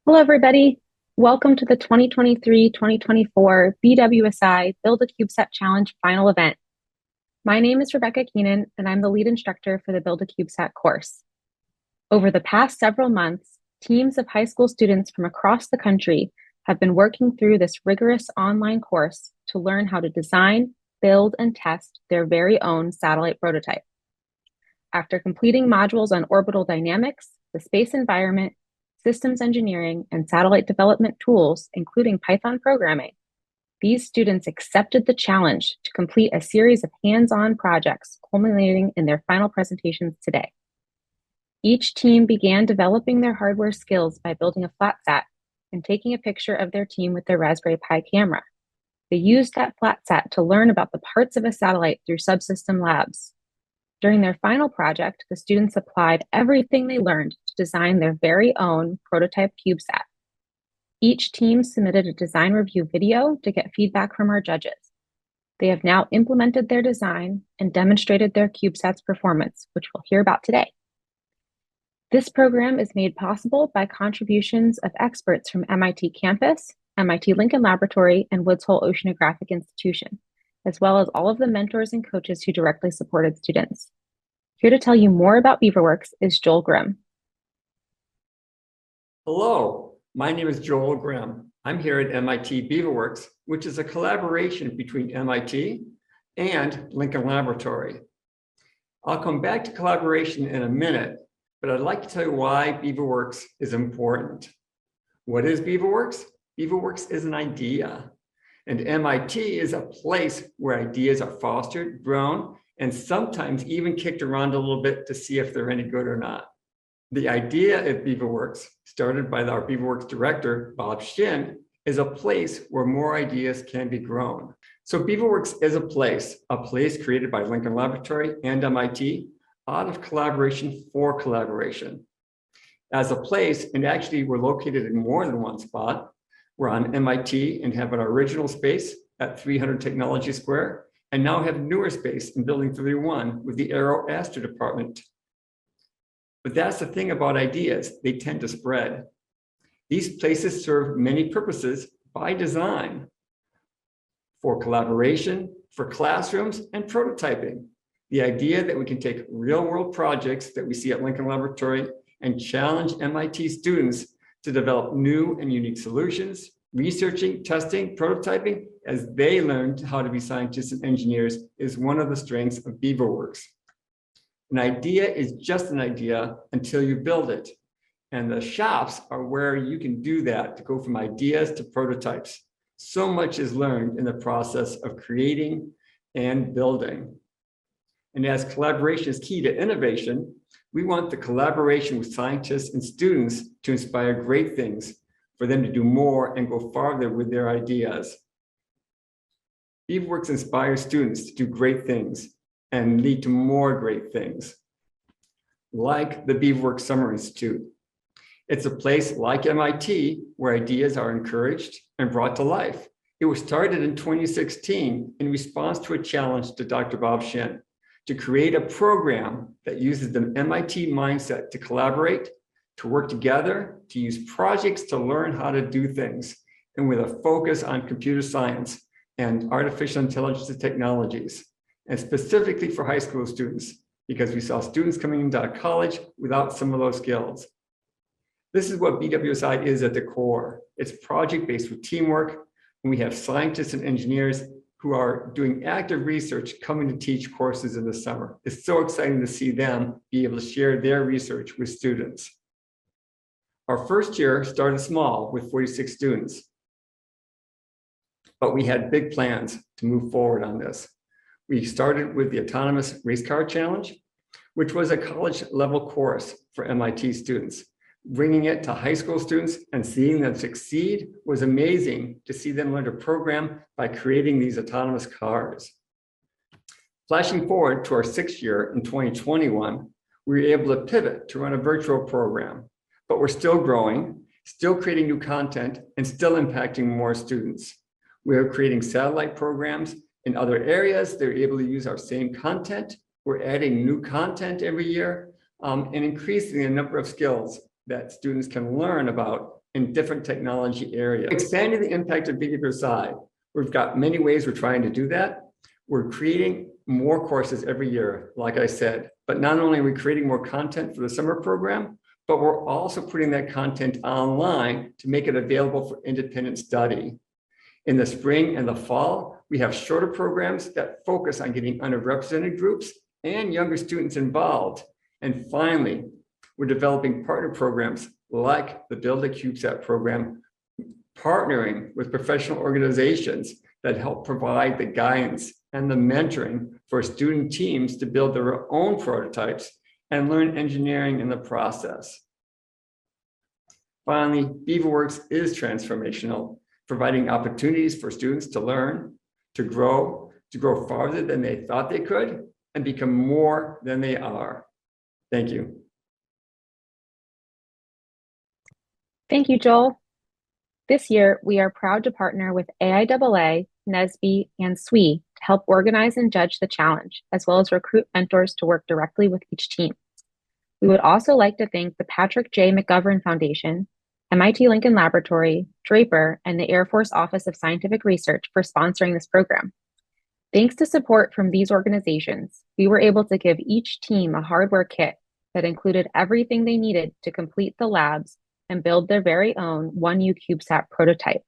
Hello, everybody. Welcome to the 2023-2024 BWSI Build a CubeSat Challenge Final event. My name is Rebecca Keenan, and I'm the lead instructor for the Build a CubeSat course. Over the past several months, teams of high school students from across the country have been working through this rigorous online course to learn how to design, build, and test their very own satellite prototype. After completing modules on orbital dynamics, the space environment, systems engineering, and satellite development tools, including Python programming, these students accepted the challenge to complete a series of hands-on projects culminating in their final presentations today. Each team began developing their hardware skills by building a FlatSat and taking a picture of their team with their Raspberry Pi camera. They used that FlatSat to learn about the parts of a satellite through subsystem labs. During their final project, the students applied everything they learned to design their very own prototype CubeSat. Each team submitted a design review video to get feedback from our judges. They have now implemented their design and demonstrated their CubeSat's performance, which we'll hear about today. This program is made possible by contributions of experts from MIT Campus, MIT Lincoln Laboratory, and Woods Hole Oceanographic Institution, as well as all of the mentors and coaches who directly supported students. Here to tell you more about Beaver Works is Joel Grimm. Hello, my name is Joel Grimm. I'm here at MIT Beaver Works, which is a collaboration between MIT and Lincoln Laboratory. I'll come back to collaboration in a minute, but I'd like to tell you why Beaver Works is important. What is Beaver Works? Beaver Works is an idea. And MIT is a place where ideas are fostered, grown, and sometimes even kicked around a little bit to see if they're any good or not. The idea at Beaver Works, started by our Beaver Works director, Bob Shin, is a place where more ideas can be grown. So Beaver Works is a place created by Lincoln Laboratory and MIT out of collaboration for collaboration. As a place, and actually we're located in more than one spot, we're on MIT and have our original space at 300 Technology Square, and now have newer space in Building 31 with the Aero Astro Department. But that's the thing about ideas, they tend to spread. These places serve many purposes by design for collaboration, for classrooms, and prototyping. The idea that we can take real-world projects that we see at Lincoln Laboratory and challenge MIT students to develop new and unique solutions, researching, testing, prototyping, as they learn how to be scientists and engineers is one of the strengths of Beaver Works. An idea is just an idea until you build it. And the shops are where you can do that, to go from ideas to prototypes. So much is learned in the process of creating and building. And as collaboration is key to innovation, we want the collaboration with scientists and students to inspire great things for them to do more and go farther with their ideas. Beaver Works inspires students to do great things and lead to more great things, like the Beaver Works Summer Institute. It's a place like MIT where ideas are encouraged and brought to life. It was started in 2016 in response to a challenge to Dr. Bob Shin to create a program that uses the MIT mindset to collaborate, to work together, to use projects to learn how to do things, and with a focus on computer science and artificial intelligence and technologies, and specifically for high school students, because we saw students coming into college without some of those skills. This is what BWSI is at the core. It's project-based with teamwork, and we have scientists and engineers who are doing active research coming to teach courses in the summer. It's so exciting to see them be able to share their research with students. Our first year started small with 46 students, but we had big plans to move forward on this. We started with the Autonomous Race Car Challenge, which was a college level course for MIT students. Bringing it to high school students and seeing them succeed was amazing to see them learn to program by creating these autonomous cars. Flashing forward to our sixth year in 2021, we were able to pivot to run a virtual program, but we're still growing, still creating new content, and still impacting more students. We are creating satellite programs in other areas. They're able to use our same content. We're adding new content every year and increasing the number of skills that students can learn about in different technology areas. Expanding the impact of BWSI. We've got many ways we're trying to do that. We're creating more courses every year, like I said, but not only are we creating more content for the summer program, but we're also putting that content online to make it available for independent study. In the spring and the fall, we have shorter programs that focus on getting underrepresented groups and younger students involved. And finally, we're developing partner programs like the Build a CubeSat program, partnering with professional organizations that help provide the guidance and the mentoring for student teams to build their own prototypes and learn engineering in the process. Finally, Beaver Works is transformational, providing opportunities for students to learn, to grow farther than they thought they could, and become more than they are. Thank you. Thank you, Joel. This year, we are proud to partner with AIAA, NSBE, and SWE to help organize and judge the challenge, as well as recruit mentors to work directly with each team. We would also like to thank the Patrick J. McGovern Foundation, MIT Lincoln Laboratory, Draper, and the Air Force Office of Scientific Research for sponsoring this program. Thanks to support from these organizations, we were able to give each team a hardware kit that included everything they needed to complete the labs and build their very own 1U CubeSat prototype.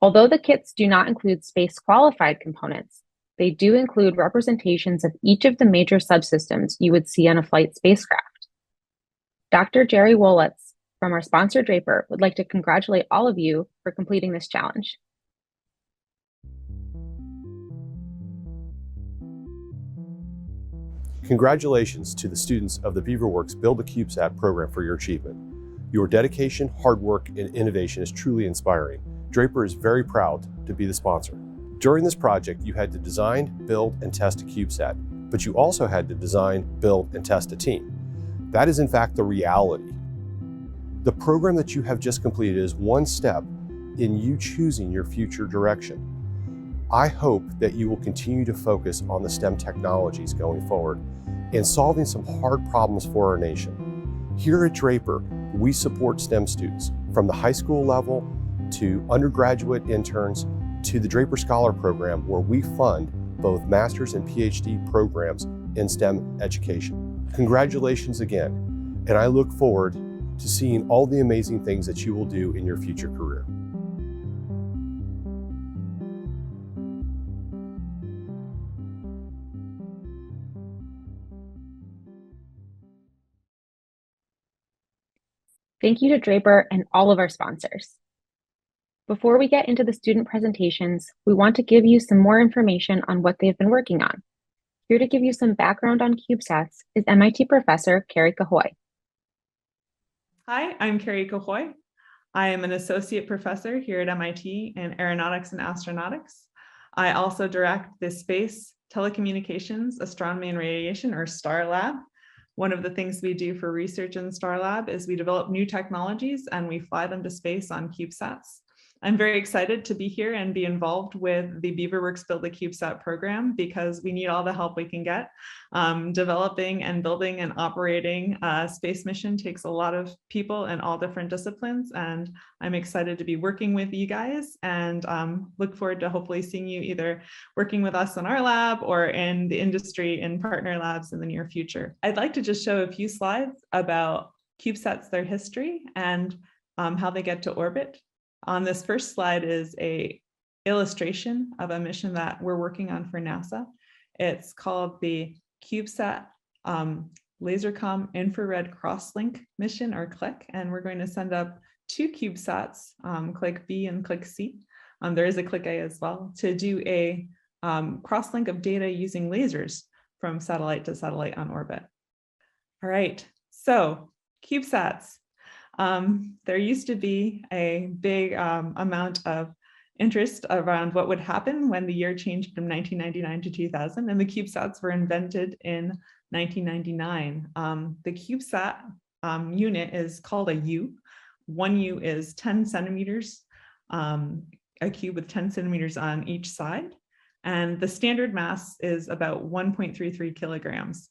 Although the kits do not include space-qualified components, they do include representations of each of the major subsystems you would see on a flight spacecraft. Dr. Jerry Wolitz from our sponsor Draper would like to congratulate all of you for completing this challenge. Congratulations to the students of the Beaver Works Build a CubeSat program for your achievement. Your dedication, hard work, and innovation is truly inspiring. Draper is very proud to be the sponsor. During this project, you had to design, build, and test a CubeSat, but you also had to design, build, and test a team. That is in fact the reality. The program that you have just completed is one step in you choosing your future direction. I hope that you will continue to focus on the STEM technologies going forward and solving some hard problems for our nation. Here at Draper, we support STEM students from the high school level to undergraduate interns to the Draper Scholar Program, where we fund both master's and PhD programs in STEM education. Congratulations again, and I look forward to seeing all the amazing things that you will do in your future career. Thank you to Draper and all of our sponsors. Before we get into the student presentations, we want to give you some more information on what they've been working on. Here to give you some background on CubeSats is MIT professor Kerri Cahoy. Hi, I'm Kerri Cahoy. I am an associate professor here at MIT in aeronautics and astronautics. I also direct the Space, Telecommunications, Astronomy and Radiation, or STAR Lab. One of the things we do for research in STAR Lab is we develop new technologies and we fly them to space on CubeSats. I'm very excited to be here and be involved with the Beaver Works Build a CubeSat program because we need all the help we can get. Developing and building and operating a space mission takes a lot of people in all different disciplines, and I'm excited to be working with you guys and look forward to hopefully seeing you either working with us in our lab or in the industry in partner labs in the near future. I'd like to just show a few slides about CubeSats, their history, and how they get to orbit. On this first slide is an illustration of a mission that we're working on for NASA. It's called the CubeSat LaserCom Infrared Crosslink mission, or CLIC, and we're going to send up two CubeSats, CLIC B and CLIC C. There is a CLIC A as well, to do a crosslink of data using lasers from satellite to satellite on orbit. All right, so CubeSats. There used to be a big amount of interest around what would happen when the year changed from 1999 to 2000, and the CubeSats were invented in 1999. The CubeSat unit is called a U. 1U is 10 centimeters, a cube with 10 centimeters on each side, and the standard mass is about 1.33 kilograms.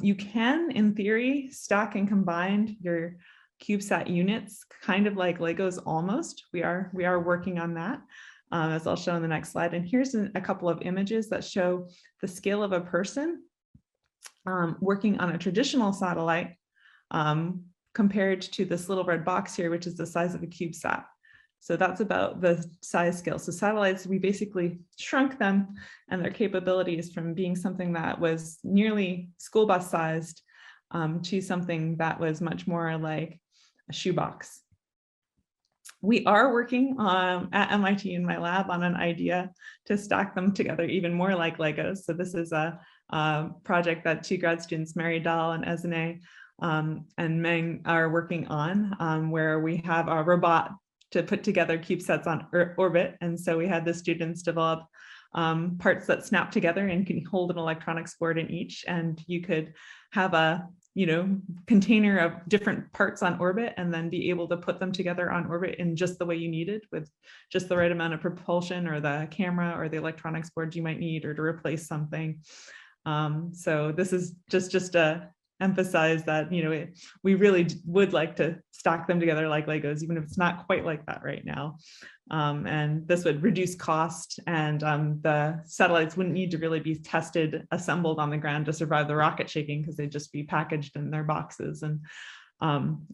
You can, in theory, stack and combine your CubeSat units, kind of like Legos almost. We are working on that, as I'll show in the next slide. And here's a couple of images that show the scale of a person working on a traditional satellite compared to this little red box here, which is the size of a CubeSat. So that's about the size scale. So satellites, we basically shrunk them and their capabilities from being something that was nearly school bus sized to something that was much more like a shoebox. We are working at MIT in my lab on an idea to stack them together even more like Legos. So this is a project that 2 grad students, Mary Dahl and Ezine and Meng, are working on, where we have a robot to put together CubeSats on orbit. And so we had the students develop parts that snap together and can hold an electronics board in each. And you could have a container of different parts on orbit and then be able to put them together on orbit in just the way you needed, with just the right amount of propulsion or the camera or the electronics board you might need, or to replace something. So this is just to emphasize that, we really would like to stack them together like Legos, even if it's not quite like that right now. And this would reduce cost, and the satellites wouldn't need to really be tested, assembled on the ground to survive the rocket shaking, because they'd just be packaged in their boxes. And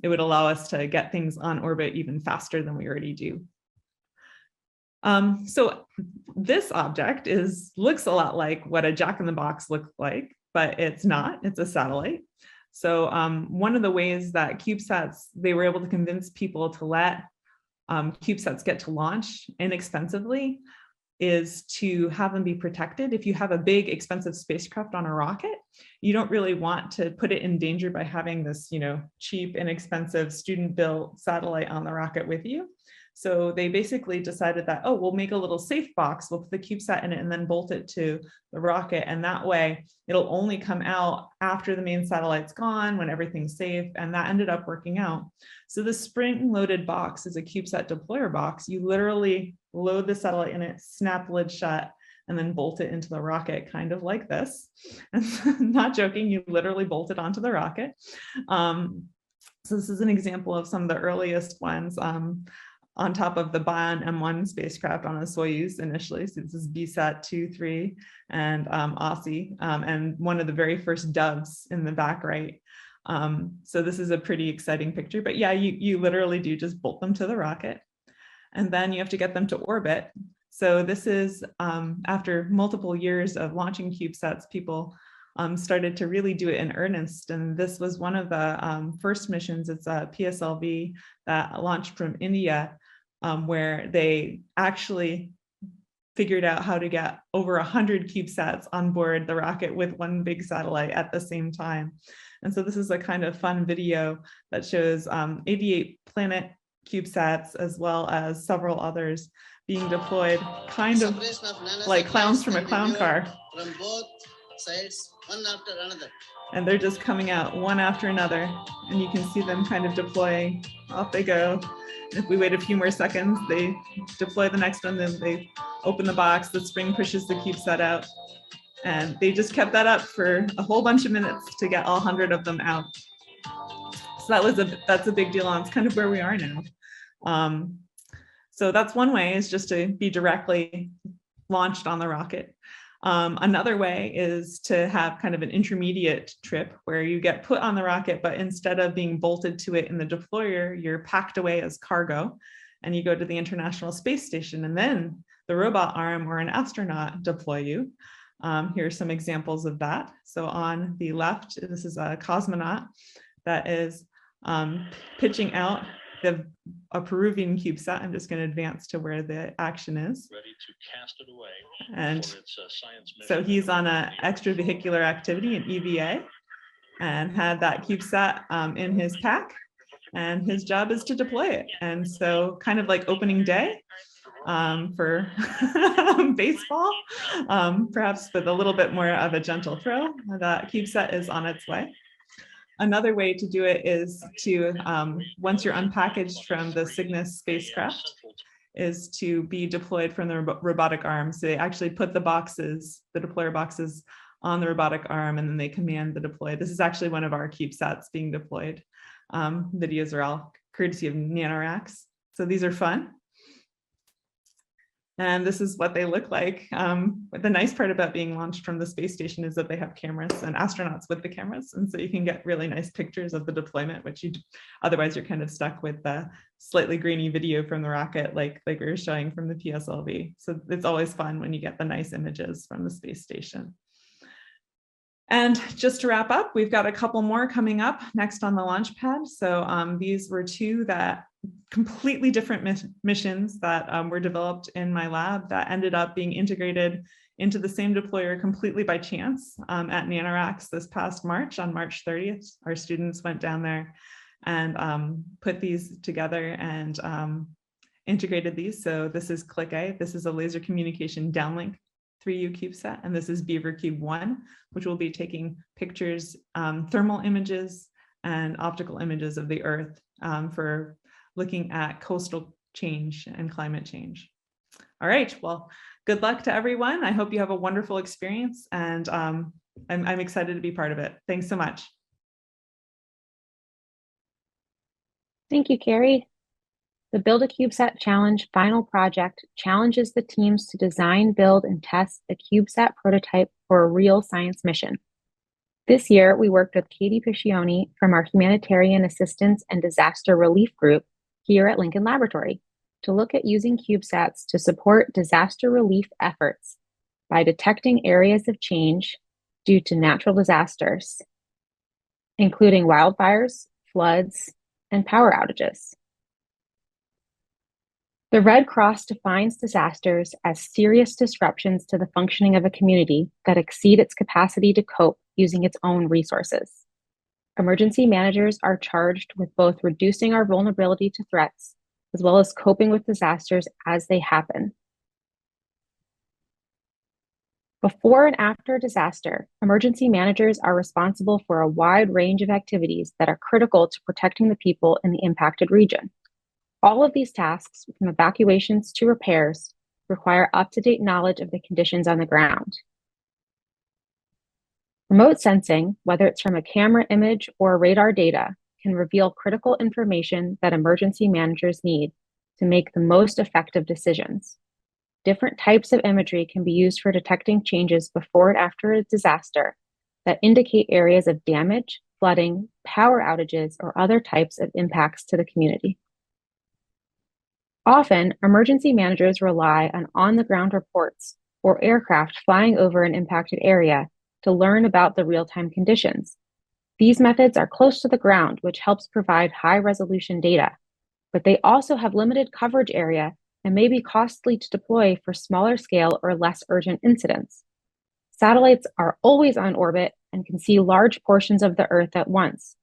it would allow us to get things on orbit even faster than we already do. So this object looks a lot like what a Jack-in-the-Box looks like, but it's not, it's a satellite. So one of the ways that CubeSats, they were able to convince people to let CubeSats get to launch inexpensively, is to have them be protected. If you have a big expensive spacecraft on a rocket, you don't really want to put it in danger by having this, cheap, inexpensive student-built satellite on the rocket with you. So they basically decided that, we'll make a little safe box, we'll put the CubeSat in it and then bolt it to the rocket. And that way it'll only come out after the main satellite's gone, when everything's safe. And that ended up working out. So the spring-loaded box is a CubeSat deployer box. You literally load the satellite in it, snap lid shut, and then bolt it into the rocket, kind of like this. And not joking, you literally bolt it onto the rocket. So this is an example of some of the earliest ones. On top of the Bion M1 spacecraft on a Soyuz initially. So this is BSat 2, 3, and Aussie, and one of the very first doves in the back right. So this is a pretty exciting picture, but yeah, you literally do just bolt them to the rocket, and then you have to get them to orbit. So this is after multiple years of launching CubeSats, people started to really do it in earnest. And this was one of the first missions. It's a PSLV that launched from India, where they actually figured out how to get over 100 CubeSats on board the rocket with one big satellite at the same time. And so this is a kind of fun video that shows 88 Planet CubeSats, as well as several others being deployed, kind of like clowns from a clown car. From both sides, one after another. And they're just coming out one after another, and you can see them kind of deploying. Off they go. And if we wait a few more seconds, they deploy the next one, then they open the box, the spring pushes the CubeSat out, and they just kept that up for a whole bunch of minutes to get all 100 of them out. So that's a big deal, and it's kind of where we are now. So that's one way, is just to be directly launched on the rocket. Another way is to have kind of an intermediate trip where you get put on the rocket, but instead of being bolted to it in the deployer, you're packed away as cargo, and you go to the International Space Station, and then the robot arm or an astronaut deploy you. Here are some examples of that. So on the left, this is a cosmonaut that is pitching out a Peruvian CubeSat. I'm just going to advance to where the action is. Ready to cast it away. And so he's on an extravehicular activity, an EVA, and had that CubeSat in his pack, and his job is to deploy it. And so kind of like opening day for baseball, perhaps with a little bit more of a gentle throw, that CubeSat is on its way. Another way to do it is to, once you're unpackaged from the Cygnus spacecraft, is to be deployed from the robotic arm. So they actually put the boxes, the deployer boxes, on the robotic arm, and then they command the deploy. This is actually one of our CubeSats being deployed. Videos are all courtesy of NanoRacks. So these are fun. And this is what they look like. But the nice part about being launched from the space station is that they have cameras and astronauts with the cameras. And so you can get really nice pictures of the deployment, which otherwise you're kind of stuck with the slightly grainy video from the rocket, like we were showing from the PSLV. So it's always fun when you get the nice images from the space station. And just to wrap up, we've got a couple more coming up next on the launch pad. So these were two that completely different missions that were developed in my lab that ended up being integrated into the same deployer completely by chance at NanoRacks this past March. On March 30th, our students went down there and put these together and integrated these. So this is ClickA. This is a laser communication downlink 3U CubeSat, and this is Beaver Cube 1, which will be taking pictures, thermal images and optical images of the Earth for looking at coastal change and climate change. All right, well, good luck to everyone. I hope you have a wonderful experience, and I'm excited to be part of it. Thanks so much. Thank you, Kerri. The Build a CubeSat Challenge Final project challenges the teams to design, build, and test a CubeSat prototype for a real science mission. This year, we worked with Katie Piccioni from our Humanitarian Assistance and Disaster Relief Group here at Lincoln Laboratory to look at using CubeSats to support disaster relief efforts by detecting areas of change due to natural disasters, including wildfires, floods, and power outages. The Red Cross defines disasters as serious disruptions to the functioning of a community that exceed its capacity to cope using its own resources. Emergency managers are charged with both reducing our vulnerability to threats, as well as coping with disasters as they happen. Before and after a disaster, emergency managers are responsible for a wide range of activities that are critical to protecting the people in the impacted region. All of these tasks, from evacuations to repairs, require up-to-date knowledge of the conditions on the ground. Remote sensing, whether it's from a camera image or radar data, can reveal critical information that emergency managers need to make the most effective decisions. Different types of imagery can be used for detecting changes before and after a disaster that indicate areas of damage, flooding, power outages, or other types of impacts to the community. Often, emergency managers rely on on-the-ground reports or aircraft flying over an impacted area to learn about the real-time conditions. These methods are close to the ground, which helps provide high-resolution data, but they also have limited coverage area and may be costly to deploy for smaller scale or less urgent incidents. Satellites are always on orbit and can see large portions of the Earth at once.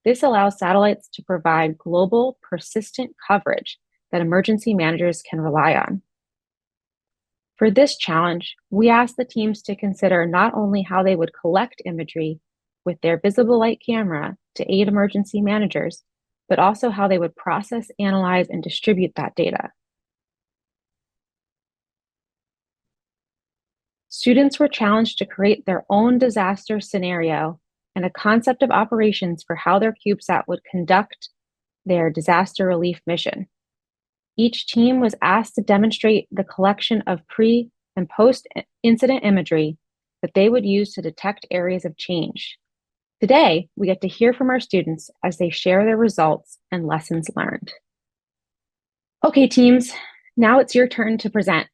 This allows satellites to provide global, persistent coverage that emergency managers can rely on. For this challenge, we asked the teams to consider not only how they would collect imagery with their visible light camera to aid emergency managers, but also how they would process, analyze, and distribute that data. Students were challenged to create their own disaster scenario and a concept of operations for how their CubeSat would conduct their disaster relief mission. Each team was asked to demonstrate the collection of pre- and post-incident imagery that they would use to detect areas of change. Today, we get to hear from our students as they share their results and lessons learned. Okay, teams, now it's your turn to present.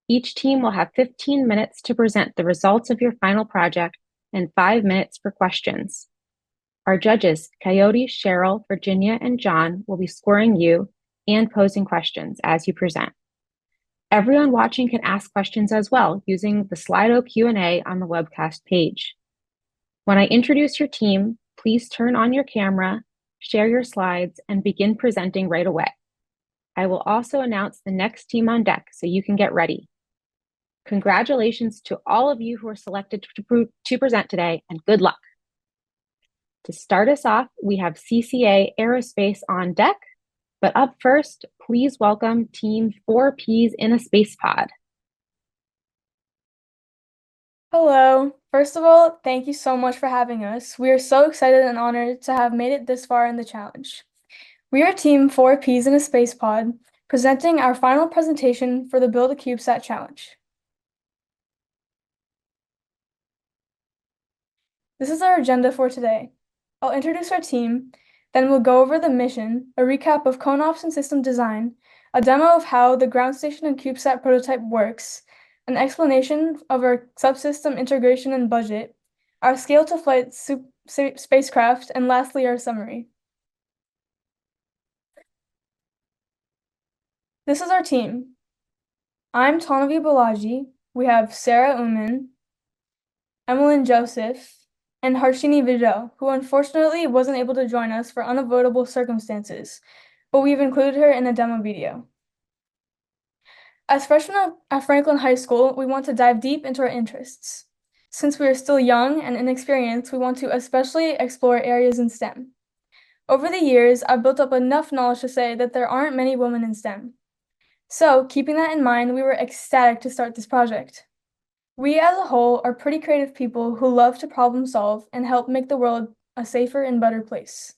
Each team will have 15 minutes to present the results of your final project and 5 minutes for questions. Our judges, Coyote, Cheryl, Virginia, and John, will be scoring you and posing questions as you present. Everyone watching can ask questions as well using the Slido Q&A on the webcast page. When I introduce your team, please turn on your camera, share your slides, and begin presenting right away. I will also announce the next team on deck so you can get ready. Congratulations to all of you who are selected to present today, and good luck. To start us off, we have CCA Aerospace on deck. But up first, please welcome Team 4Ps in a Space Pod. Hello. First of all, thank you so much for having us. We are so excited and honored to have made it this far in the challenge. We are Team 4 Peas in a Space Pod, presenting our final presentation for the Build a CubeSat Challenge. This is our agenda for today. I'll introduce our team, then we'll go over the mission, a recap of CONOPS and system design, a demo of how the ground station and CubeSat prototype works, an explanation of our subsystem integration and budget, our scale-to-flight spacecraft, and lastly, our summary. This is our team. I'm Tanavi Balaji. We have Sarah Uman, Emmeline Joseph, and Harshini Vijay, who unfortunately wasn't able to join us for unavoidable circumstances, but we've included her in a demo video. As freshmen at Franklin High School, we want to dive deep into our interests. Since we are still young and inexperienced, we want to especially explore areas in STEM. Over the years, I've built up enough knowledge to say that there aren't many women in STEM. So, keeping that in mind, we were ecstatic to start this project. We as a whole are pretty creative people who love to problem solve and help make the world a safer and better place.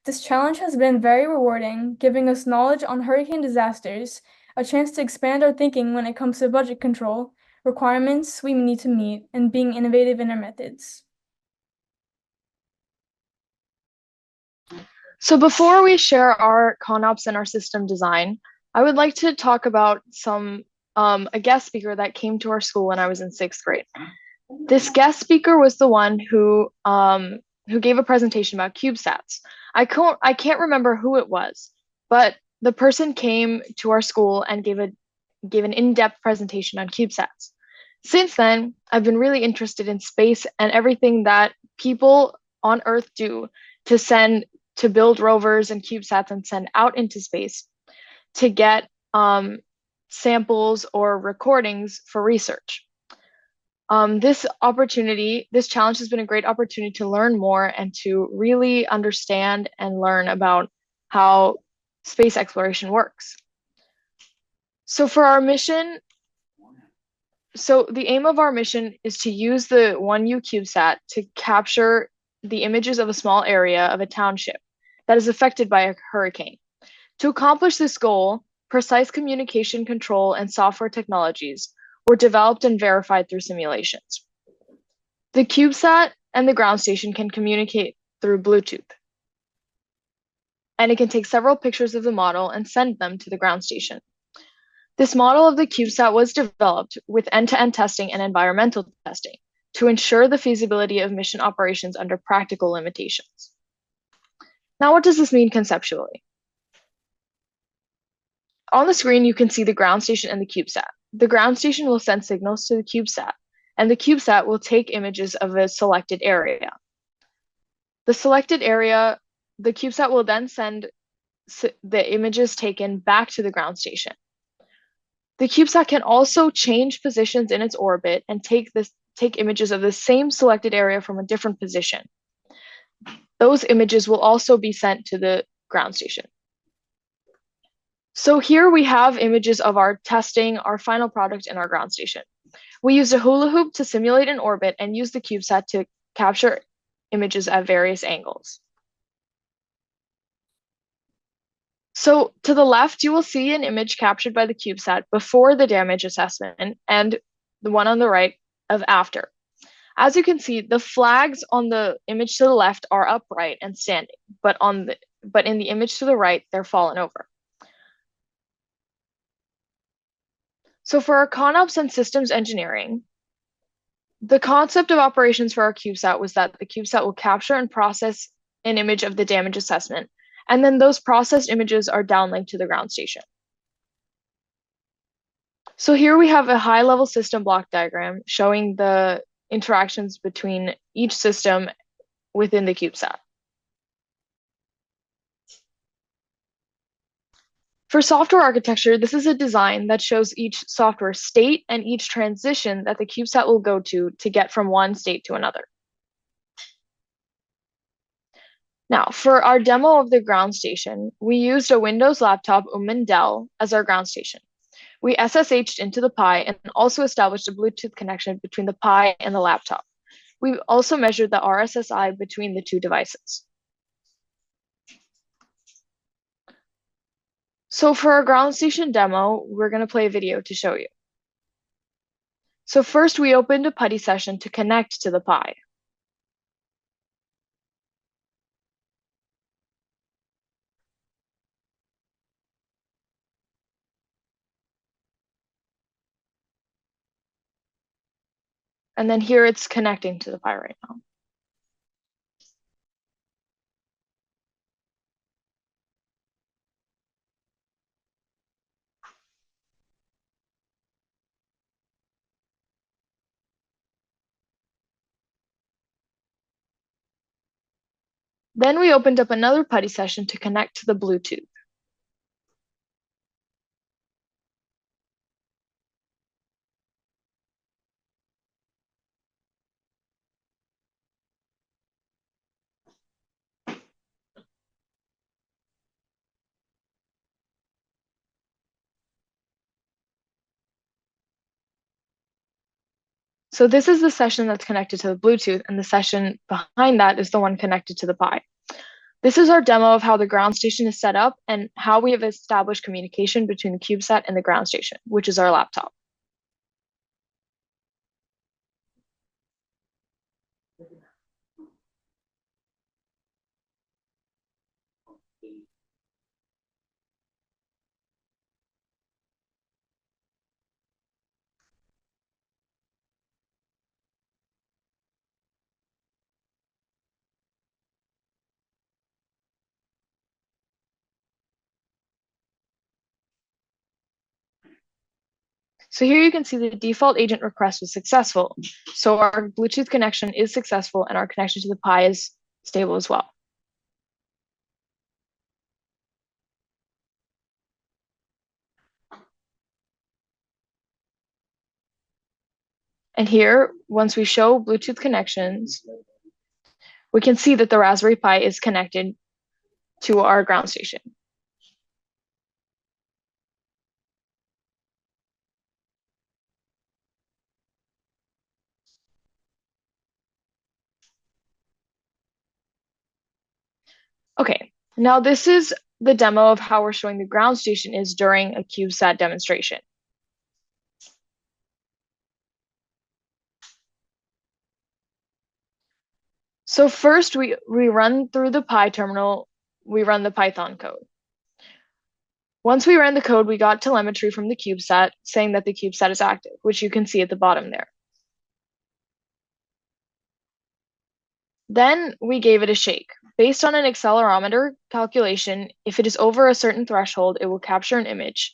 This challenge has been very rewarding, giving us knowledge on hurricane disasters, a chance to expand our thinking when it comes to budget control, requirements we need to meet, and being innovative in our methods. So before we share our ConOps and our system design, I would like to talk about a guest speaker that came to our school when I was in 6th grade. This guest speaker was the one who gave a presentation about CubeSats. I can't remember who it was, but the person came to our school and gave an in-depth presentation on CubeSats. Since then, I've been really interested in space and everything that people on Earth do to build rovers and CubeSats and send out into space to get samples or recordings for research. This challenge has been a great opportunity to learn more and to really understand and learn about how space exploration works. So for our mission, the aim of our mission is to use the 1U CubeSat to capture the images of a small area of a township that is affected by a hurricane. To accomplish this goal, precise communication control and software technologies were developed and verified through simulations. The CubeSat and the ground station can communicate through Bluetooth, and it can take several pictures of the model and send them to the ground station. This model of the CubeSat was developed with end-to-end testing and environmental testing to ensure the feasibility of mission operations under practical limitations. Now, what does this mean conceptually? On the screen, you can see the ground station and the CubeSat. The ground station will send signals to the CubeSat, and the CubeSat will take images of a selected area. The CubeSat will then send the images taken back to the ground station. The CubeSat can also change positions in its orbit and take images of the same selected area from a different position. Those images will also be sent to the ground station. So here we have images of our final product in our ground station. We used a hula hoop to simulate an orbit and used the CubeSat to capture images at various angles. So to the left, you will see an image captured by the CubeSat before the damage assessment and the one on the right of after. As you can see, the flags on the image to the left are upright and standing, but in the image to the right, they're fallen over. So for our ConOps and systems engineering, the concept of operations for our CubeSat was that the CubeSat will capture and process an image of the damage assessment, and then those processed images are downlinked to the ground station. So here we have a high-level system block diagram showing the interactions between each system within the CubeSat. For software architecture, this is a design that shows each software state and each transition that the CubeSat will go to get from one state to another. Now, for our demo of the ground station, we used a Windows laptop Dell as our ground station. We SSH'd into the Pi and also established a Bluetooth connection between the Pi and the laptop. We also measured the RSSI between the two devices. So for our ground station demo, we're going to play a video to show you. So first we opened a PuTTY session to connect to the Pi. And then here it's connecting to the Pi right now. Then we opened up another PuTTY session to connect to the Bluetooth. So this is the session that's connected to the Bluetooth, and the session behind that is the one connected to the Pi. This is our demo of how the ground station is set up and how we have established communication between the CubeSat and the ground station, which is our laptop. So here you can see the default agent request was successful. So our Bluetooth connection is successful and our connection to the Pi is stable as well. And here, once we show Bluetooth connections, we can see that the Raspberry Pi is connected to our ground station. Okay, now this is the demo of how we're showing the ground station is during a CubeSat demonstration. So first we run through the Pi terminal, we run the Python code. Once we ran the code, we got telemetry from the CubeSat saying that the CubeSat is active, which you can see at the bottom there. Then we gave it a shake. Based on an accelerometer calculation, if it is over a certain threshold, it will capture an image.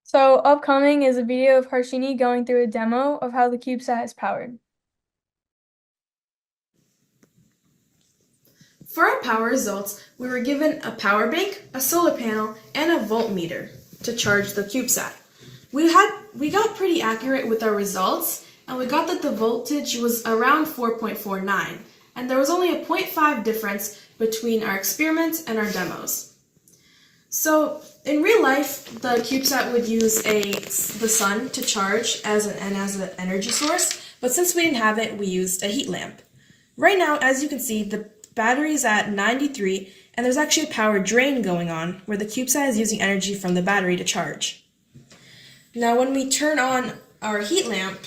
So upcoming is a video of Harshini going through a demo of how the CubeSat is powered. For our power results, we were given a power bank, a solar panel, and a voltmeter to charge the CubeSat. We got pretty accurate with our results, and we got that the voltage was around 4.49, and there was only a 0.5 difference between our experiments and our demos. So in real life, the CubeSat would use the sun to charge as an energy source, but since we didn't have it, we used a heat lamp. Right now, as you can see, the battery is at 93, and there's actually a power drain going on where the CubeSat is using energy from the battery to charge. Now when we turn on our heat lamp,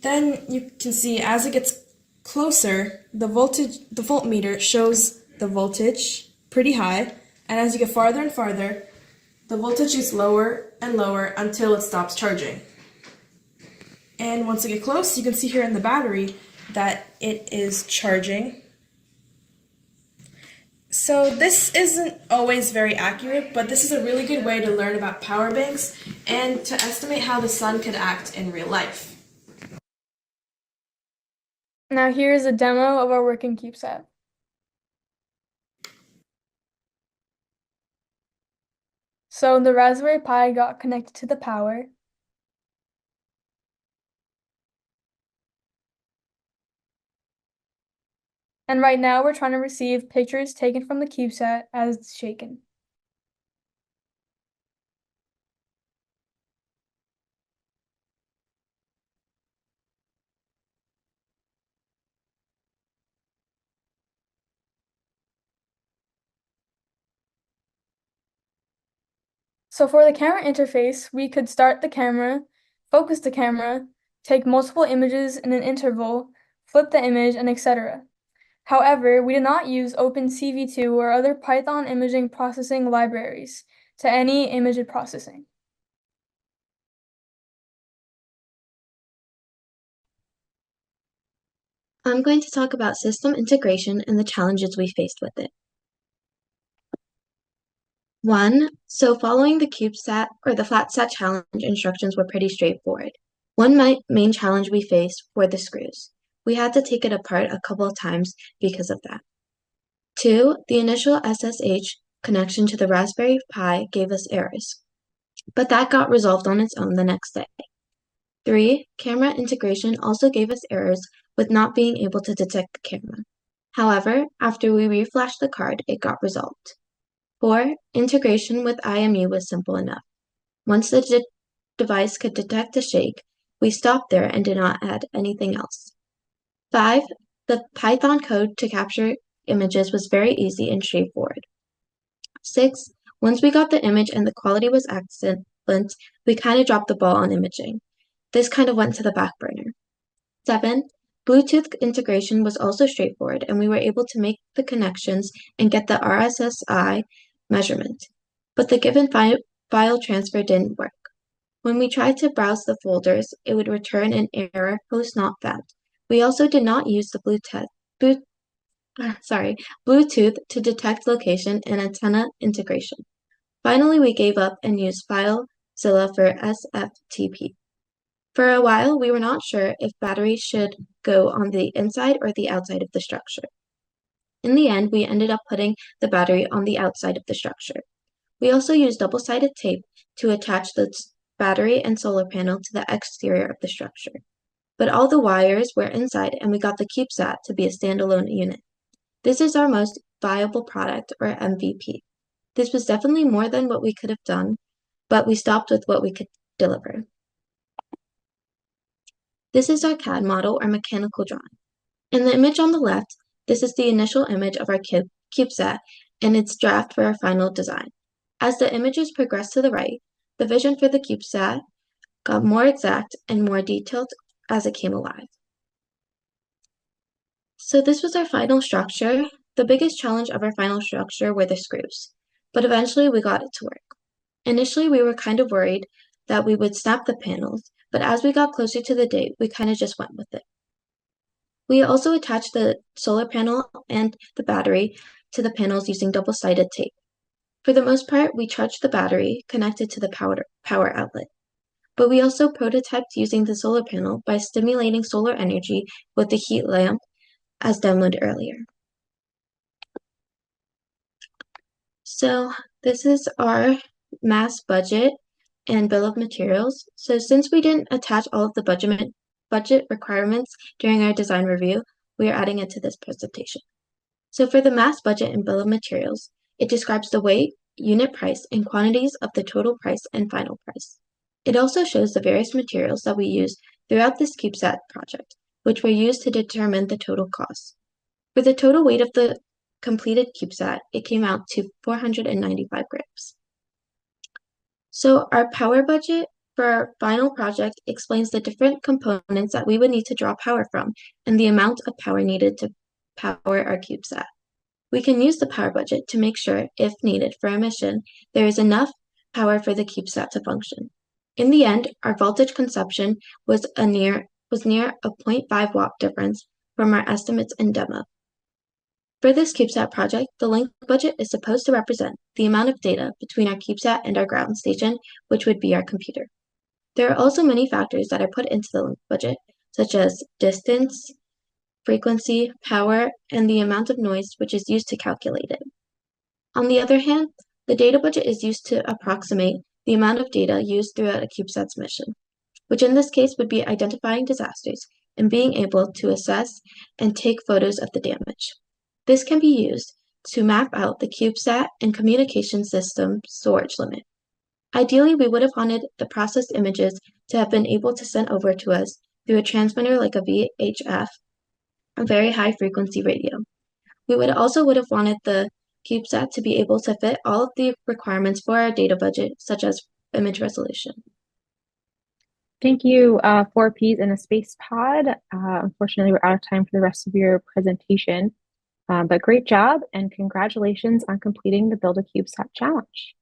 then you can see as it gets closer, the voltmeter shows the voltage pretty high, and as you get farther and farther, the voltage is lower and lower until it stops charging. And once you get close, you can see here in the battery that it is charging. So this isn't always very accurate, but this is a really good way to learn about power banks and to estimate how the sun could act in real life. Now here is a demo of our working CubeSat. So the Raspberry Pi got connected to the power. And right now we're trying to receive pictures taken from the CubeSat as it's shaken. So for the camera interface, we could start the camera, focus the camera, take multiple images in an interval, flip the image, and etc. However, we did not use OpenCV2 or other Python imaging processing libraries to any image processing. I'm going to talk about system integration and the challenges we faced with it. So following the CubeSat or the FlatSat challenge instructions were pretty straightforward. One main challenge we faced were the screws. We had to take it apart a couple of times because of that. 2, the initial SSH connection to the Raspberry Pi gave us errors, but that got resolved on its own the next day. 3, camera integration also gave us errors with not being able to detect the camera. However, after we reflashed the card, it got resolved. 4, integration with IMU was simple enough. Once the device could detect a shake, we stopped there and did not add anything else. 5, the Python code to capture images was very easy and straightforward. 6, once we got the image and the quality was excellent, we kind of dropped the ball on imaging. This kind of went to the back burner. 7, Bluetooth integration was also straightforward, and we were able to make the connections and get the RSSI measurement, but the given file transfer didn't work. When we tried to browse the folders, it would return an error, host not found. We also did not use the Bluetooth to detect location and antenna integration. Finally, we gave up and used FileZilla for SFTP. For a while, we were not sure if batteries should go on the inside or the outside of the structure. In the end, we ended up putting the battery on the outside of the structure. We also used double-sided tape to attach the battery and solar panel to the exterior of the structure. But all the wires were inside, and we got the CubeSat to be a standalone unit. This is our most viable product, or MVP. This was definitely more than what we could have done, but we stopped with what we could deliver. This is our CAD model or mechanical drawing. In the image on the left, this is the initial image of our CubeSat and its draft for our final design. As the images progressed to the right, the vision for the CubeSat got more exact and more detailed as it came alive. So this was our final structure. The biggest challenge of our final structure were the screws, but eventually we got it to work. Initially, we were kind of worried that we would snap the panels, but as we got closer to the date, we kind of just went with it. We also attached the solar panel and the battery to the panels using double-sided tape. For the most part, we charged the battery connected to the power outlet. But we also prototyped using the solar panel by stimulating solar energy with the heat lamp, as demoed earlier. So this is our mass budget and bill of materials. So since we didn't attach all of the budget requirements during our design review, we are adding it to this presentation. So for the mass budget and bill of materials, it describes the weight, unit price, and quantities of the total price and final price. It also shows the various materials that we used throughout this CubeSat project, which were used to determine the total cost. For the total weight of the completed CubeSat, it came out to 495 grams. So our power budget for our final project explains the different components that we would need to draw power from and the amount of power needed to power our CubeSat. We can use the power budget to make sure, if needed for a mission, there is enough power for the CubeSat to function. In the end, our voltage consumption was near a 0.5 watt difference from our estimates and demo. For this CubeSat project, the link budget is supposed to represent the amount of data between our CubeSat and our ground station, which would be our computer. There are also many factors that are put into the link budget, such as distance, frequency, power, and the amount of noise which is used to calculate it. On the other hand, The data budget is used to approximate the amount of data used throughout a CubeSat's mission, which in this case would be identifying disasters and being able to assess and take photos of the damage. This can be used to map out the CubeSat and communication system storage limit. Ideally, we would have wanted the processed images to have been able to send over to us through a transmitter like a VHF, a very high frequency radio. We would have wanted the CubeSat to be able to fit all of the requirements for our data budget, such as image resolution. Thank you, 4Ps in a space pod. Unfortunately, we're out of time for the rest of your presentation, but great job and congratulations on completing the Build a CubeSat Challenge.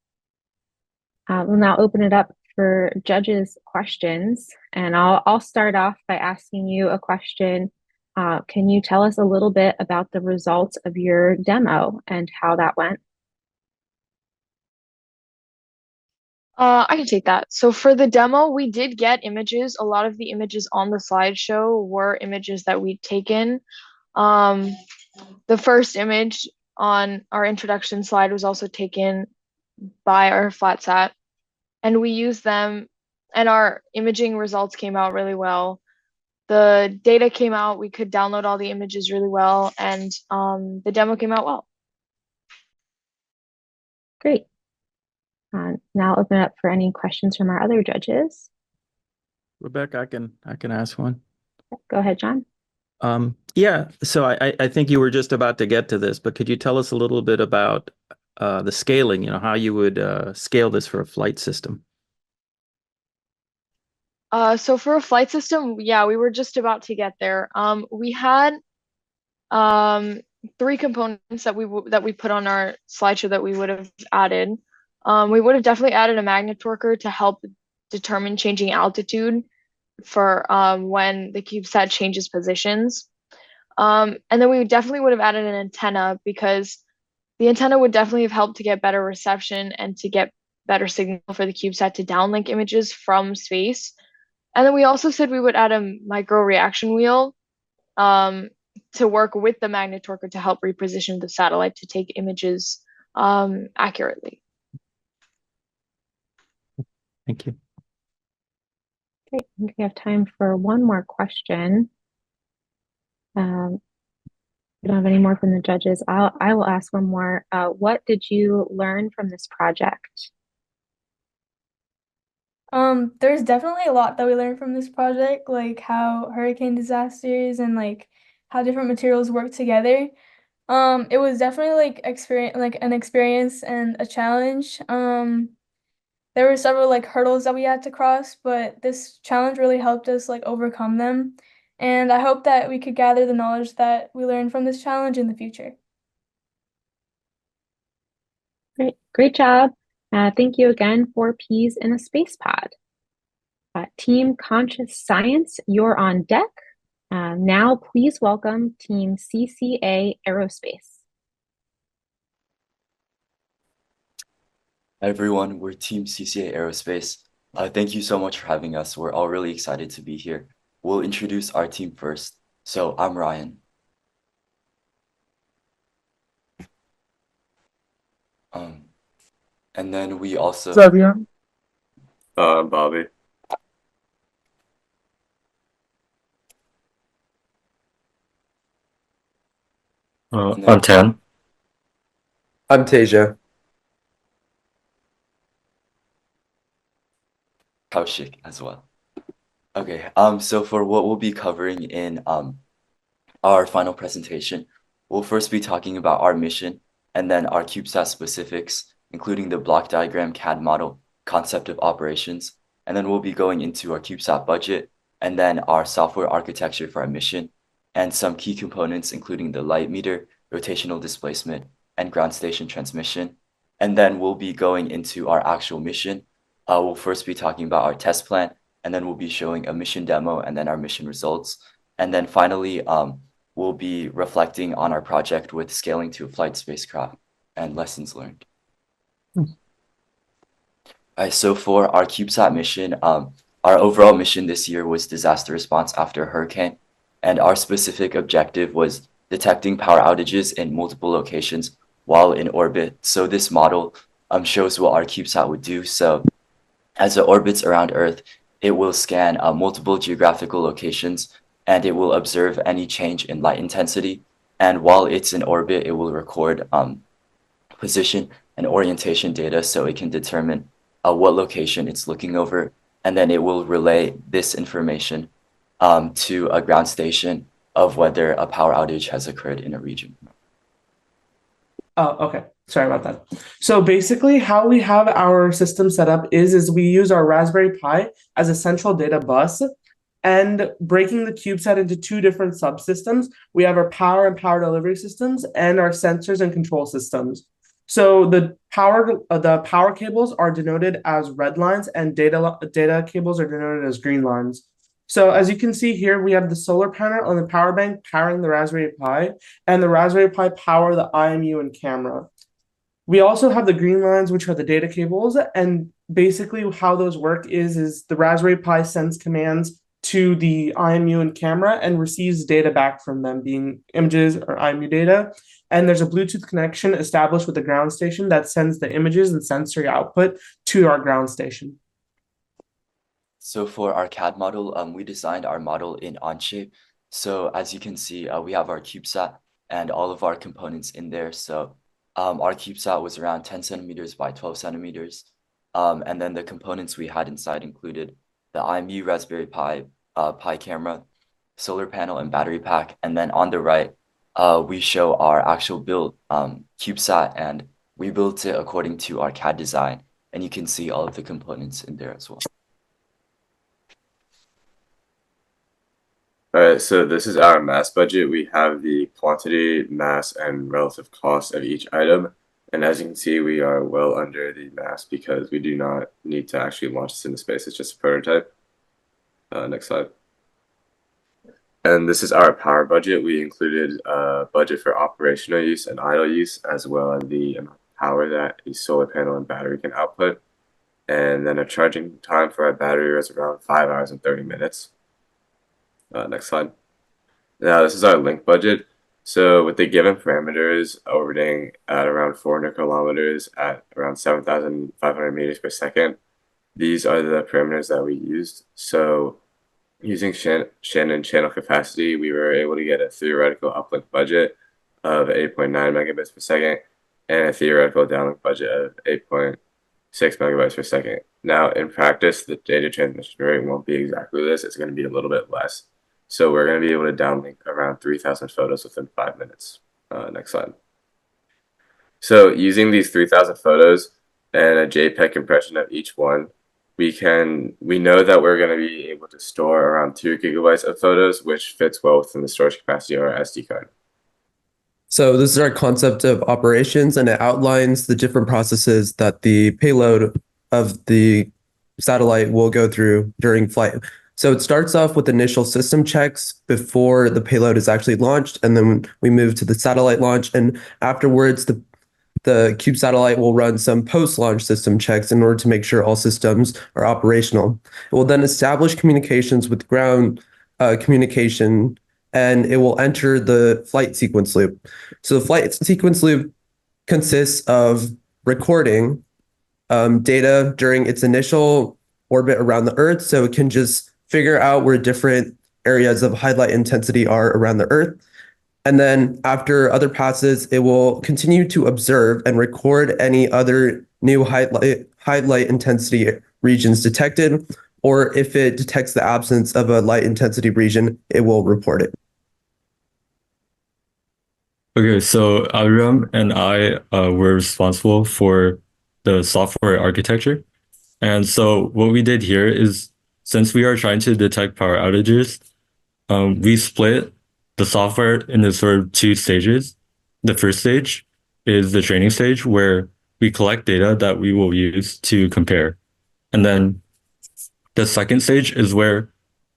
We'll now open it up for judges' questions, and I'll start off by asking you a question. Can you tell us a little bit about the results of your demo and how that went? I can take that. So for the demo, we did get images. A lot of the images on the slideshow were images that we'd taken. The first image on our introduction slide was also taken by our FlatSat, and we used them, and our imaging results came out really well. The data came out, we could download all the images really well, and the demo came out well. Great. Now I'll open it up for any questions from our other judges. Rebecca, I can ask one. Go ahead, John. Yeah, so I think you were just about to get to this, but could you tell us a little bit about the scaling, how you would scale this for a flight system? So for a flight system, yeah, we were just about to get there. We had 3 components that we put on our slideshow that we would have added. We would have definitely added a magnetorquer to help determine changing altitude for when the CubeSat changes positions. And then we definitely would have added an antenna, because the antenna would definitely have helped to get better reception and to get better signal for the CubeSat to downlink images from space. And then we also said we would add a micro reaction wheel to work with the magnetorquer to help reposition the satellite to take images accurately. Thank you. Great. I think we have time for one more question. We don't have any more from the judges. I will ask one more. What did you learn from this project? There's definitely a lot that we learned from this project, like how hurricane disasters and like how different materials work together. It was definitely an experience and a challenge. There were several like hurdles that we had to cross, but this challenge really helped us like overcome them. And I hope that we could gather the knowledge that we learned from this challenge in the future. Great job. Thank you again, 4Ps in a space pod. Team Conscious Science, you're on deck. Now please welcome Team CCA Aerospace. Hi everyone, we're Team CCA Aerospace. Thank you so much for having us. We're all really excited to be here. We'll introduce our team first. So I'm Ryan. And then we also... Xavier. Bobby. I'm Tan. I'm Tasia. Kaushik as well. Okay, so for what we'll be covering in our final presentation, we'll first be talking about our mission and then our CubeSat specifics, including the block diagram, CAD model, concept of operations, and then we'll be going into our CubeSat budget and then our software architecture for our mission and some key components, including the light meter, rotational displacement, and ground station transmission. And then we'll be going into our actual mission. We'll first be talking about our test plan, and then we'll be showing a mission demo and then our mission results. And then finally, we'll be reflecting on our project with scaling to a flight spacecraft and lessons learned. All right, so for our CubeSat mission, our overall mission this year was disaster response after a hurricane. And our specific objective was detecting power outages in multiple locations while in orbit. So this model shows what our CubeSat would do. So as it orbits around Earth, it will scan multiple geographical locations, and it will observe any change in light intensity. And while it's in orbit, it will record position and orientation data so it can determine what location it's looking over. And then it will relay this information to a ground station of whether a power outage has occurred in a region. Oh, okay. Sorry about that. So basically how we have our system set up is we use our Raspberry Pi as a central data bus, and breaking the CubeSat into two different subsystems. We have our power and power delivery systems and our sensors and control systems. So the power cables are denoted as red lines, and data cables are denoted as green lines. So as you can see here, we have the solar panel on the power bank powering the Raspberry Pi, and the Raspberry Pi power the IMU and camera. We also have the green lines, which are the data cables, and basically how those work is the Raspberry Pi sends commands to the IMU and camera and receives data back from them, being images or IMU data. And there's a Bluetooth connection established with the ground station that sends the images and sensory output to our ground station. So for our CAD model, we designed our model in Onshape. So as you can see, we have our CubeSat and all of our components in there. So our CubeSat was around 10 centimeters by 12 centimeters. And then the components we had inside included the IMU Raspberry Pi, Pi camera, solar panel, and battery pack. And then on the right, we show our actual build CubeSat, and we built it according to our CAD design. And you can see all of the components in there as well. All right, so this is our mass budget. We have the quantity, mass, and relative cost of each item. And as you can see, we are well under the mass because we do not need to actually launch this into space. It's just a prototype. Next slide. And this is our power budget. We included a budget for operational use and idle use, as well as the amount of power that a solar panel and battery can output. And then a charging time for our battery was around 5 hours and 30 minutes. Next slide. Now this is our link budget. So with the given parameters orbiting at around 400 kilometers at around 7,500 meters per second, these are the parameters that we used. So using Shannon channel capacity, we were able to get a theoretical uplink budget of 8.9 megabits per second and a theoretical downlink budget of 8.6 megabytes per second. Now in practice, the data transmission rate won't be exactly this. It's going to be a little bit less. So we're going to be able to downlink around 3,000 photos within 5 minutes. Next slide. So using these 3,000 photos and a JPEG compression of each one, we know that we're going to be able to store around 2 gigabytes of photos, which fits well within the storage capacity of our SD card. So this is our concept of operations, and it outlines the different processes that the payload of the satellite will go through during flight. So it starts off with initial system checks before the payload is actually launched, and then we move to the satellite launch, and afterwards the Cube satellite will run some post-launch system checks in order to make sure all systems are operational. It will then establish communications with ground communication, and it will enter the flight sequence loop. So the flight sequence loop consists of recording data during its initial orbit around the Earth, so it can just figure out where different areas of high light intensity are around the Earth. And then after other passes, it will continue to observe and record any other new high light intensity regions detected, or if it detects the absence of a light intensity region, it will report it. Okay, so Avram and I were responsible for the software architecture. And so what we did here is, since we are trying to detect power outages, we split the software into sort of 2 stages. The first stage is the training stage, where we collect data that we will use to compare. And then the second stage is where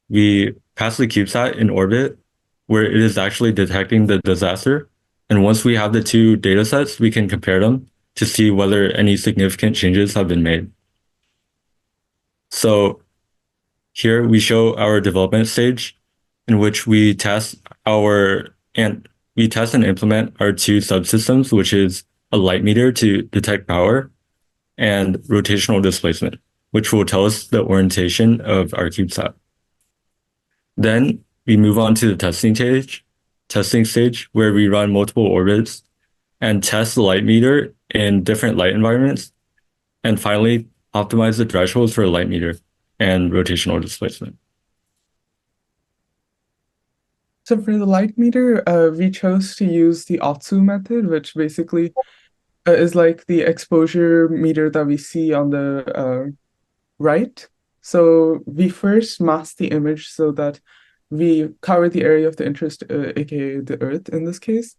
we pass the CubeSat in orbit, where it is actually detecting the disaster. And once we have the 2 data sets, we can compare them to see whether any significant changes have been made. So here we show our development stage, in which we test and implement our 2 subsystems, which is a light meter to detect power, and rotational displacement, which will tell us the orientation of our CubeSat. Then we move on to the testing stage where we run multiple orbits and test the light meter in different light environments, and finally optimize the thresholds for light meter and rotational displacement. So for the light meter, we chose to use the OTSU method, which basically is like the exposure meter that we see on the right. So we first mask the image so that we cover the area of the interest, aka the Earth in this case.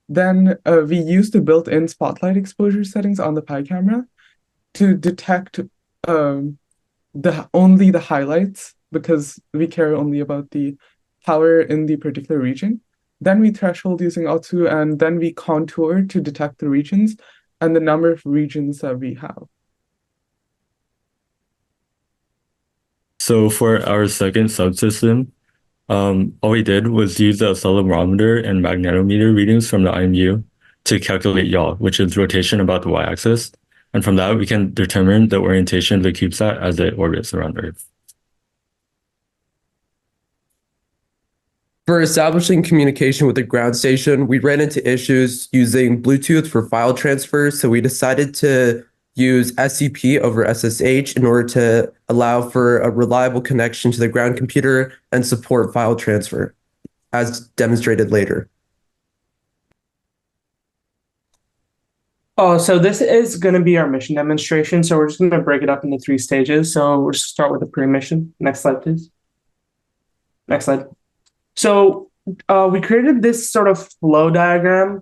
Then we use the built-in spotlight exposure settings on the Pi camera to detect only the highlights, because we care only about the power in the particular region. Then we threshold using OTSU, and then we contour to detect the regions and the number of regions that we have. So for our second subsystem, all we did was use the accelerometer and magnetometer readings from the IMU to calculate yaw, which is rotation about the y-axis. And from that, we can determine the orientation of the CubeSat as it orbits around Earth. For establishing communication with the ground station, we ran into issues using Bluetooth for file transfer, so we decided to use SCP over SSH in order to allow for a reliable connection to the ground computer and support file transfer, as demonstrated later. So this is going to be our mission demonstration. So we're just going to break it up into 3 stages. So we'll just start with the pre-mission. Next slide, please. Next slide. So we created this sort of flow diagram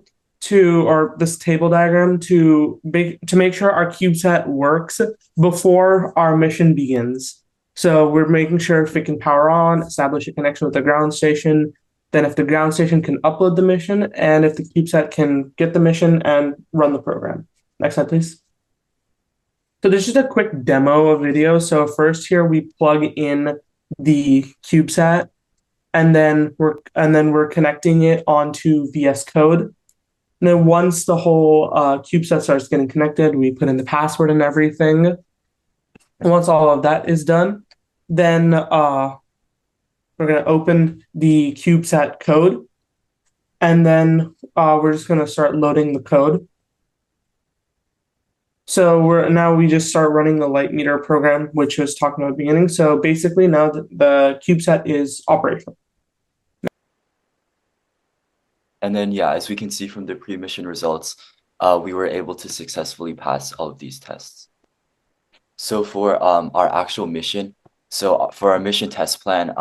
or this table diagram to make sure our CubeSat works before our mission begins. So we're making sure if it can power on, establish a connection with the ground station, then if the ground station can upload the mission, and if the CubeSat can get the mission and run the program. Next slide, please. So this is just a quick demo video. So first here we plug in the CubeSat, and then we're connecting it onto VS Code. And then once the whole CubeSat starts getting connected, we put in the password and everything. And once all of that is done, then we're going to open the CubeSat code, and then we're just going to start loading the code. So we just start running the light meter program, which was talking about at the beginning. So basically now the CubeSat is operational. And then, yeah, as we can see from the pre-mission results, we were able to successfully pass all of these tests. So for our actual mission, for our mission test plan,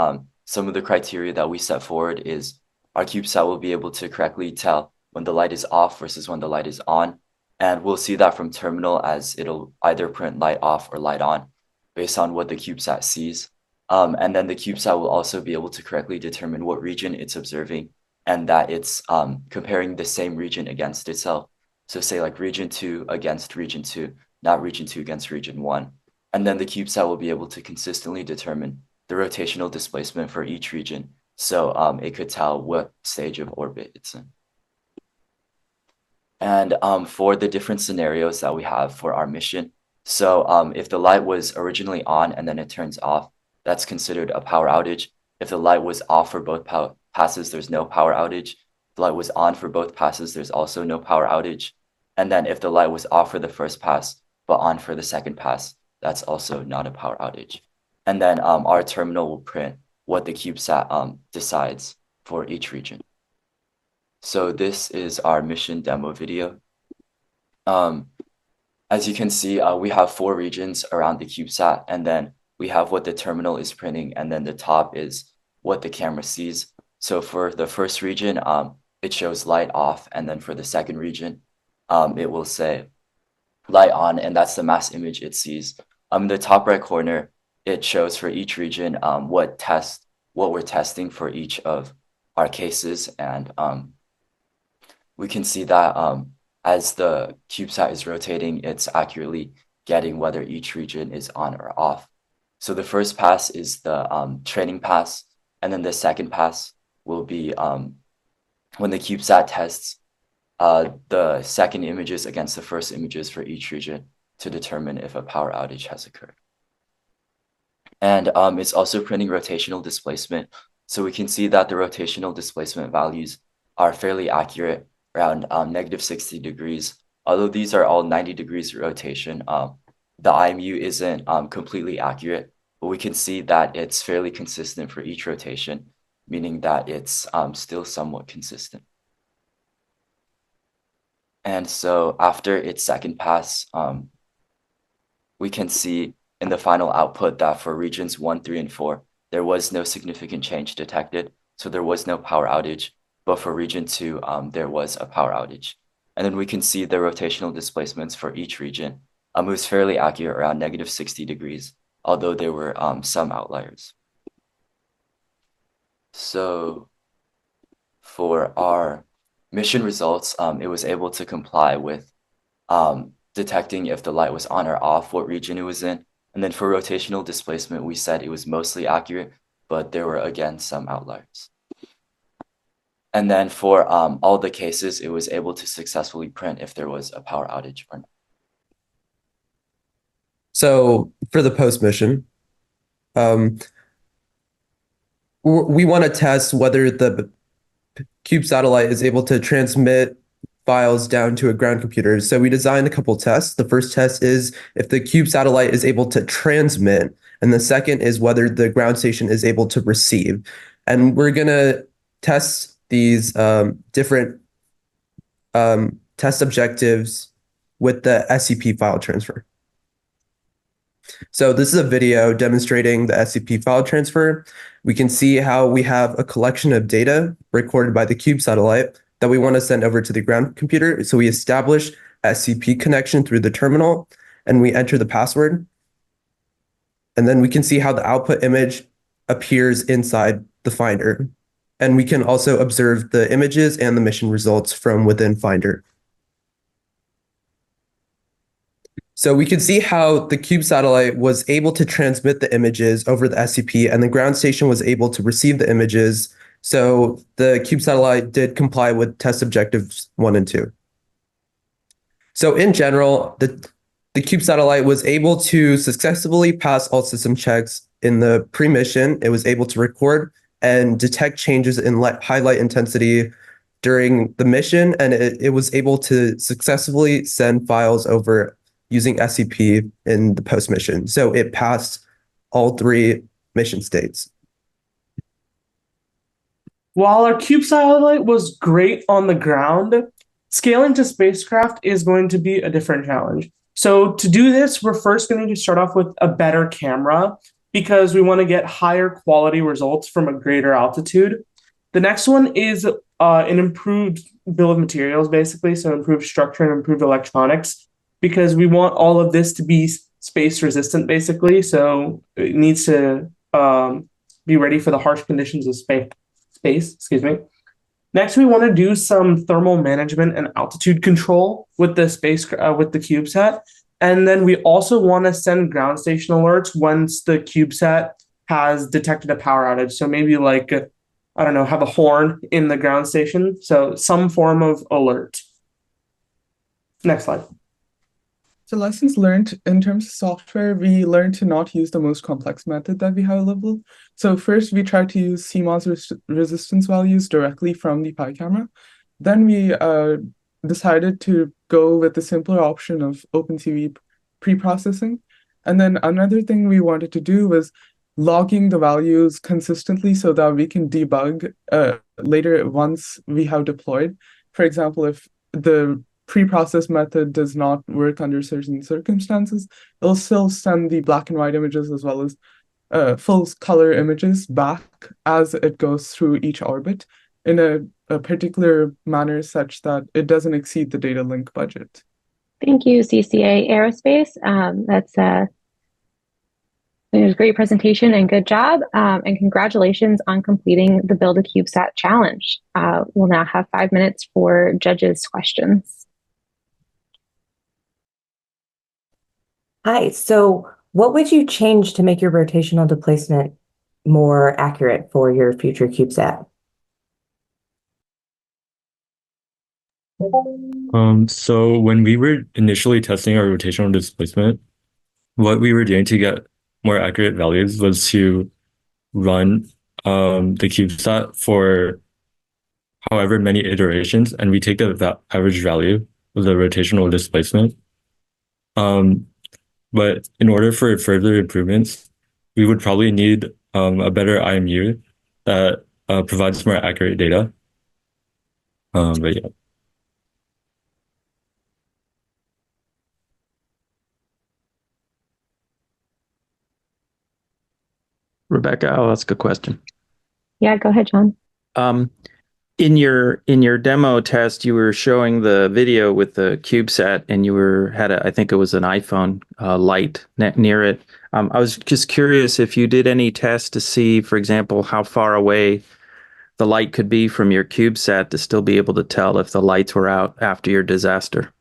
some of the criteria that we set forward is our CubeSat will be able to correctly tell when the light is off versus when the light is on. And we'll see that from terminal, as it'll either print light off or light on based on what the CubeSat sees. And then the CubeSat will also be able to correctly determine what region it's observing, and that it's comparing the same region against itself. So say like region 2 against region 2, not region 2 against region 1. And then the CubeSat will be able to consistently determine the rotational displacement for each region. So it could tell what stage of orbit it's in. And for the different scenarios that we have for our mission, so if the light was originally on and then it turns off, that's considered a power outage. If the light was off for both passes, there's no power outage. If the light was on for both passes, there's also no power outage. And then if the light was off for the first pass, but on for the second pass, that's also not a power outage. And then our terminal will print what the CubeSat decides for each region. So this is our mission demo video. As you can see, we have 4 regions around the CubeSat, and then we have what the terminal is printing, and then the top is what the camera sees. So for the first region, it shows light off, and then for the second region, it will say light on, and that's the mass image it sees. In the top right corner, it shows for each region what we're testing for each of our cases, and we can see that as the CubeSat is rotating, it's accurately getting whether each region is on or off. So the first pass is the training pass, and then the second pass will be when the CubeSat tests the second images against the first images for each region. to determine if a power outage has occurred. And it's also printing rotational displacement. So we can see that the rotational displacement values are fairly accurate, around -60 degrees. Although these are all 90 degrees rotation, the IMU isn't completely accurate, but we can see that it's fairly consistent for each rotation, meaning that it's still somewhat consistent. And so after its second pass, we can see in the final output that for regions 1, 3, and 4, there was no significant change detected. So there was no power outage, but for region 2, there was a power outage. And then we can see the rotational displacements for each region. It was fairly accurate, around -60 degrees, although there were some outliers. So for our mission results, it was able to comply with detecting if the light was on or off, what region it was in. And then for rotational displacement, we said it was mostly accurate, but there were again some outliers. And then for all the cases, it was able to successfully print if there was a power outage or not. So for the post mission, we want to test whether the Cube satellite is able to transmit files down to a ground computer. So we designed a couple tests. The first test is if the Cube satellite is able to transmit, and the second is whether the ground station is able to receive. And we're going to test these different test objectives with the SCP file transfer. So this is a video demonstrating the SCP file transfer. We can see how we have a collection of data recorded by the Cube satellite that we want to send over to the ground computer. So we establish SCP connection through the terminal, and we enter the password. And then we can see how the output image appears inside the Finder. And we can also observe the images and the mission results from within Finder. So we can see how the Cube satellite was able to transmit the images over the SCP, and the ground station was able to receive the images. So the Cube satellite did comply with test objectives 1 and 2. So in general, the Cube satellite was able to successfully pass all system checks in the pre-mission. It was able to record and detect changes in high light intensity during the mission, and it was able to successfully send files over using SCP in the post mission. So it passed all 3 mission states. While our Cube satellite was great on the ground, scaling to spacecraft is going to be a different challenge. So to do this, we're first going to start off with a better camera because we want to get higher quality results from a greater altitude. The next one is an improved bill of materials, basically, so improved structure and improved electronics, because we want all of this to be space resistant, basically. So it needs to be ready for the harsh conditions of space. Next, we want to do some thermal management and altitude control with the CubeSat. And then we also want to send ground station alerts once the CubeSat has detected a power outage. So maybe like, I don't know, have a horn in the ground station. So some form of alert. Next slide. So lessons learned in terms of software, we learned to not use the most complex method that we have available. So first we tried to use CMOS resistance values directly from the Pi camera. Then we decided to go with the simpler option of OpenCV pre-processing. And then another thing we wanted to do was logging the values consistently so that we can debug later once we have deployed. For example, if the pre-process method does not work under certain circumstances, it'll still send the black and white images as well as full color images back as it goes through each orbit in a particular manner such that it doesn't exceed the data link budget. Thank you, CCA Aerospace. It was a great presentation and good job. And congratulations on completing the Build a CubeSat Challenge. We'll now have 5 minutes for judges' questions. Hi, so what would you change to make your rotational displacement more accurate for your future CubeSat? So when we were initially testing our rotational displacement, what we were doing to get more accurate values was to run the CubeSat for however many iterations, and we take the average value of the rotational displacement. But in order for further improvements, we would probably need a better IMU that provides more accurate data. But yeah. Rebecca, I'll ask a question. Yeah, go ahead, John. In your demo test, you were showing the video with the CubeSat, and you had I think it was an iPhone light near it. I was just curious if you did any tests to see, for example, how far away the light could be from your CubeSat to still be able to tell if the lights were out after your disaster.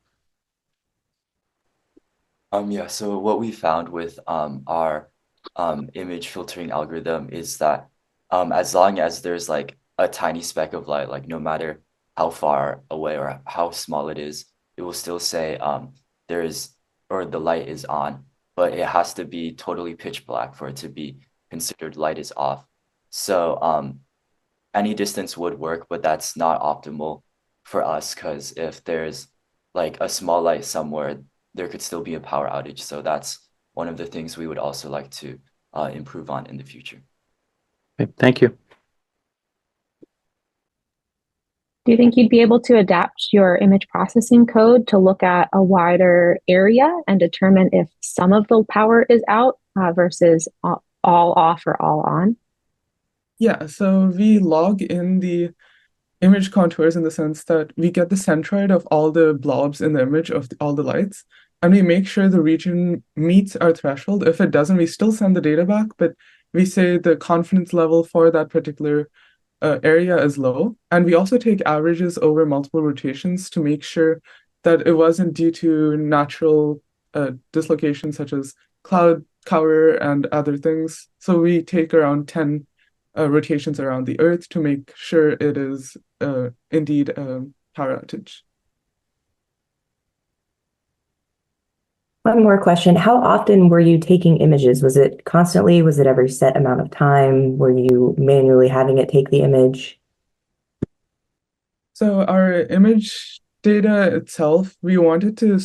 Yeah, so what we found with our image filtering algorithm is that as long as there's like a tiny speck of light, like no matter how far away or how small it is, it will still say the light is on, but it has to be totally pitch black for it to be considered light is off. So any distance would work, but that's not optimal for us, because if there's like a small light somewhere, there could still be a power outage. So that's one of the things we would also like to improve on in the future. Okay, thank you. Do you think you'd be able to adapt your image processing code to look at a wider area and determine if some of the power is out versus all off or all on? Yeah, so we log in the image contours in the sense that we get the centroid of all the blobs in the image of all the lights, and we make sure the region meets our threshold. If it doesn't, we still send the data back, but we say the confidence level for that particular area is low. And we also take averages over multiple rotations to make sure that it wasn't due to natural dislocations such as cloud cover and other things. So we take around 10 rotations around the Earth to make sure it is indeed a power outage. One more question. How often were you taking images? Was it constantly? Was it every set amount of time? Were you manually having it take the image? So our image data itself, we wanted to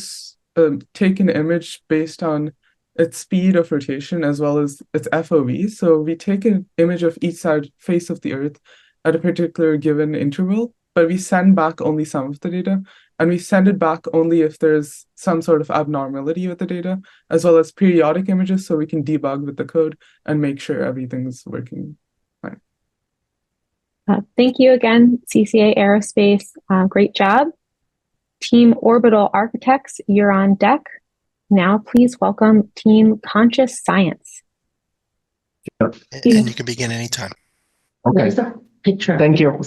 take an image based on its speed of rotation as well as its FOV. So we take an image of each side face of the Earth at a particular given interval, but we send back only some of the data, and we send it back only if there's some sort of abnormality with the data, as well as periodic images so we can debug with the code and make sure everything's working fine. Thank you again, CCA Aerospace. Great job. Team Orbital Architects, you're on deck. Now, please welcome Team Conscious Science. And you can begin anytime. Okay. Thank you.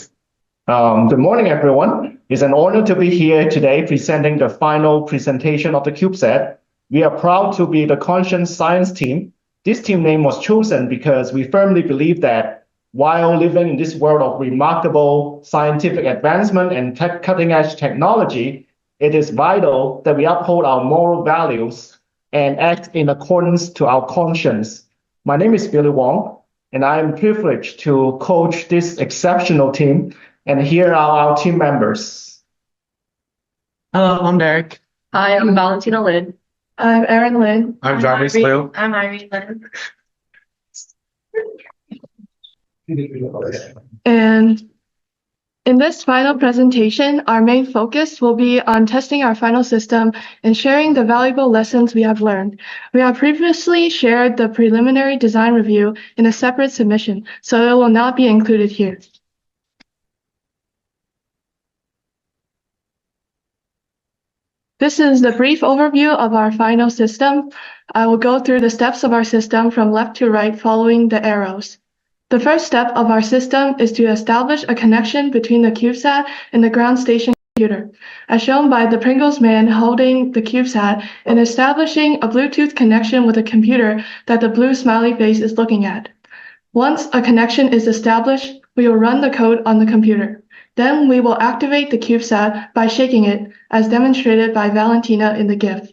Good morning, everyone. It's an honor to be here today presenting the final presentation of the CubeSat. We are proud to be the Conscious Science team. This team name was chosen because we firmly believe that while living in this world of remarkable scientific advancement and cutting-edge technology, it is vital that we uphold our moral values and act in accordance to our conscience. My name is Billy Wong, and I am privileged to coach this exceptional team. And here are our team members. Hello, I'm Derek. Hi, I'm Valentina Lin. I'm Aaron Lin. I'm Jarvis Liu. I'm Irene Lin. And in this final presentation, our main focus will be on testing our final system and sharing the valuable lessons we have learned. We have previously shared the preliminary design review in a separate submission, so it will not be included here. This is the brief overview of our final system. I will go through the steps of our system from left to right following the arrows. The first step of our system is to establish a connection between the CubeSat and the ground station computer, as shown by the Pringles man holding the CubeSat and establishing a Bluetooth connection with a computer that the blue smiley face is looking at. Once a connection is established, we will run the code on the computer. Then we will activate the CubeSat by shaking it, as demonstrated by Valentina in the GIF.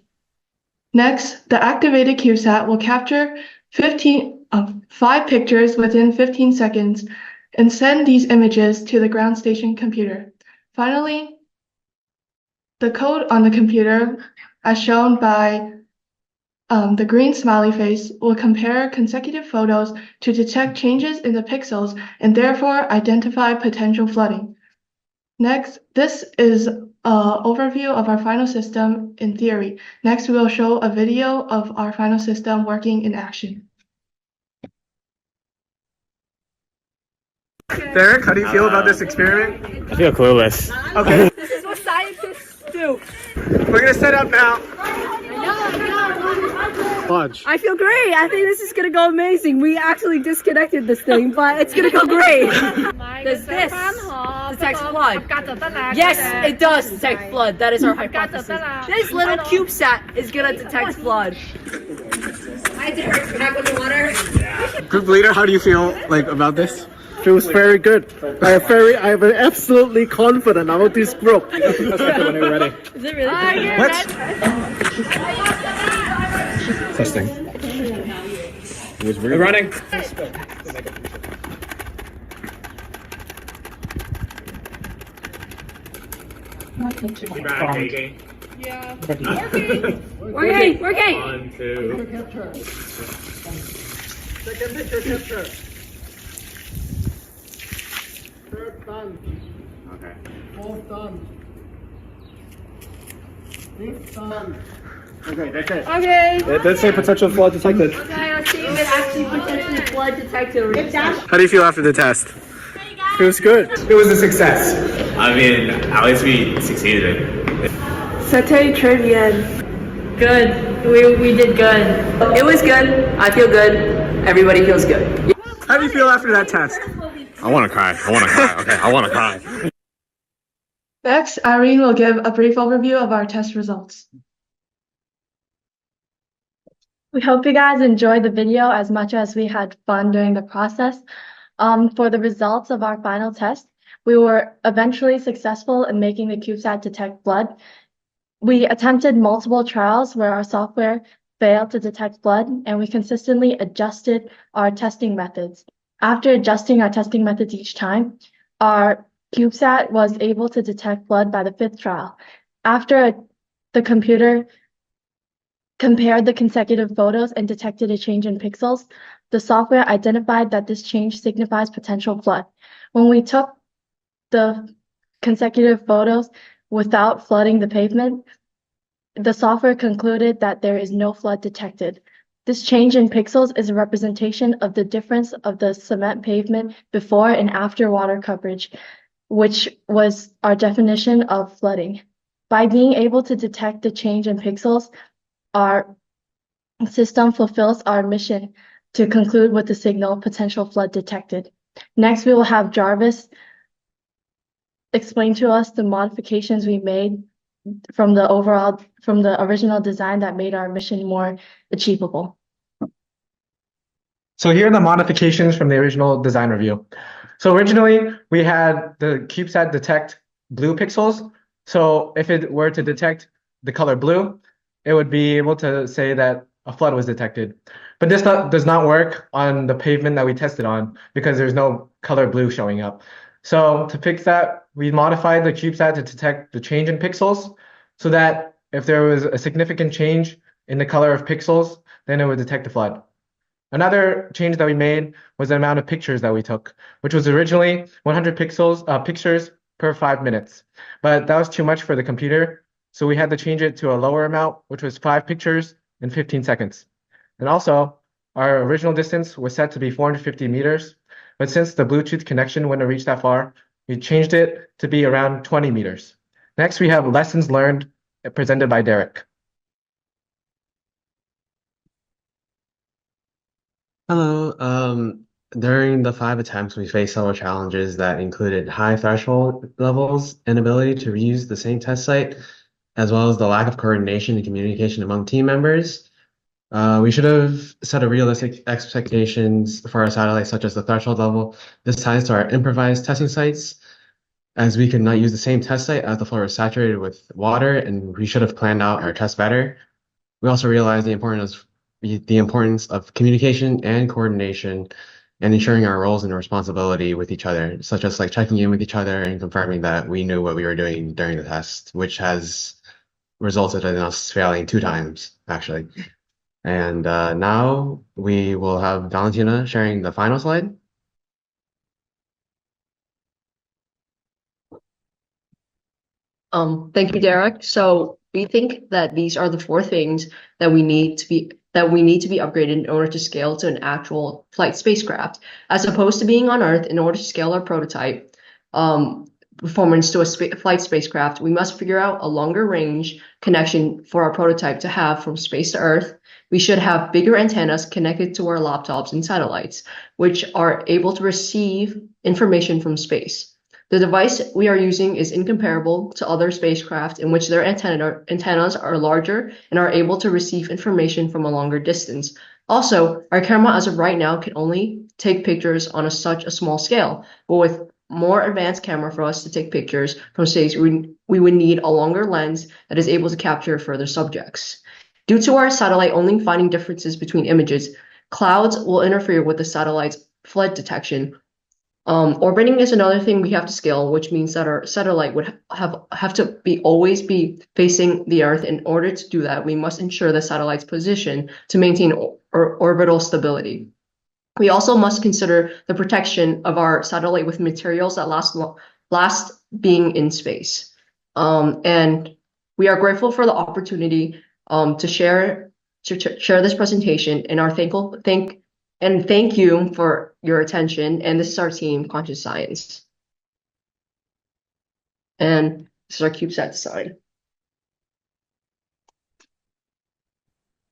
Next, the activated CubeSat will capture 5 pictures within 15 seconds and send these images to the ground station computer. Finally, the code on the computer, as shown by the green smiley face, will compare consecutive photos to detect changes in the pixels and therefore identify potential flooding. Next, this is an overview of our final system in theory. Next, we will show a video of our final system working in action. Derek, how do you feel about this experiment? I feel clueless. Okay. This is what scientists do. We're gonna set up now. Fudge. I feel great. I think this is gonna go amazing. We actually disconnected this thing, but it's gonna go great. Does this detect flood? Yes, it does detect flood. That is our hypothesis. This little CubeSat is gonna detect flood. Hi, Derek. We're not going to water. Group leader, how do you feel about this? Feels very good. I am absolutely confident about this group. Is it really? What? Testing. We're running. Yeah. Working. 1, 2. Second picture capture. Third done. Okay. Fourth done. Fifth done. Okay, that's it. Okay. It does say potential flood detected. Okay, let's see if it actually potentially flood detected. How do you feel after the test? Feels good. It was a success. I mean, at least we succeeded. C'était très bien. Good. We did good. It was good. I feel good. Everybody feels good. How do you feel after that test? I want to cry. Okay, I want to cry. Next, Irene will give a brief overview of our test results. We hope you guys enjoyed the video as much as we had fun during the process. For the results of our final test, we were eventually successful in making the CubeSat detect blood. We attempted multiple trials where our software failed to detect blood, and we consistently adjusted our testing methods. After adjusting our testing methods each time, our CubeSat was able to detect blood by the 5th trial. After the computer compared the consecutive photos and detected a change in pixels, the software identified that this change signifies potential flood. When we took the consecutive photos without flooding the pavement, the software concluded that there is no flood detected. This change in pixels is a representation of the difference of the cement pavement before and after water coverage, which was our definition of flooding. By being able to detect the change in pixels, our system fulfills our mission to conclude with the signal potential flood detected. Next, we will have Jarvis explain to us the modifications we made from the original design that made our mission more achievable. So here are the modifications from the original design review. So originally we had the CubeSat detect blue pixels. So if it were to detect the color blue, it would be able to say that a flood was detected. But this does not work on the pavement that we tested on because there's no color blue showing up. So to fix that, we modified the CubeSat to detect the change in pixels so that if there was a significant change in the color of pixels, then it would detect the flood. Another change that we made was the amount of pictures that we took, which was originally 100 pictures per 5 minutes. But that was too much for the computer, so we had to change it to a lower amount, which was 5 pictures in 15 seconds. And also, our original distance was set to be 450 meters, but since the Bluetooth connection wouldn't reach that far, we changed it to be around 20 meters. Next, we have lessons learned presented by Derek. Hello. During the 5 attempts, we faced several challenges that included high threshold levels, inability to reuse the same test site, as well as the lack of coordination and communication among team members. We should have set a realistic expectations for our satellites, such as the threshold level. This ties to our improvised testing sites. as we could not use the same test site as the floor was saturated with water, and we should have planned out our test better. We also realized the importance of communication and coordination and ensuring our roles and responsibility with each other, such as like checking in with each other and confirming that we knew what we were doing during the test, which has resulted in us failing 2 times, actually. And now we will have Valentina sharing the final slide. Thank you, Derek. So we think that these are the 4 things that we need to be upgraded in order to scale to an actual flight spacecraft, as opposed to being on Earth. In order to scale our prototype performance to a flight spacecraft, we must figure out a longer range connection for our prototype to have from space to Earth. We should have bigger antennas connected to our laptops and satellites, which are able to receive information from space. The device we are using is incomparable to other spacecraft in which their antennas are larger and are able to receive information from a longer distance. Also, our camera as of right now can only take pictures on such a small scale, but with more advanced camera for us to take pictures from space, we would need a longer lens that is able to capture further subjects. Due to our satellite only finding differences between images, clouds will interfere with the satellite's flood detection. Orbiting is another thing we have to scale, which means that our satellite would have to always be facing the Earth. In order to do that, we must ensure the satellite's position to maintain orbital stability. We also must consider the protection of our satellite with materials that last being in space. And we are grateful for the opportunity to share this presentation, and thank you for your attention. And this is our team, Conscious Science. And this is our CubeSat design.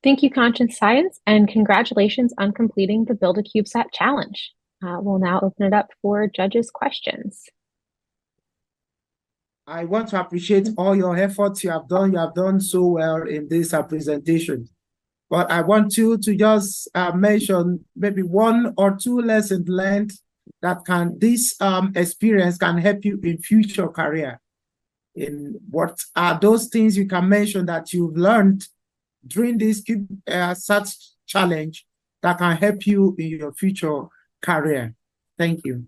Thank you, Conscious Science, and congratulations on completing the Build a CubeSat Challenge. We'll now open it up for judges' questions. I want to appreciate all your efforts you have done. You have done so well in this presentation. But I want you to just mention maybe 1 or 2 lessons learned that this experience can help you in future career. In what are those things you can mention that you've learned during this CubeSat challenge that can help you in your future career? Thank you.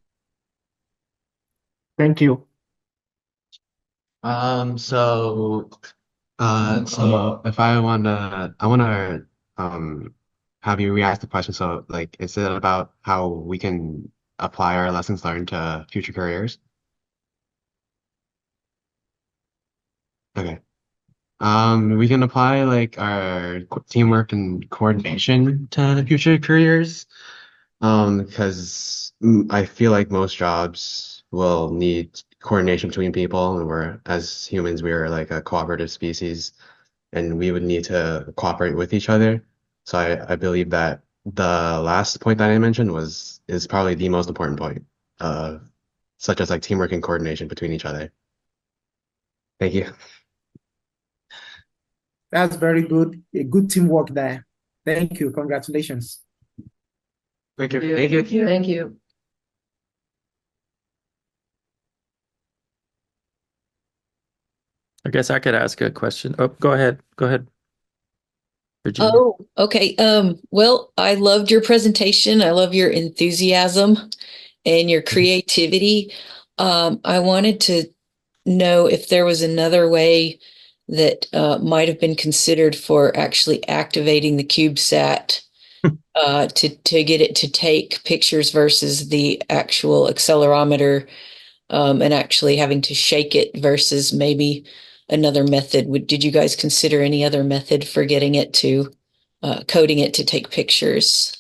Thank you. So if I wanna have you re-ask the question. So like, is it about how we can apply our lessons learned to future careers? Okay. We can apply like our teamwork and coordination to future careers. Because I feel like most jobs will need coordination between people, and as humans, we are like a cooperative species, and we would need to cooperate with each other. So I believe that the last point that I mentioned is probably the most important point, such as like teamwork and coordination between each other. Thank you. That's very good. A good teamwork there. Thank you. Congratulations. Thank you. Thank you. Thank you. I guess I could ask a question. Oh, go ahead. Go ahead, Virginia. Oh, okay. Well, I loved your presentation. I love your enthusiasm and your creativity. I wanted to know if there was another way that might have been considered for actually activating the CubeSat to get it to take pictures versus the actual accelerometer, and actually having to shake it versus maybe another method. Did you guys consider any other method for getting it to coding it to take pictures?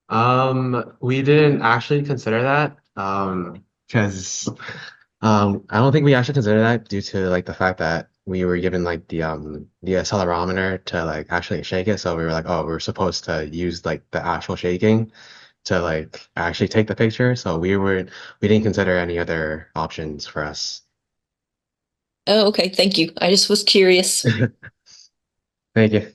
We didn't actually consider that because I don't think we actually considered that due to like the fact that we were given like the accelerometer to like actually shake it. So we were like, oh, we're supposed to use like the actual shaking to like actually take the picture. So we didn't consider any other options for us. Oh, okay. Thank you. I just was curious. Thank you.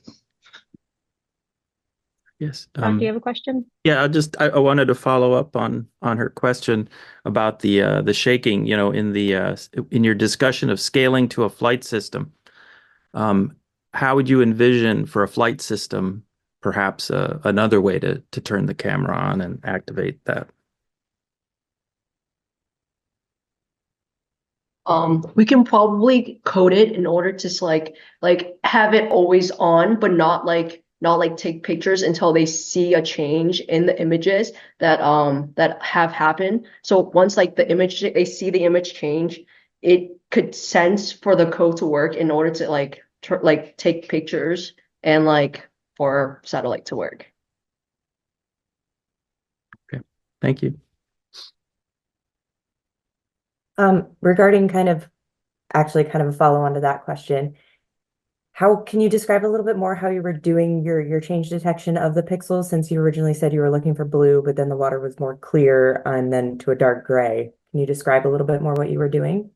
Yes. Do you have a question? Yeah, I wanted to follow up on her question about the shaking. You know, in your discussion of scaling to a flight system, how would you envision for a flight system perhaps another way to turn the camera on and activate that? We can probably code it in order to like have it always on, but not take pictures until they see a change in the images that have happened. So once like they see the image change, it could sense for the code to work in order to take pictures and like for satellite to work. Okay, thank you. Regarding kind of a follow-on to that question, how can you describe a little bit more how you were doing your change detection of the pixels, since you originally said you were looking for blue, but then the water was more clear and then to a dark gray? Can you describe a little bit more what you were doing?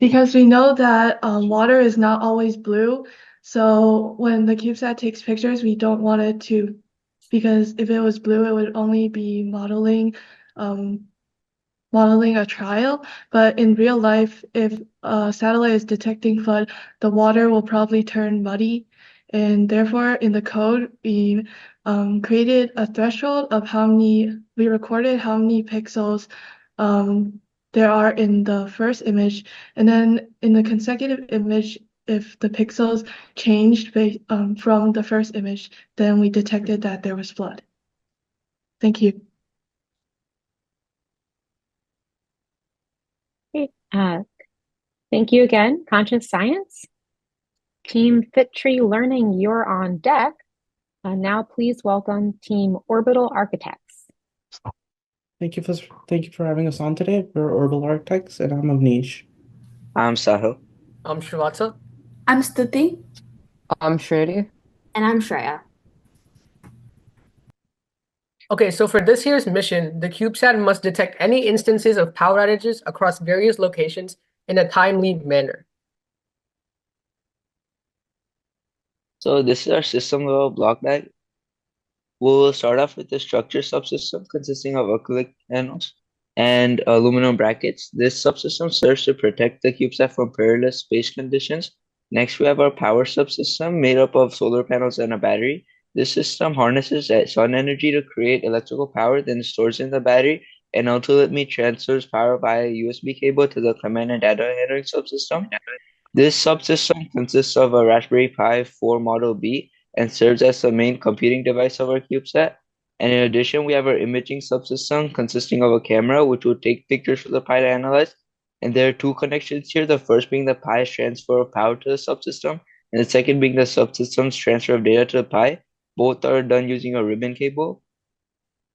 Because we know that water is not always blue, so when the CubeSat takes pictures, we don't want it to, because if it was blue, it would only be modeling a trial. But in real life, if a satellite is detecting flood, the water will probably turn muddy, and therefore in the code we created a threshold of we recorded how many pixels there are in the first image, and then in the consecutive image, if the pixels changed from the first image, then we detected that there was flood. Thank you. Great. Thank you again, Conscious Science. Team FITree Learning, you're on deck. Now please welcome Team Orbital Architects. Thank you for having us on today. We're Orbital Architects, and I'm Avnish. I'm Sahil. I'm Srivatsa. I'm Stuti. I'm Shruti. And I'm Shreya. Okay, so for this year's mission, the CubeSat must detect any instances of power outages across various locations in a timely manner. So this is our system level block diagram. We'll start off with the structure subsystem consisting of acrylic panels and aluminum brackets. This subsystem serves to protect the CubeSat from perilous space conditions. Next, we have our power subsystem made up of solar panels and a battery. This system harnesses sun energy to create electrical power, then stores in the battery, and ultimately transfers power via USB cable to the command and data handling subsystem. This subsystem consists of a Raspberry Pi 4 Model B and serves as the main computing device of our CubeSat. And in addition, we have our imaging subsystem consisting of a camera, which will take pictures for the Pi to analyze. And there are two connections here, the first being the Pi's transfer of power to the subsystem, and the second being the subsystem's transfer of data to the Pi. Both are done using a ribbon cable.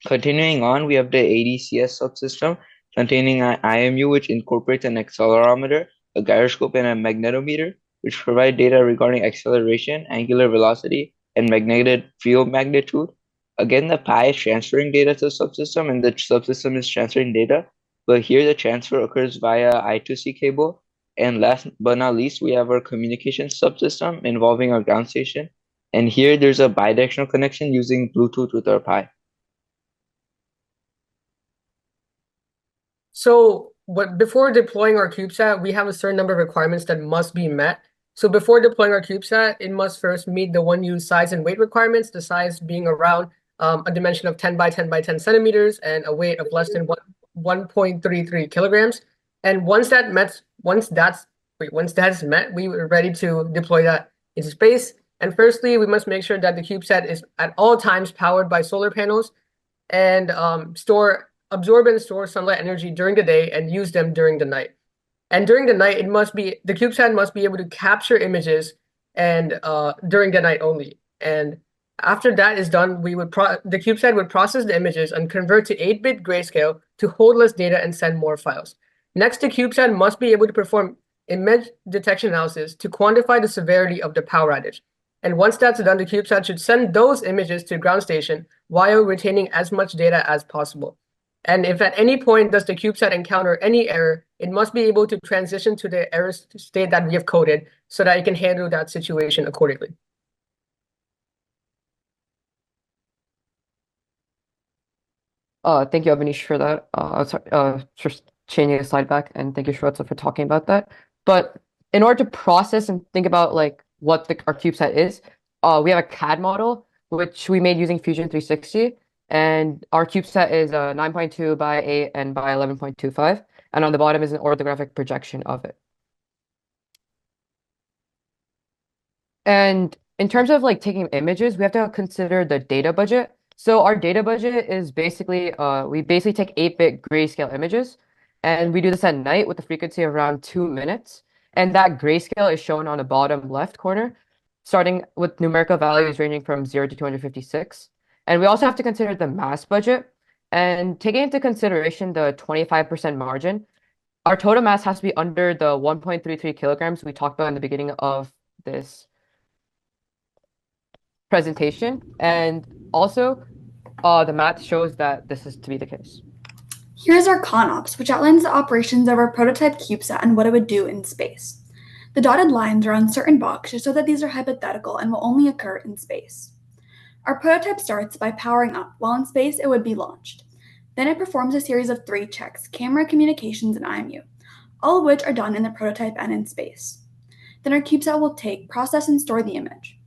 Continuing on, we have the ADCS subsystem containing an IMU, which incorporates an accelerometer, a gyroscope, and a magnetometer, which provide data regarding acceleration, angular velocity, and magnetic field magnitude. Again, the Pi is transferring data to the subsystem, and the subsystem is transferring data. But here, the transfer occurs via I2C cable. And last but not least, we have our communication subsystem involving our ground station. And here, there's a bidirectional connection using Bluetooth with our Pi. So before deploying our CubeSat, we have a certain number of requirements that must be met. So before deploying our CubeSat, it must first meet the one-use size and weight requirements, the size being around a dimension of 10 by 10 by 10 centimeters and a weight of less than 1.33 kilograms. And once that's met, we are ready to deploy that into space. And firstly, we must make sure that the CubeSat is at all times powered by solar panels and absorb and store sunlight energy during the day and use them during the night. And during the night, the CubeSat must be able to capture images and during the night only. And after that is done, the CubeSat would process the images and convert to 8-bit grayscale to hold less data and send more files. Next, the CubeSat must be able to perform image detection analysis to quantify the severity of the power outage. And once that's done, the CubeSat should send those images to the ground station while retaining as much data as possible. And if at any point does the CubeSat encounter any error, it must be able to transition to the error state that we have coded so that it can handle that situation accordingly. Thank you, Avanish, for that. Just changing the slide back, and thank you, Shweta, for talking about that. But in order to process and think about like what our CubeSat is, we have a CAD model which we made using Fusion 360, and our CubeSat is 9.2 by 8 and by 11.25, and on the bottom is an orthographic projection of it. And in terms of like taking images, we have to consider the data budget. So our data budget is basically, we basically take 8-bit grayscale images, and we do this at night with a frequency of around 2 minutes. And that grayscale is shown on the bottom left corner, starting with numerical values ranging from 0 to 256. And we also have to consider the mass budget. And taking into consideration the 25% margin, our total mass has to be under the 1.33 kilograms we talked about in the beginning of this presentation, and also the math shows that this is to be the case. Here's our ConOps, which outlines the operations of our prototype CubeSat and what it would do in space. The dotted lines are on certain boxes so that these are hypothetical and will only occur in space. Our prototype starts by powering up. While in space, it would be launched. Then it performs a series of 3 checks: camera, communications, and IMU, all of which are done in the prototype and in space. Then our CubeSat will take, process, and store the image.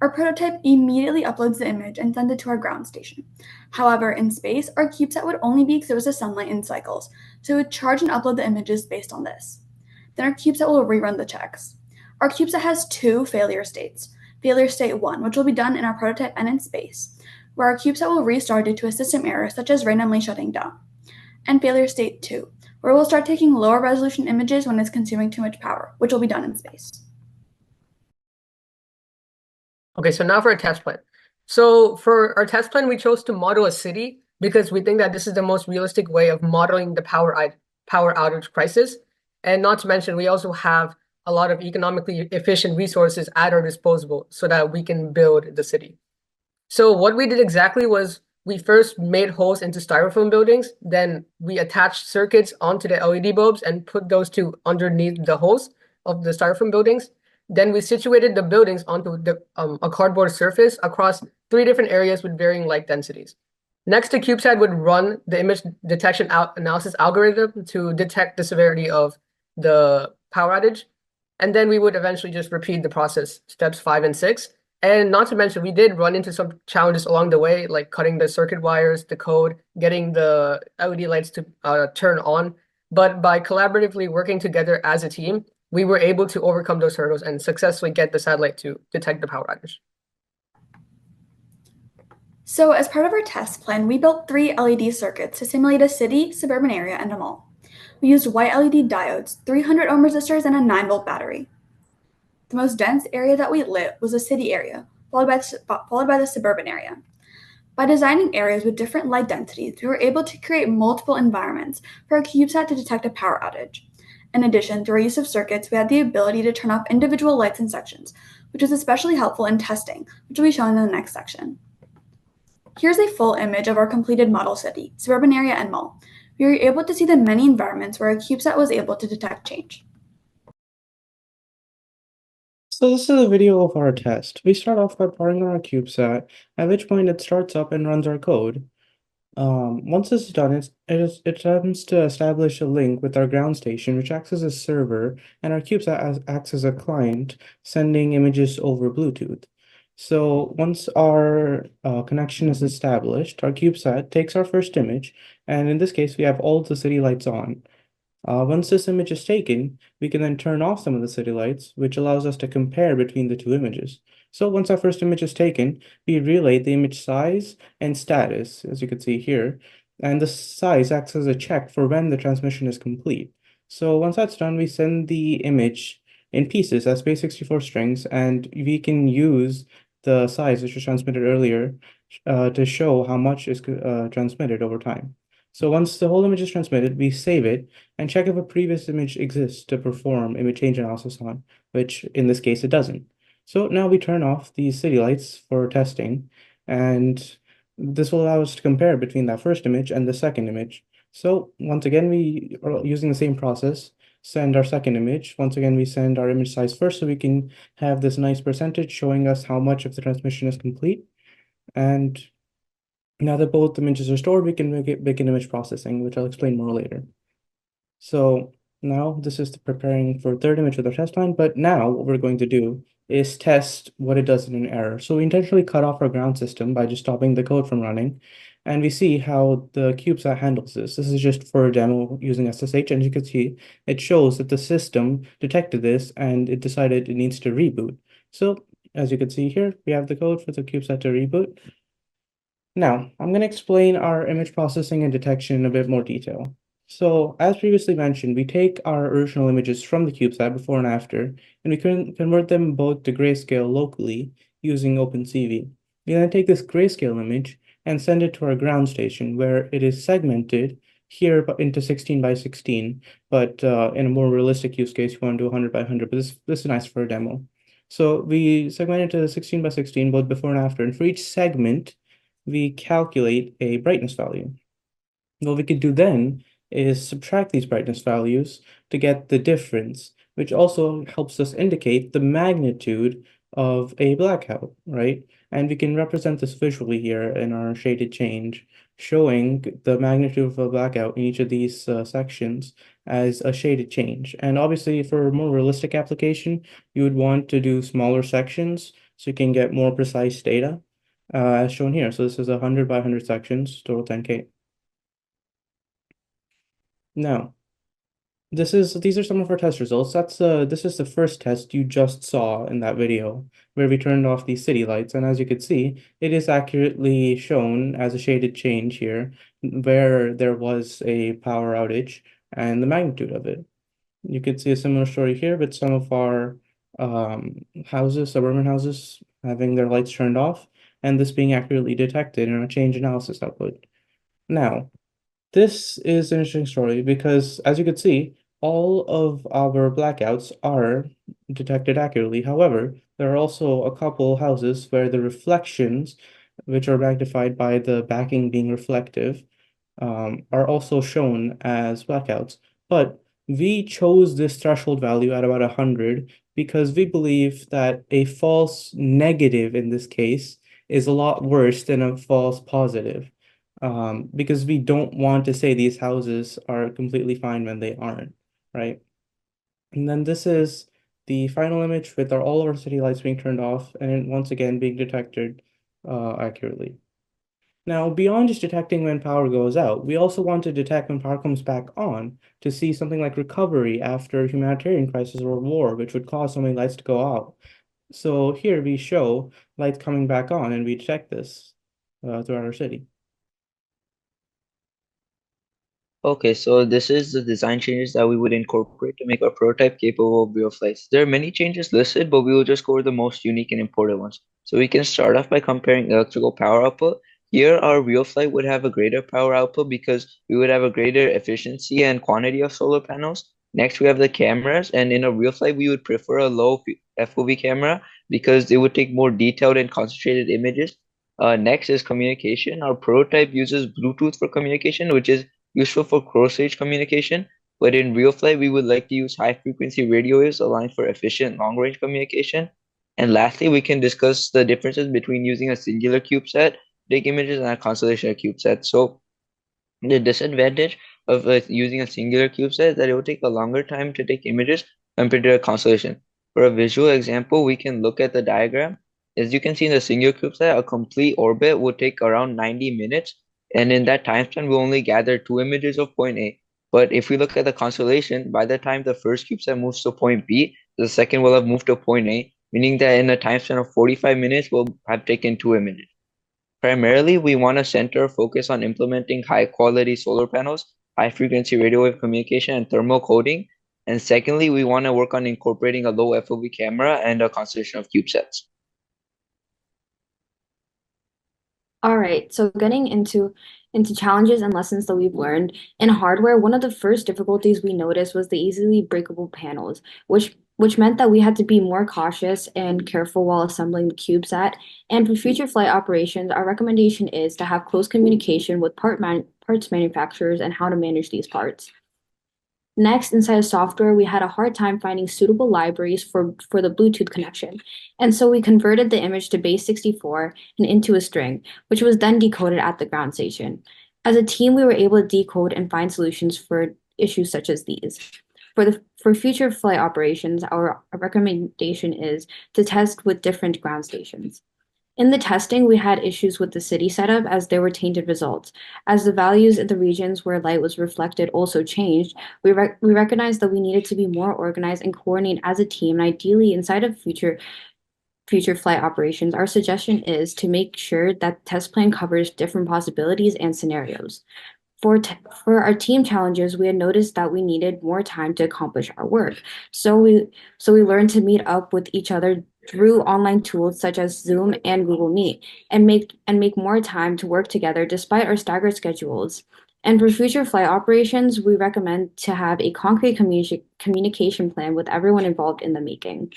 Our prototype immediately uploads the image and sends it to our ground station. However, in space, our CubeSat would only be exposed to sunlight in cycles, so it would charge and upload the images based on this. Then our CubeSat will rerun the checks. Our CubeSat has 2 failure states. Failure state 1, which will be done in our prototype and in space, where our CubeSat will restart due to a system error such as randomly shutting down. And failure state 2, where we'll start taking lower resolution images when it's consuming too much power, which will be done in space. Okay, so now for a test plan. So for our test plan, we chose to model a city because we think that this is the most realistic way of modeling the power outage crisis. And not to mention, we also have a lot of economically efficient resources at our disposal so that we can build the city. So what we did exactly was we first made holes into styrofoam buildings, then we attached circuits onto the LED bulbs and put those 2 underneath the holes of the styrofoam buildings. Then we situated the buildings onto a cardboard surface across 3 different areas with varying light densities. Next, the CubeSat would run the image detection analysis algorithm to detect the severity of the power outage. And then we would eventually just repeat the process, steps 5 and 6. And not to mention, we did run into some challenges along the way, like cutting the circuit wires, the code, getting the LED lights to turn on. But by collaboratively working together as a team, we were able to overcome those hurdles and successfully get the satellite to detect the power outage. So as part of our test plan, we built 3 LED circuits to simulate a city, suburban area, and a mall. We used white LED diodes, 300 ohm resistors, and a 9-volt battery. The most dense area that we lit was the city area, followed by the suburban area. By designing areas with different light densities, we were able to create multiple environments for our CubeSat to detect a power outage. In addition, through our use of circuits, we had the ability to turn off individual lights in sections, which was especially helpful in testing, which will be shown in the next section. Here's a full image of our completed model city, suburban area, and mall. We were able to see the many environments where our CubeSat was able to detect change. So this is a video of our test. We start off by powering on our CubeSat, at which point it starts up and runs our code. Once this is done, it attempts to establish a link with our ground station, which acts as a server, and our CubeSat acts as a client, sending images over Bluetooth. So once our connection is established, our CubeSat takes our first image, and in this case, we have all the city lights on. Once this image is taken, we can then turn off some of the city lights, which allows us to compare between the 2 images. So once our first image is taken, we relay the image size and status, as you can see here, and the size acts as a check for when the transmission is complete. So once that's done, we send the image in pieces as base64 strings, and we can use the size, which was transmitted earlier, to show how much is transmitted over time. So once the whole image is transmitted, we save it and check if a previous image exists to perform image change analysis on, which in this case it doesn't. So now we turn off these city lights for testing, and This will allow us to compare between that first image and the second image. So once again, we are using the same process, send our second image. Once again, we send our image size first so we can have this nice percentage showing us how much of the transmission is complete. And now that both images are stored, we can begin image processing, which I'll explain more later. So now this is preparing for third image with our test line, but now what we're going to do is test what it does in an error. So we intentionally cut off our ground system by just stopping the code from running, and we see how the CubeSat handles this. This is just for a demo using SSH, and as you can see, it shows that the system detected this and it decided it needs to reboot. So as you can see here, we have the code for the CubeSat to reboot. Now, I'm going to explain our image processing and detection in a bit more detail. So, as previously mentioned, we take our original images from the CubeSat before and after, and we can convert them both to grayscale locally using OpenCV. We then take this grayscale image and send it to our ground station, where it is segmented here into 16 by 16, but in a more realistic use case, you want to do 100 by 100, but this is nice for a demo. So we segment it to 16 by 16, both before and after, and for each segment, we calculate a brightness value. What we could do then is subtract these brightness values to get the difference, which also helps us indicate the magnitude of a blackout, right? And we can represent this visually here in our shaded change, showing the magnitude of a blackout in each of these sections as a shaded change. And obviously, for a more realistic application, you would want to do smaller sections so you can get more precise data, as shown here. So this is 100 by 100 sections, total 10K. Now, these are some of our test results. This is the first test you just saw in that video where we turned off these city lights, and as you can see, it is accurately shown as a shaded change here where there was a power outage and the magnitude of it. You can see a similar story here with some of our houses, suburban houses, having their lights turned off, and this being accurately detected in our change analysis output. Now, this is an interesting story because, as you can see, all of our blackouts are detected accurately. However, there are also a couple houses where the reflections, which are magnified by the backing being reflective, are also shown as blackouts. But we chose this threshold value at about 100 because we believe that a false negative in this case is a lot worse than a false positive. Because we don't want to say these houses are completely fine when they aren't, right? And then this is the final image with all of our city lights being turned off and once again being detected accurately. Now, beyond just detecting when power goes out, we also want to detect when power comes back on to see something like recovery after humanitarian crisis or war, which would cause so many lights to go out. So here we show lights coming back on and we detect this throughout our city. Okay, so this is the design changes that we would incorporate to make our prototype capable of real flights. There are many changes listed, but we will just go over the most unique and important ones. So we can start off by comparing electrical power output. Here, our real flight would have a greater power output because we would have a greater efficiency and quantity of solar panels. Next, we have the cameras, and in a real flight, we would prefer a low FOV camera because it would take more detailed and concentrated images. Next is communication. Our prototype uses Bluetooth for communication, which is useful for close range communication, but in real flight, we would like to use high frequency radio waves aligned for efficient long range communication. And lastly, we can discuss the differences between using a singular CubeSat to take images and a constellation of CubeSats. So the disadvantage of using a singular CubeSat is that it will take a longer time to take images compared to a constellation. For a visual example, we can look at the diagram. As you can see in the singular CubeSat, a complete orbit would take around 90 minutes, and in that time span, we only gather 2 images of point A. But if we look at the constellation, by the time the first CubeSat moves to point B, the second will have moved to point A, meaning that in a time span of 45 minutes, we'll have taken 2 images. Primarily, we want to center focus on implementing high quality solar panels, high frequency radio wave communication, and thermal coding. And secondly, we want to work on incorporating a low FOV camera and a constellation of CubeSats. All right, so getting into challenges and lessons that we've learned. In hardware, one of the first difficulties we noticed was the easily breakable panels, which which meant that we had to be more cautious and careful while assembling the CubeSat. And for future flight operations, our recommendation is to have close communication with parts manufacturers and how to manage these parts. Next, inside of software, we had a hard time finding suitable libraries for the Bluetooth connection. And so we converted the image to base 64 and into a string, which was then decoded at the ground station. As a team, we were able to decode and find solutions for issues such as these. For future flight operations, our recommendation is to test with different ground stations. In the testing, we had issues with the city setup as there were tainted results. As the values in the regions where light was reflected also changed, we recognized that we needed to be more organized and coordinate as a team, and ideally inside of future flight operations, our suggestion is to make sure that the test plan covers different possibilities and scenarios. For our team challenges, we had noticed that we needed more time to accomplish our work. So we learned to meet up with each other through online tools such as Zoom and Google Meet and make more time to work together despite our staggered schedules. And for future flight operations, we recommend to have a concrete communication plan with everyone involved in the making.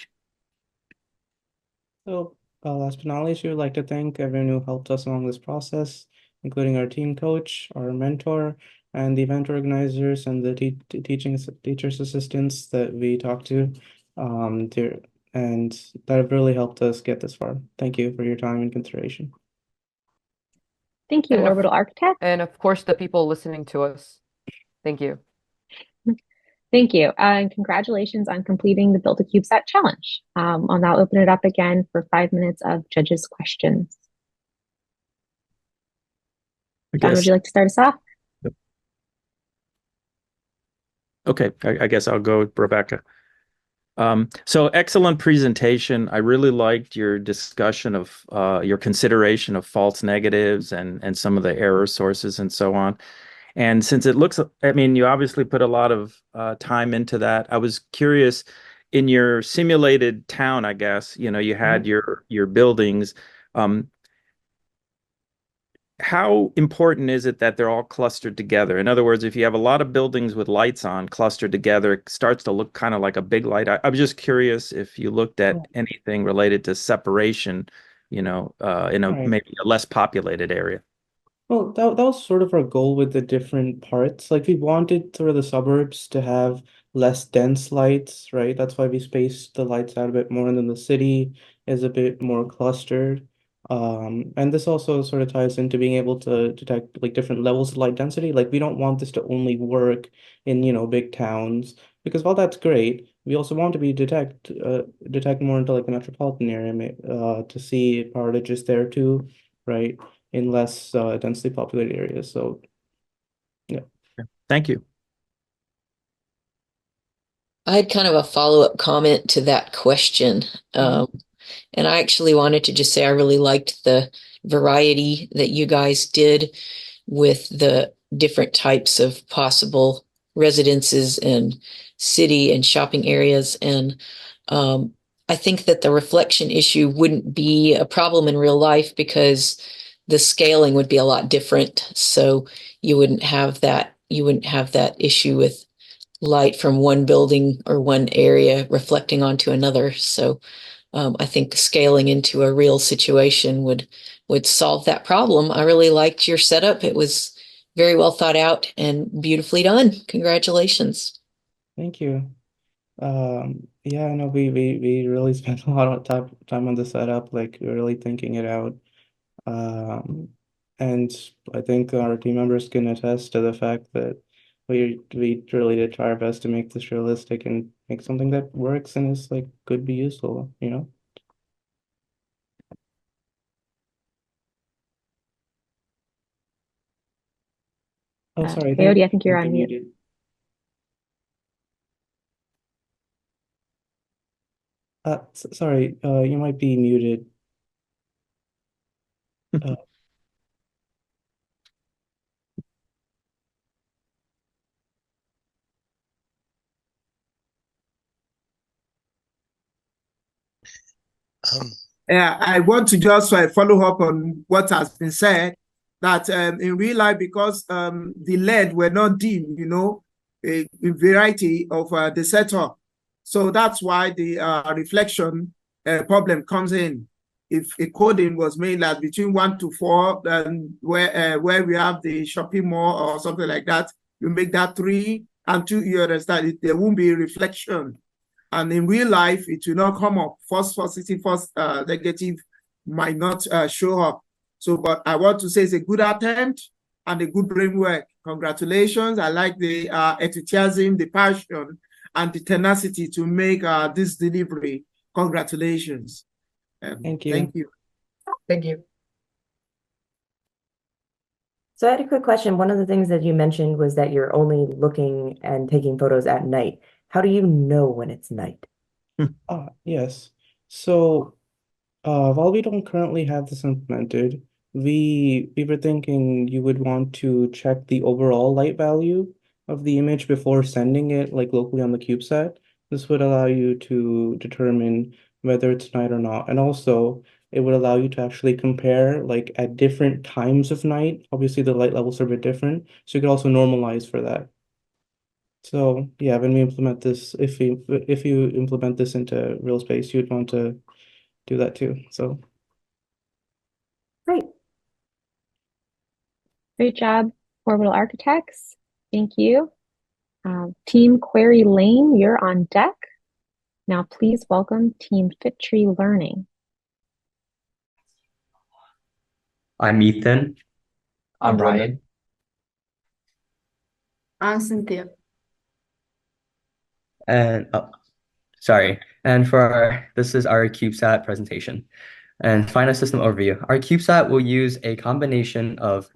So, last but not least, we would like to thank everyone who helped us along this process, including our team coach, our mentor, and the event organizers and the teachers assistants that we talked to, and that have really helped us get this far. Thank you for your time and consideration. Thank you, Orbital Architects. And of course, the people listening to us. Thank you. Thank you, and congratulations on completing the Build a CubeSat challenge. I'll now open it up again for 5 minutes of judges' questions. John, would you like to start us off? Okay, I guess I'll go with Rebecca. So excellent presentation. I really liked your discussion of your consideration of false negatives and some of the error sources and so on. And since it looks, I mean, you obviously put a lot of time into that. I was curious, in your simulated town, I guess, you know, you had your buildings. How important is it that they're all clustered together? In other words, if you have a lot of buildings with lights on clustered together, it starts to look kind of like a big light. I was just curious if you looked at anything related to separation, you know, in a maybe a less populated area. Well, that was sort of our goal with the different parts. Like we wanted sort of the suburbs to have less dense lights, right? That's why we spaced the lights out a bit more, and then the city is a bit more clustered. And this also sort of ties into being able to detect like different levels of light density. Like we don't want this to only work in, you know, big towns, because while that's great, we also want to be detect more into like the metropolitan area to see power outages there too, right? In less densely populated areas. So, yeah. Thank you. I had kind of a follow-up comment to that question. And I actually wanted to just say I really liked the variety that you guys did with the different types of possible residences and city and shopping areas. And I think that the reflection issue wouldn't be a problem in real life because the scaling would be a lot different. So you wouldn't have that issue with light from one building or one area reflecting onto another. So I think scaling into a real situation would solve that problem. I really liked your setup. It was very well thought out and beautifully done. Congratulations. Thank you. Yeah, I know we really spent a lot of time on the setup, like really thinking it out. And I think our team members can attest to the fact that we really did try our best to make this realistic and make something that works and is like could be useful, you know. Oh, sorry. Coyote, I think you're on mute. Sorry, you might be muted. Yeah, I want to just follow up on what has been said, that in real life, because the LED were not dim, you know, a variety of the setup. So that's why the reflection problem comes in. If a coding was made like between 1 to 4, then where we have the shopping mall or something like that, you make that 3, and 2, you understand there won't be reflection. And in real life, it will not come up. First positive, first negative might not show up. So, but I want to say it's a good attempt and a good brainwork. Congratulations. I like the enthusiasm, the passion, and the tenacity to make this delivery. Congratulations. Thank you. Thank you. Thank you. So I had a quick question. One of the things that you mentioned was that you're only looking and taking photos at night. How do you know when it's night? Yes. So, while we don't currently have this implemented, we were thinking you would want to check the overall light value of the image before sending it like locally on the CubeSat. This would allow you to determine whether it's night or not. And also it would allow you to actually compare like at different times of night. Obviously the light levels are a bit different. So you could also normalize for that. So yeah, when we implement this, if you implement this into real space, you'd want to do that too. So great. Great job, Orbital Architects. Thank you. Team Quarry Lane, you're on deck. Now please welcome Team FITree Learning. I'm Ethan. I'm Ryan. I'm Cynthia. And this is our CubeSat presentation. And final system overview. Our CubeSat will use a combination of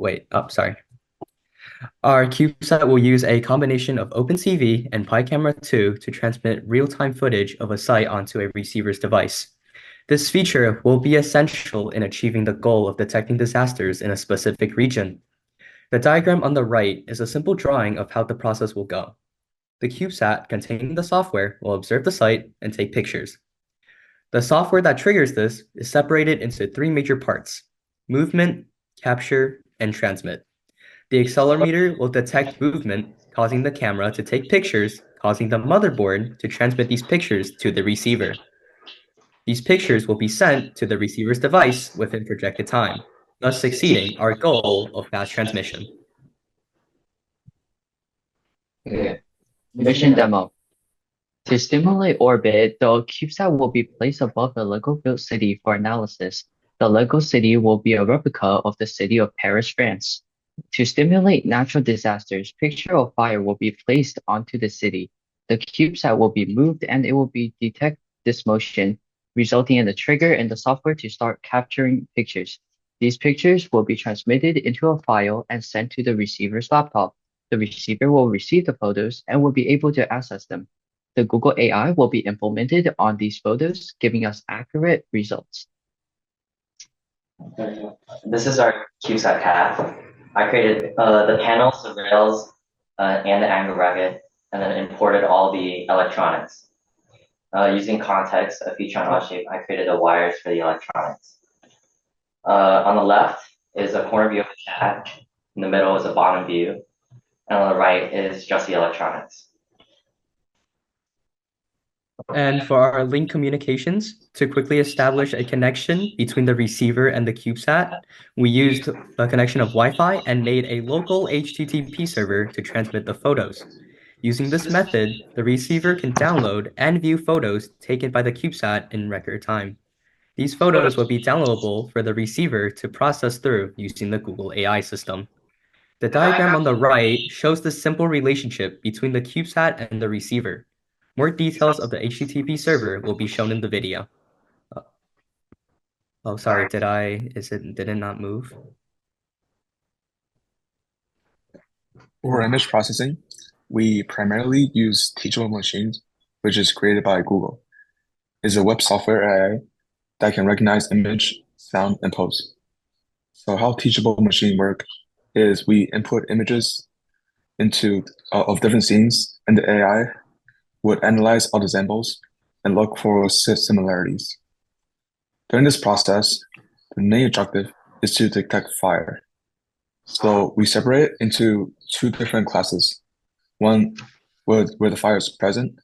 Our CubeSat will use a combination of OpenCV and PyCamera 2 to transmit real-time footage of a site onto a receiver's device. This feature will be essential in achieving the goal of detecting disasters in a specific region. The diagram on the right is a simple drawing of how the process will go. The CubeSat containing the software will observe the site and take pictures. The software that triggers this is separated into 3 major parts: movement, capture, and transmit. The accelerometer will detect movement, causing the camera to take pictures, causing the motherboard to transmit these pictures to the receiver. These pictures will be sent to the receiver's device within projected time, thus succeeding our goal of fast transmission. Okay. Mission demo. To stimulate orbit, the CubeSat will be placed above the Lego-built city for analysis. The Lego city will be a replica of the city of Paris, France. To stimulate natural disasters, picture of fire will be placed onto the city. The CubeSat will be moved and it will detect this motion, resulting in the trigger in the software to start capturing pictures. These pictures will be transmitted into a file and sent to the receiver's laptop. The receiver will receive the photos and will be able to access them. The Google AI will be implemented on these photos, giving us accurate results. This is our CubeSat path. I created the panels, the rails, and the angle bracket, and then imported all the electronics. Using context, a feature on shape, I created the wires for the electronics. On the left is a corner view of the chat. In the middle is a bottom view. And on the right is just the electronics. And for our link communications, to quickly establish a connection between the receiver and the CubeSat, we used the connection of Wi-Fi and made a local HTTP server to transmit the photos. Using this method, the receiver can download and view photos taken by the CubeSat in record time. These photos will be downloadable for the receiver to process through using the Google AI system. The diagram on the right shows the simple relationship between the CubeSat and the receiver. More details of the HTTP server will be shown in the video. Oh, sorry, did it not move? For image processing, we primarily use Teachable Machines, which is created by Google. It's a web software AI that can recognize image, sound, and pose. So how Teachable Machine work is we input images into of different scenes, and the AI would analyze all the samples and look for similarities. During this process, the main objective is to detect fire. So we separate it into 2 different classes. One where the fire is present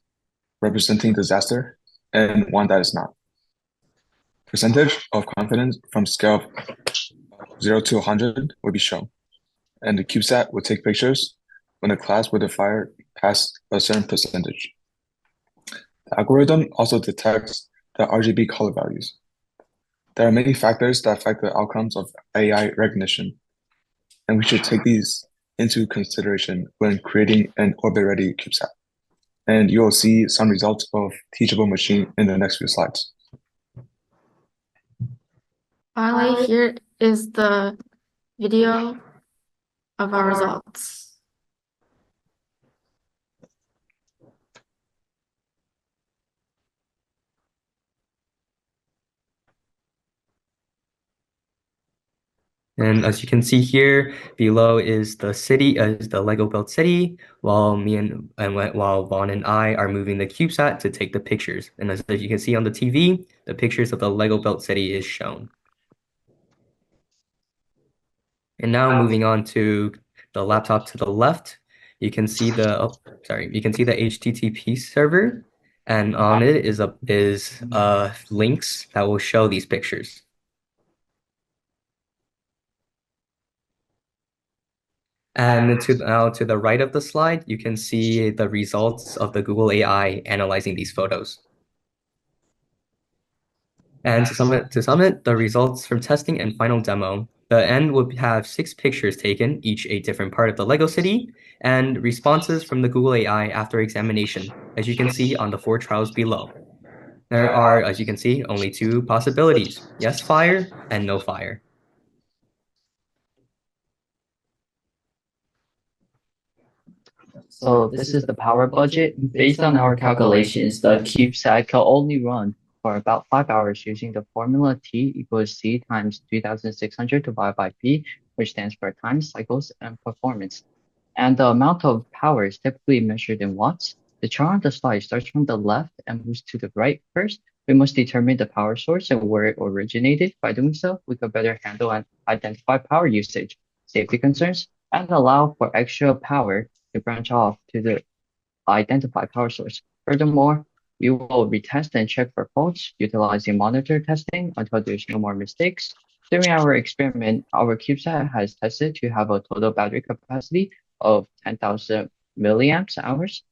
representing disaster, and one that is not. Percentage of confidence from scale of 0 to 100 will be shown, and the CubeSat will take pictures when the class with the fire passed a certain percentage. The algorithm also detects the RGB color values. There are many factors that affect the outcomes of AI recognition, and we should take these into consideration when creating an orbit-ready CubeSat. And you will see some results of teachable machine in the next few slides. Finally, here is the video of our results. And as you can see here, below is the city, is the Lego built city, while while Vaughn and I are moving the CubeSat to take the pictures. And as you can see on the TV, the pictures of the Lego built city is shown. And now moving on to the laptop to the left, you can see the HTTP server, and on it is links that will show these pictures. And now to the right of the slide, you can see the results of the Google AI analyzing these photos. And to sum it, the results from testing and final demo, the end would have 6 pictures taken, each a different part of the Lego city, and responses from the Google AI after examination, as you can see on the 4 trials below. There are, as you can see, only 2 possibilities, yes fire and no fire. So this is the power budget. Based on our calculations, the CubeSat can only run for about 5 hours using the formula T equals C times 3600 divided by P, which stands for time, cycles, and performance. And the amount of power is typically measured in watts. The chart on the slide starts from the left and moves to the right first. We must determine the power source and where it originated. By doing so, we could better handle and identify power usage, safety concerns, and allow for extra power to branch off to the identified power source. Furthermore, we will retest and check for faults utilizing monitor testing until there's no more mistakes. During our experiment, our CubeSat has tested to have a total battery capacity of 10,000 milliamps hours,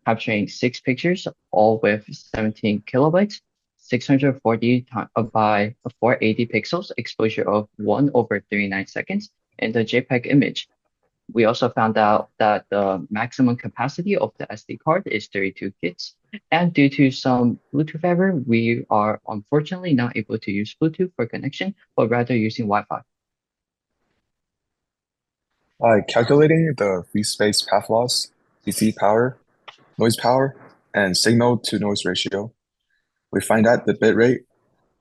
capturing 6 pictures, all with 17 kilobytes, 640 by 480 pixels, exposure of 1/39 seconds in the JPEG image. We also found out that the maximum capacity of the SD card is 32 gigs. And due to some Bluetooth error, we are unfortunately not able to use Bluetooth for connection, but rather using Wi-Fi. By calculating the free space path loss, DC power, noise power, and signal to noise ratio, we find that the bit rate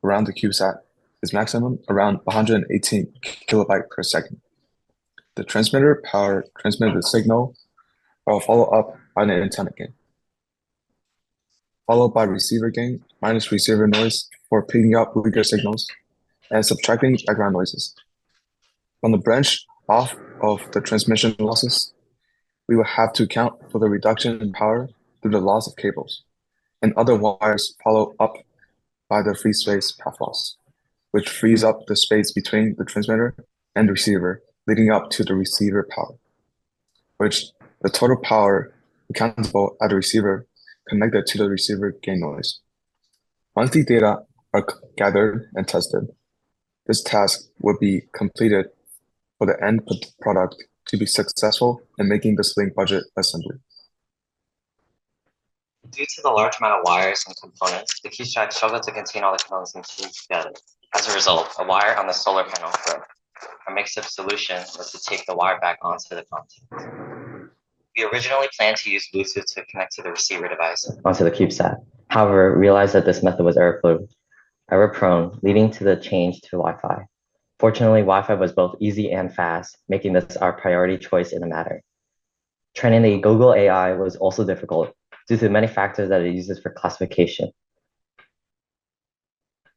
around the CubeSat is maximum around 118 kilobyte per second. The transmitter power transmitted the signal will follow up by an antenna gain, followed by receiver gain minus receiver noise for picking up weaker signals and subtracting background noises. On the branch off of the transmission losses, we will have to account for the reduction in power through the loss of cables, and other wires follow up by the free space path loss, which frees up the space between the transmitter and the receiver, leading up to the receiver power, which the total power accountable at the receiver connected to the receiver gain noise. Once the data are gathered and tested, this task will be completed for the end product to be successful in making the sling budget assembly. Due to the large amount of wires and components, the CubeSat struggled to contain all the components and tubes together. As a result, a wire on the solar panel broke. Our mix-up solution was to tape the wire back onto the contact. We originally planned to use Bluetooth to connect to the receiver device onto the CubeSat. However, realized that this method was error-prone, leading to the change to Wi-Fi. Fortunately, Wi-Fi was both easy and fast, making this our priority choice in the matter. Training the Google AI was also difficult due to many factors that it uses for classification.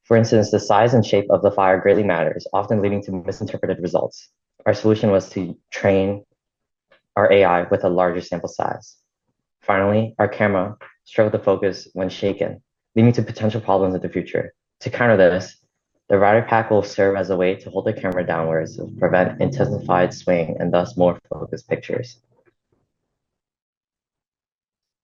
For instance, the size and shape of the fire greatly matters, often leading to misinterpreted results. Our solution was to train our AI with a larger sample size. Finally, our camera struggle to focus when shaken, leading to potential problems in the future. To counter this, the rider pack will serve as a way to hold the camera downwards to prevent intensified swing and thus more focused pictures.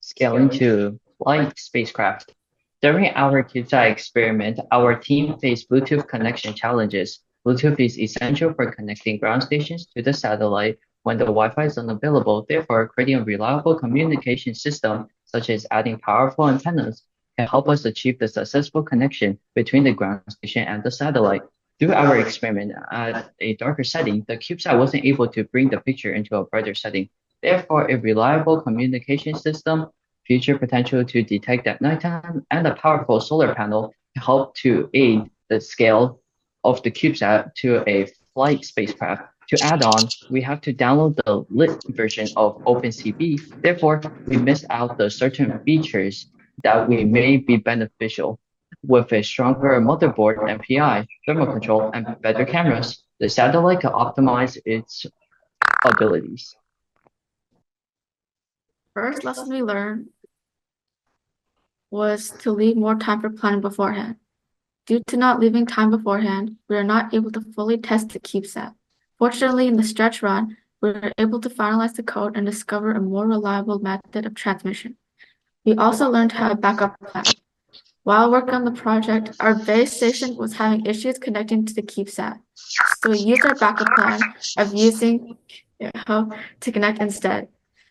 Scaling to flight spacecraft. During our CubeSat experiment, our team faced Bluetooth connection challenges. Bluetooth is essential for connecting ground stations to the satellite when the Wi-Fi is unavailable. Therefore, creating a reliable communication system, such as adding powerful antennas, can help us achieve the successful connection between the ground station and the satellite. Through our experiment at a darker setting, the CubeSat wasn't able to bring the picture into a brighter setting. Therefore, a reliable communication system, future potential to detect at nighttime, and a powerful solar panel help to aid the scale of the CubeSat to a flight spacecraft. To add on, we have to download the lit version of OpenCV. Therefore, we missed out the certain features that we may be beneficial. With a stronger motherboard, MPI, thermal control, and better cameras, the satellite can optimize its abilities. First lesson we learned was to leave more time for planning beforehand. Due to not leaving time beforehand, we are not able to fully test the CubeSat. Fortunately, in the stretch run, we were able to finalize the code and discover a more reliable method of transmission. We also learned to have a backup plan. While working on the project, our base station was having issues connecting to the CubeSat. So we used our backup plan of using to connect instead.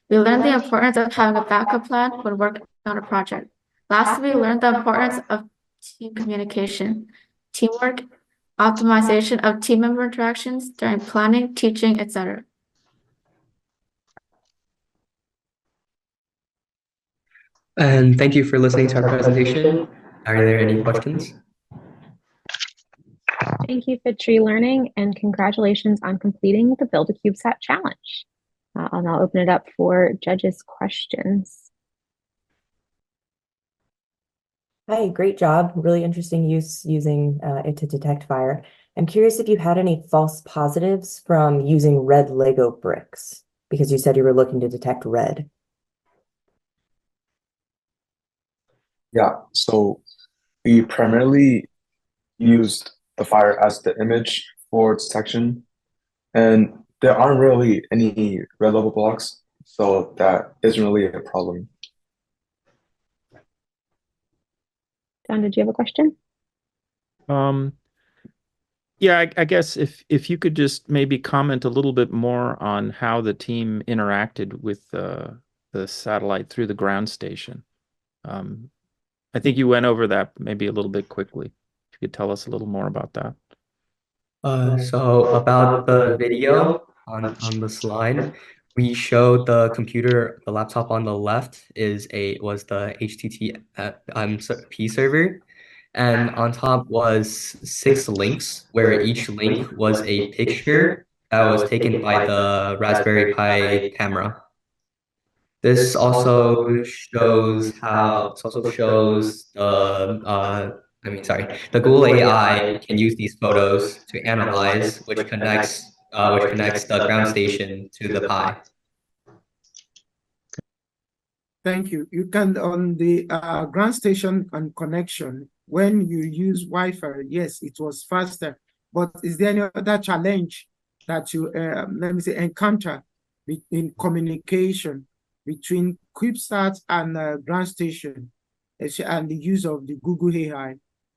We learned the importance of having a backup plan when working on a project. Lastly, we learned the importance of team communication, teamwork, optimization of team member interactions during planning, teaching, etc. And thank you for listening to our presentation. Are there any questions? Thank you, FITree Learning, and congratulations on completing the Build a CubeSat Challenge. I'll now open it up for judges' questions. Hi, great job. Really interesting using it to detect fire. I'm curious if you had any false positives from using red Lego bricks, because you said you were looking to detect red. Yeah, so we primarily used the fire as the image for detection, and there aren't really any red level blocks, so that isn't really a problem. John, did you have a question? Yeah, I guess if you could just maybe comment a little bit more on how the team interacted with the satellite through the ground station. I think you went over that maybe a little bit quickly. If you could tell us a little more about that. So about the video on the slide, we showed the computer, the laptop on the left was the HTTP server, and on top was 6 links, where each link was a picture that was taken by the Raspberry Pi camera. This also shows the Google AI can use these photos to analyze, which connects the ground station to the Pi. Thank you. You can, on the ground station and connection, when you use Wi-Fi, yes, it was faster. But is there any other challenge that you, encounter in communication between CubeSat and ground station and the use of the Google AI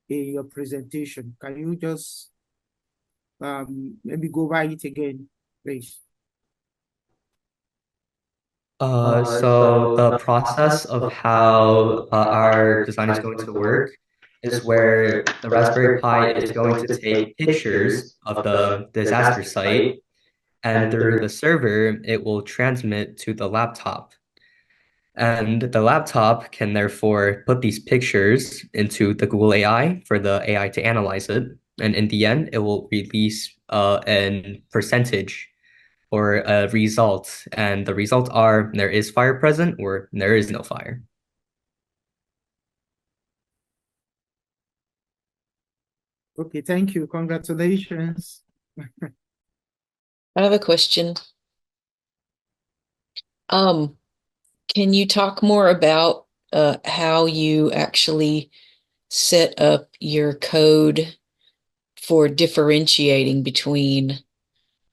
in your presentation? Can you just maybe go by it again, please? So the process of how our design is going to work is where the Raspberry Pi is going to take pictures of the disaster site, and through the server, it will transmit to the laptop. And the laptop can therefore put these pictures into the Google AI for the AI to analyze it. And in the end, it will release a percentage or a result. And the results are there is fire present or there is no fire. Okay, thank you. Congratulations. I have a question. Can you talk more about how you actually set up your code for differentiating between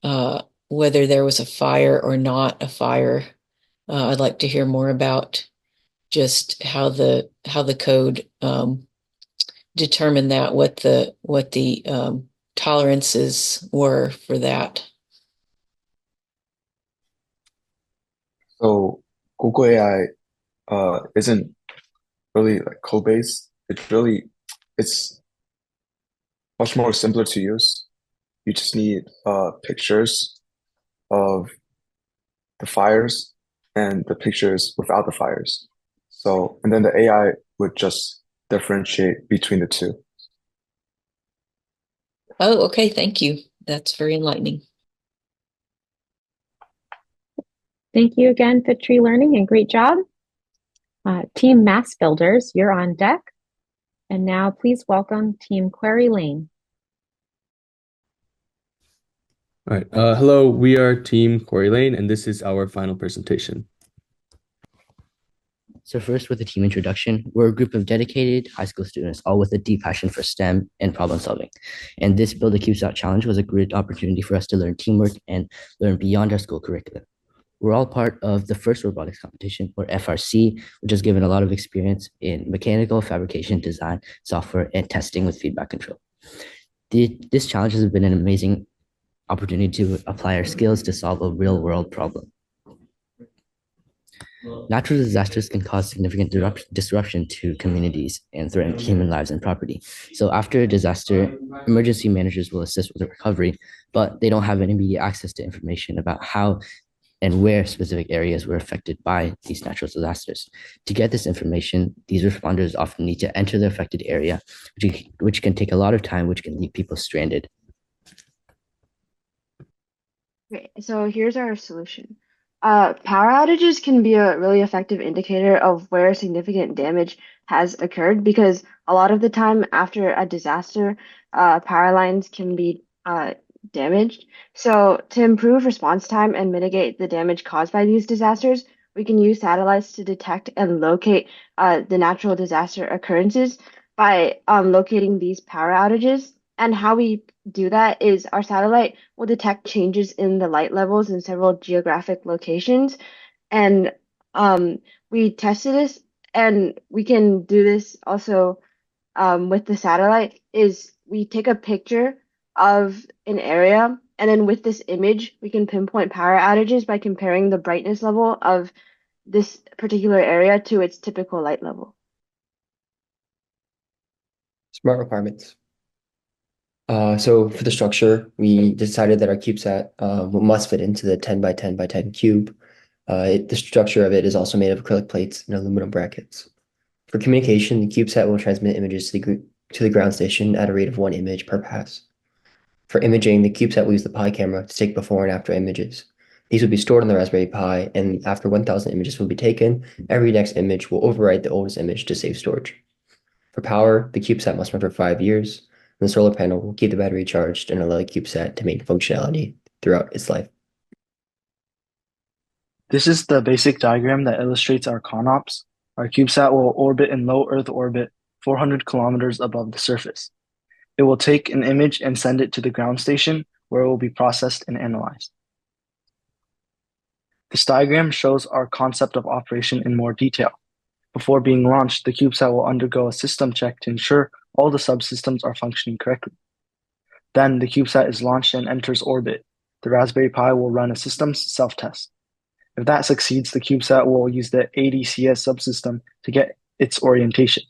whether there was a fire or not a fire. I'd like to hear more about just how the code determined that, what the tolerances were for that. So Google AI isn't really like code based. It's much more simpler to use. You just need pictures of the fires and the pictures without the fires. So, and then the AI would just differentiate between the two. Oh, okay. Thank you. That's very enlightening. Thank you again, FITree Learning, and great job. Team MassBuilders, you're on deck. And now please welcome Team Quarry Lane. All right. Hello, we are Team Quarry Lane, and this is our final presentation. So first, with the team introduction, we're a group of dedicated high school students, all with a deep passion for STEM and problem solving. And this Build a CubeSat Challenge was a great opportunity for us to learn teamwork and learn beyond our school curriculum. We're all part of the first robotics competition, or FRC, which has given a lot of experience in mechanical fabrication, design, software, and testing with feedback control. This challenge has been an amazing opportunity to apply our skills to solve a real-world problem. Natural disasters can cause significant disruption to communities and threaten human lives and property. So after a disaster, emergency managers will assist with the recovery, but they don't have any immediate access to information about how and where specific areas were affected by these natural disasters. To get this information, these responders often need to enter the affected area, which can take a lot of time, which can leave people stranded. Okay, so here's our solution. Power outages can be a really effective indicator of where significant damage has occurred because a lot of the time after a disaster, power lines can be damaged. So to improve response time and mitigate the damage caused by these disasters, we can use satellites to detect and locate the natural disaster occurrences by locating these power outages. And how we do that is our satellite will detect changes in the light levels in several geographic locations. And we tested this, and we can do this also with the satellite, is we take a picture of an area, and then with this image, we can pinpoint power outages by comparing the brightness level of this particular area to its typical light level. Smart requirements. So for the structure, we decided that our CubeSat must fit into the 10 by 10 by 10 cube. The structure of it is also made of acrylic plates and aluminum brackets. For communication, the CubeSat will transmit images to the ground station at a rate of 1 image per pass. For imaging, the CubeSat will use the Pi camera to take before and after images. These will be stored on the Raspberry Pi, and after 1,000 images will be taken, every next image will overwrite the oldest image to save storage. For power, the CubeSat must run for 5 years. The solar panel will keep the battery charged and allow the CubeSat to maintain functionality throughout its life. This is the basic diagram that illustrates our ConOps. Our CubeSat will orbit in low Earth orbit 400 kilometers above the surface. It will take an image and send it to the ground station where it will be processed and analyzed. This diagram shows our concept of operation in more detail. Before being launched, the CubeSat will undergo a system check to ensure all the subsystems are functioning correctly. Then the CubeSat is launched and enters orbit. The Raspberry Pi will run a systems self-test. If that succeeds, the CubeSat will use the ADCS subsystem to get its orientation.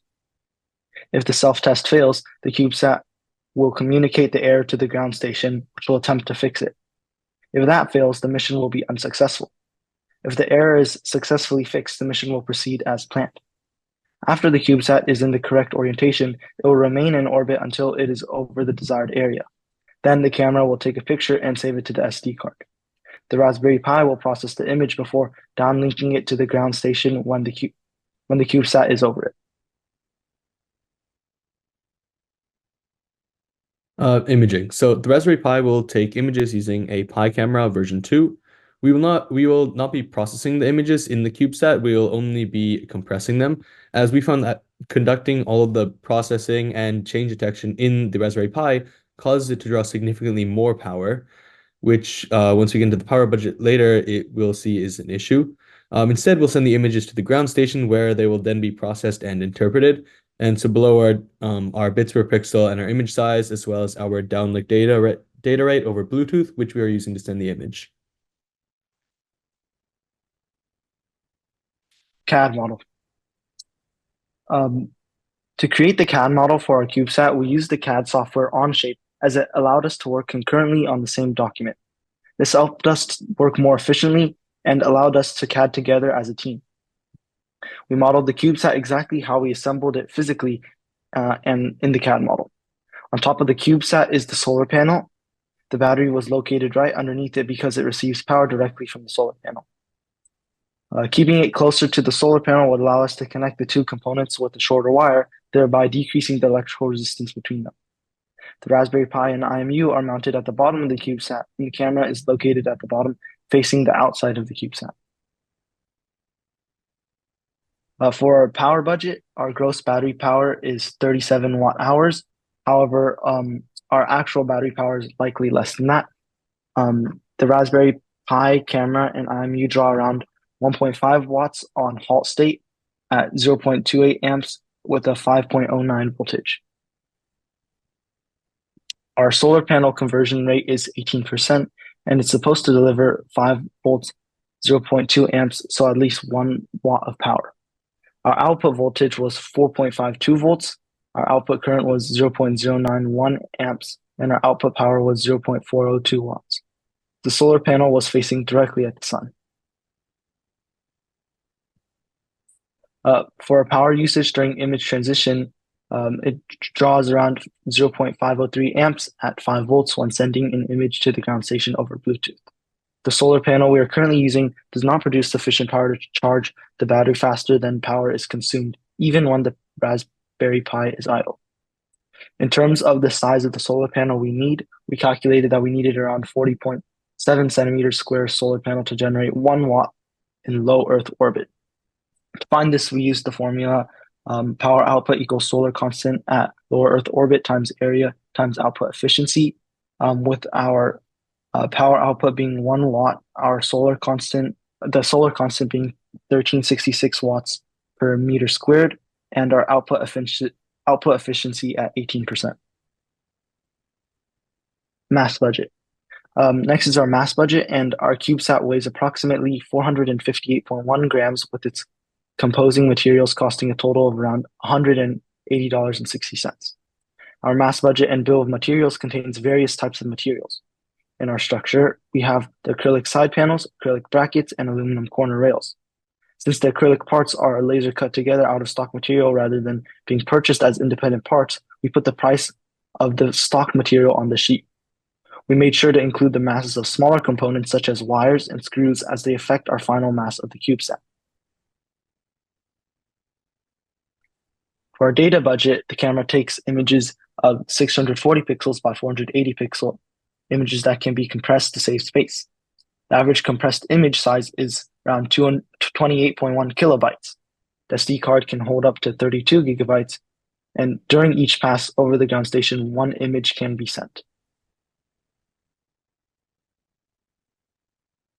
If the self-test fails, the CubeSat will communicate the error to the ground station, which will attempt to fix it. If that fails, the mission will be unsuccessful. If the error is successfully fixed, the mission will proceed as planned. After the CubeSat is in the correct orientation, it will remain in orbit until it is over the desired area. Then the camera will take a picture and save it to the SD card. The Raspberry Pi will process the image before downlinking it to the ground station when the CubeSat is over it. Imaging. So the Raspberry Pi will take images using a Pi camera version 2, We will not be processing the images in the CubeSat. We will only be compressing them, as we found that conducting all of the processing and change detection in the Raspberry Pi causes it to draw significantly more power, which once we get into the power budget later, we'll see is an issue. Instead, we'll send the images to the ground station where they will then be processed and interpreted. And so below our bits per pixel and our image size, as well as our downlink data rate over Bluetooth, which we are using to send the image. CAD model. To create the CAD model for our CubeSat, we used the CAD software Onshape as it allowed us to work concurrently on the same document. This helped us work more efficiently and allowed us to CAD together as a team. We modeled the CubeSat exactly how we assembled it physically and in the CAD model. On top of the CubeSat is the solar panel. The battery was located right underneath it because it receives power directly from the solar panel. Keeping it closer to the solar panel would allow us to connect the two components with a shorter wire, thereby decreasing the electrical resistance between them. The Raspberry Pi and IMU are mounted at the bottom of the CubeSat, and the camera is located at the bottom, facing the outside of the CubeSat. For our power budget, our gross battery power is 37 watt-hours. However, our actual battery power is likely less than that. The Raspberry Pi camera and IMU draw around 1.5 watts on halt state at 0.28 amps with a 5.09 voltage. Our solar panel conversion rate is 18%, and it's supposed to deliver 5 volts, 0.2 amps, so at least 1 watt of power. Our output voltage was 4.52 volts, our output current was 0.091 amps, and our output power was 0.402 watts. The solar panel was facing directly at the sun. For our power usage during image transition, it draws around 0.503 amps at 5 volts when sending an image to the ground station over Bluetooth. The solar panel we are currently using does not produce sufficient power to charge the battery faster than power is consumed, even when the Raspberry Pi is idle. In terms of the size of the solar panel we calculated that we needed around 40.7 centimeters square solar panel to generate 1 watt in low Earth orbit. To find this, we used the formula power output equals solar constant at lower Earth orbit times area times output efficiency, with our power output being 1 watt, the solar constant being 1366 watts per meter squared, and our output efficiency at 18%. Mass budget. Next is our mass budget, and our CubeSat weighs approximately 458.1 grams with its composing materials costing a total of around $180.60. Our mass budget and bill of materials contains various types of materials. In our structure, we have the acrylic side panels, acrylic brackets, and aluminum corner rails. Since the acrylic parts are laser cut together out of stock material rather than being purchased as independent parts, we put the price of the stock material on the sheet. We made sure to include the masses of smaller components such as wires and screws as they affect our final mass of the CubeSat. For our data budget, the camera takes images of 640 pixels by 480 pixel images that can be compressed to save space. The average compressed image size is around 28.1 kilobytes. The SD card can hold up to 32 gigabytes, and during each pass over the ground station, 1 image can be sent.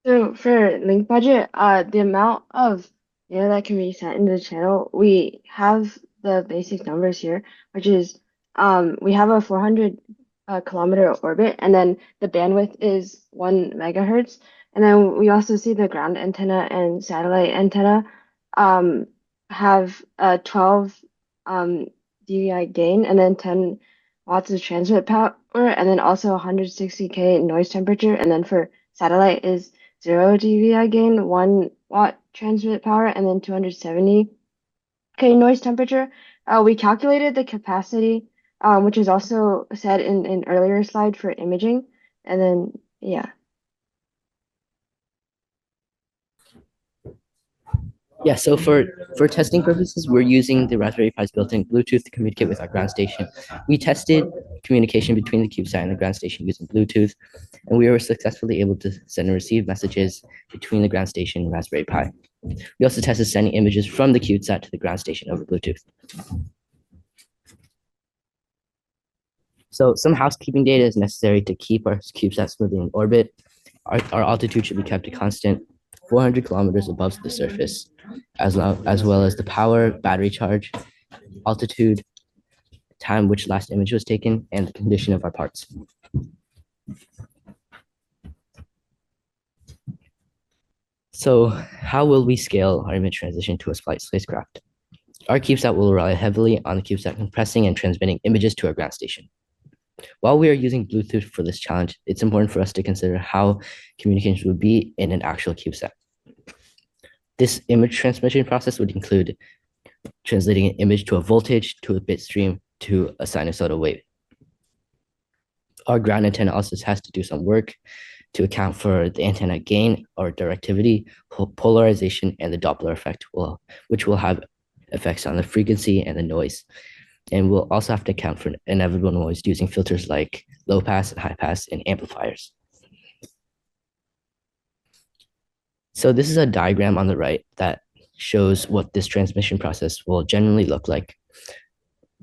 So for link budget, the amount of data that can be sent into the channel, we have the basic numbers here, which is we have a 400 kilometer orbit, and then the bandwidth is 1 megahertz. And then we also see the ground antenna and satellite antenna have a 12 dBi gain, and then 10 watts of transmit power, and then also 160K noise temperature. And then for satellite is 0 dBi gain, 1 watt transmit power, and then 270K noise temperature. We calculated the capacity, which is also said in an earlier slide for imaging. And then, yeah. Yeah, so for testing purposes, we're using the Raspberry Pi's built-in Bluetooth to communicate with our ground station. We tested communication between the CubeSat and the ground station using Bluetooth, and we were successfully able to send and receive messages between the ground station and Raspberry Pi. We also tested sending images from the CubeSat to the ground station over Bluetooth. So some housekeeping data is necessary to keep our CubeSat smoothly in orbit. Our altitude should be kept a constant 400 kilometers above the surface, as well as the power, battery charge, altitude, time which last image was taken, and the condition of our parts. So how will we scale our image transition to a flight spacecraft? Our CubeSat will rely heavily on the CubeSat compressing and transmitting images to our ground station. While we are using Bluetooth for this challenge, it's important for us to consider how communication would be in an actual CubeSat. This image transmission process would include translating an image to a voltage, to a bit stream, to a sinusoidal wave. Our ground antenna also has to do some work to account for the antenna gain or directivity, polarization, and the Doppler effect, which will have effects on the frequency and the noise. And we'll also have to account for inevitable noise using filters like low pass and high pass and amplifiers. So this is a diagram on the right that shows what this transmission process will generally look like.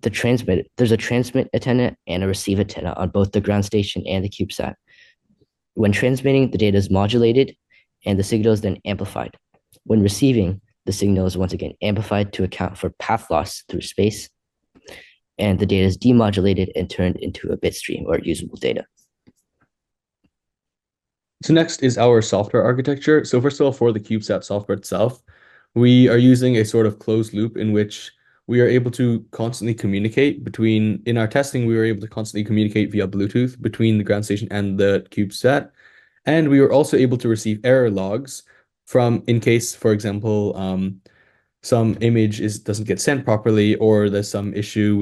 There's a transmit antenna and a receive antenna on both the ground station and the CubeSat. When transmitting, the data is modulated and the signal is then amplified. When receiving, the signal is once again amplified to account for path loss through space, and the data is demodulated and turned into a bit stream or usable data. So next is our software architecture. So first of all, for the CubeSat software itself, we are using a sort of closed loop in which we are able to constantly communicate in our testing, we were able to constantly communicate via Bluetooth between the ground station and the CubeSat. And we were also able to receive error logs in case, for example, some image doesn't get sent properly, or there's some issue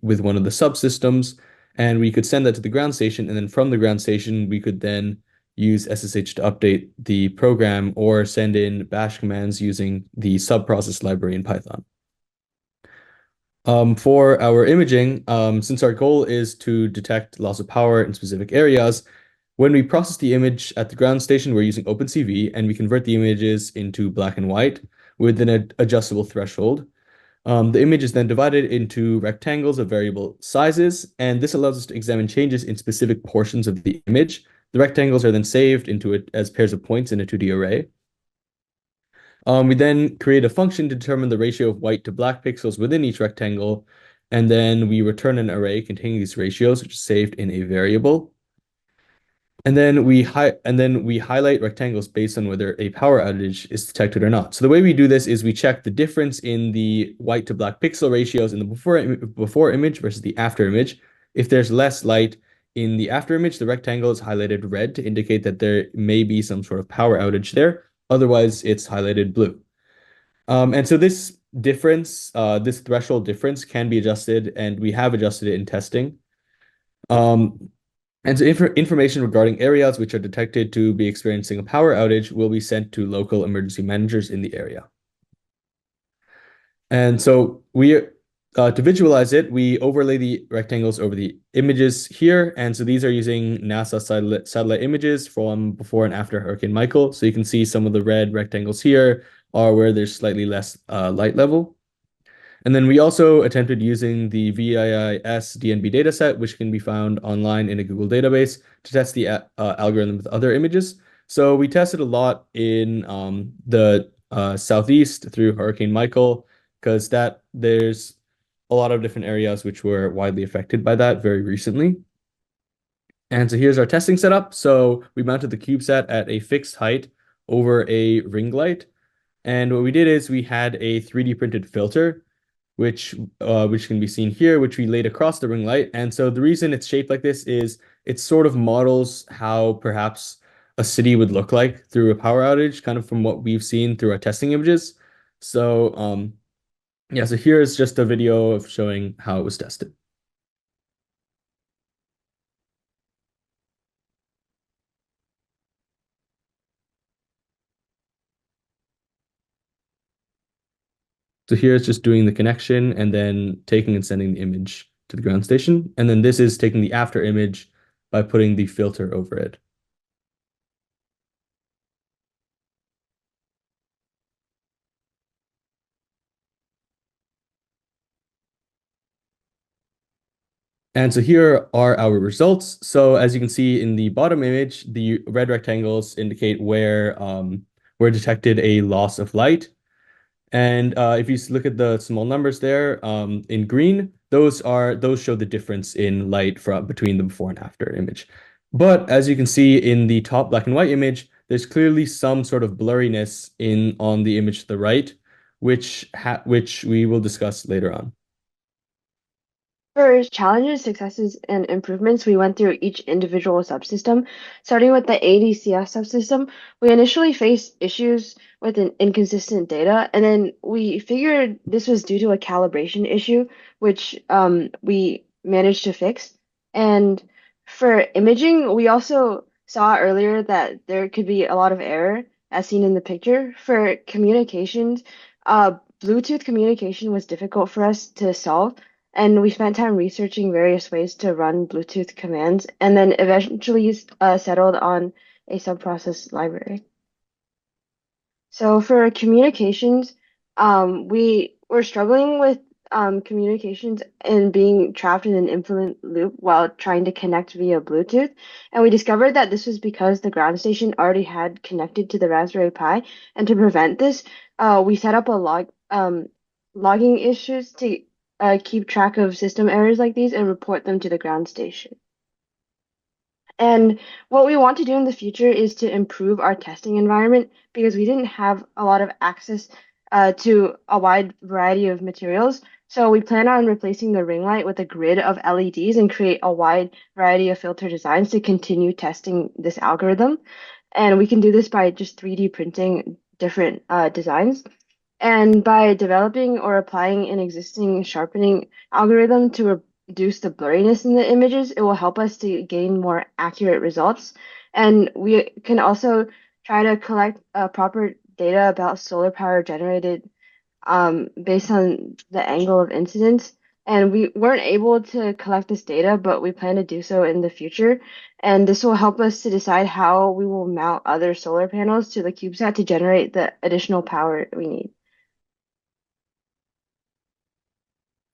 with one of the subsystems, and we could send that to the ground station, and then from the ground station we could then use SSH to update the program or send in bash commands using the subprocess library in Python. For our imaging, since our goal is to detect loss of power in specific areas, when we process the image at the ground station, we're using OpenCV, and we convert the images into black and white with an adjustable threshold. The image is then divided into rectangles of variable sizes, and this allows us to examine changes in specific portions of the image. The rectangles are then saved into it as pairs of points in a 2D array. We then create a function to determine the ratio of white to black pixels within each rectangle, and then we return an array containing these ratios, which is saved in a variable. And then we highlight rectangles based on whether a power outage is detected or not. So the way we do this is we check the difference in the white to black pixel ratios in the before image versus the after image. If there's less light in the after image, the rectangle is highlighted red to indicate that there may be some sort of power outage there. Otherwise, it's highlighted blue. And so this difference, this threshold difference can be adjusted, and we have adjusted it in testing. And so information regarding areas which are detected to be experiencing a power outage will be sent to local emergency managers in the area. And so to visualize it, we overlay the rectangles over the images here. And so these are using NASA satellite images from before and after Hurricane Michael. So you can see some of the red rectangles here are where there's slightly less light level. And then we also attempted using the VIIS DNB dataset, which can be found online in a Google database, to test the algorithm with other images. So we tested a lot in the southeast through Hurricane Michael, because there's a lot of different areas which were widely affected by that very recently. And so here's our testing setup. So we mounted the CubeSat at a fixed height over a ring light. And what we did is we had a 3D printed filter, which can be seen here, which we laid across the ring light. And so the reason it's shaped like this is it sort of models how perhaps a city would look like through a power outage, kind of from what we've seen through our testing images. So yeah, so here's just a video of showing how it was tested. So here it's just doing the connection and then taking and sending the image to the ground station. And then this is taking the after image by putting the filter over it. And so here are our results. So as you can see in the bottom image, the red rectangles indicate where detected a loss of light. And if you look at the small numbers there in green, those show the difference in light between the before and after image. But as you can see in the top black and white image, there's clearly some sort of blurriness on the image to the right, which we will discuss later on. For challenges, successes, and improvements, we went through each individual subsystem. Starting with the ADCS subsystem, we initially faced issues with an inconsistent data, and then we figured this was due to a calibration issue, which we managed to fix. And for imaging, we also saw earlier that there could be a lot of error, as seen in the picture. For communications, Bluetooth communication was difficult for us to solve. And we spent time researching various ways to run Bluetooth commands and then eventually settled on a subprocess library. So for communications, we were struggling with communications and being trapped in an infinite loop while trying to connect via Bluetooth. And we discovered that this was because the ground station already had connected to the Raspberry Pi. And to prevent this, we set up a logging issues to keep track of system errors like these and report them to the ground station. And what we want to do in the future is to improve our testing environment because we didn't have a lot of access to a wide variety of materials. So we plan on replacing the ring light with a grid of LEDs and create a wide variety of filter designs to continue testing this algorithm. And we can do this by just 3D printing different designs. And by developing or applying an existing sharpening algorithm to reduce the blurriness in the images, it will help us to gain more accurate results. And we can also try to collect proper data about solar power generated based on the angle of incidence. And we weren't able to collect this data, but we plan to do so in the future. And this will help us to decide how we will mount other solar panels to the CubeSat to generate the additional power we need.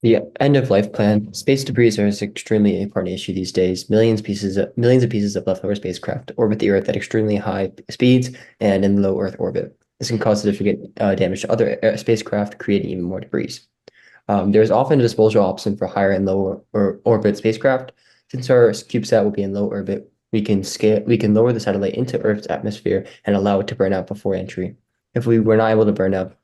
The end of life plan. Space debris are an extremely important issue these days. Millions of pieces of leftover spacecraft orbit the Earth at extremely high speeds and in low Earth orbit. This can cause significant damage to other spacecraft, creating even more debris. There is often a disposal option for higher and lower orbit spacecraft. Since our CubeSat will be in low orbit, we can lower the satellite into Earth's atmosphere and allow it to burn out before entry. If we were not able to burn out,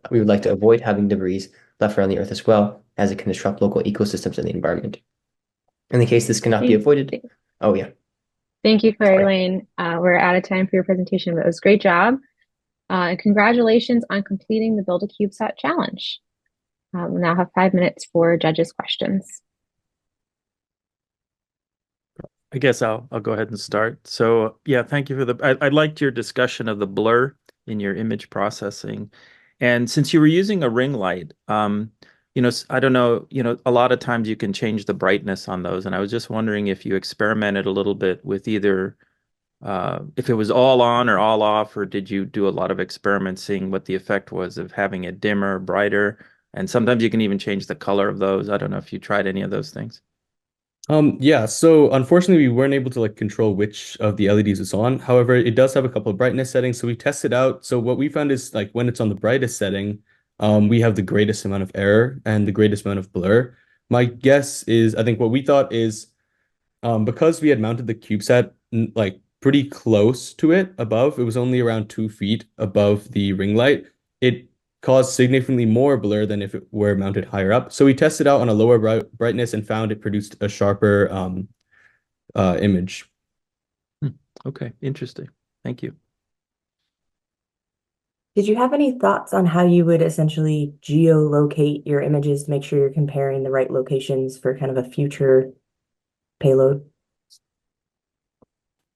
we would like to avoid having debris left around the Earth as well, as it can disrupt local ecosystems in the environment. In the case this cannot be avoided, oh yeah. Thank you, Quarry Lane. We're out of time for your presentation, but it was a great job. And congratulations on completing the Build a CubeSat challenge. We'll now have 5 minutes for judges' questions. I guess I'll go ahead and start. So yeah, thank you for I liked your discussion of the blur in your image processing. And since you were using a ring light, I don't know, a lot of times you can change the brightness on those. And I was just wondering if you experimented a little bit with either if it was all on or all off, or did you do a lot of experiments seeing what the effect was of having it dimmer, brighter? And sometimes you can even change the color of those. I don't know if you tried any of those things. Yeah, so unfortunately we weren't able to control which of the LEDs it's on. However, it does have a couple of brightness settings, so we tested out. So what we found is when it's on the brightest setting, we have the greatest amount of error and the greatest amount of blur. My guess is, I think what we thought is, because we had mounted the CubeSat pretty close to it above, it was only around 2 feet above the ring light, it caused significantly more blur than if it were mounted higher up. So we tested out on a lower brightness and found it produced a sharper image. Okay, interesting. Thank you. Did you have any thoughts on how you would essentially geolocate your images to make sure you're comparing the right locations for kind of a future payload?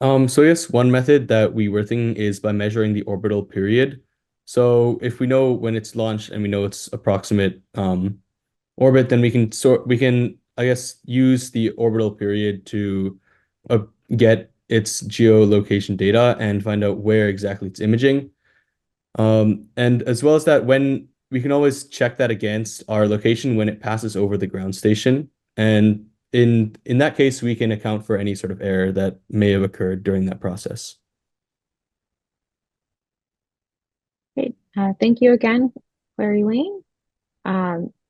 So yes, one method that we were thinking is by measuring the orbital period So if we know when it's launched and we know its approximate orbit, then we can I guess use the orbital period to get its geolocation data and find out where exactly it's imaging. And as well as that, when we can always check that against our location when it passes over the ground station. And in that case, we can account for any sort of error that may have occurred during that process. Great. Thank you again, Quarry Lane.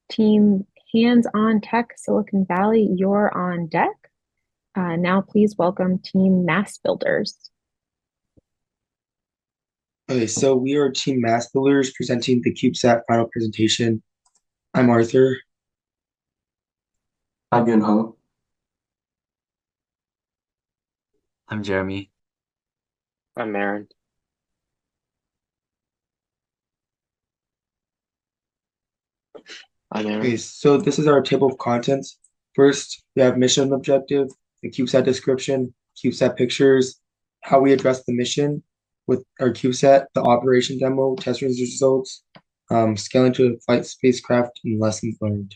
Team HandsOnTech Silicon Valley, you're on deck. Now please welcome Team MassBuilders. Okay, so we are Team MassBuilders presenting the CubeSat final presentation. I'm Arthur. I'm Yun Hung. I'm Jeremy. I'm Marin. Okay, so this is our table of contents. First, we have mission objective, the CubeSat description, CubeSat pictures, how we address the mission with our CubeSat, the operation demo, test results, scaling to flight spacecraft, and lessons learned.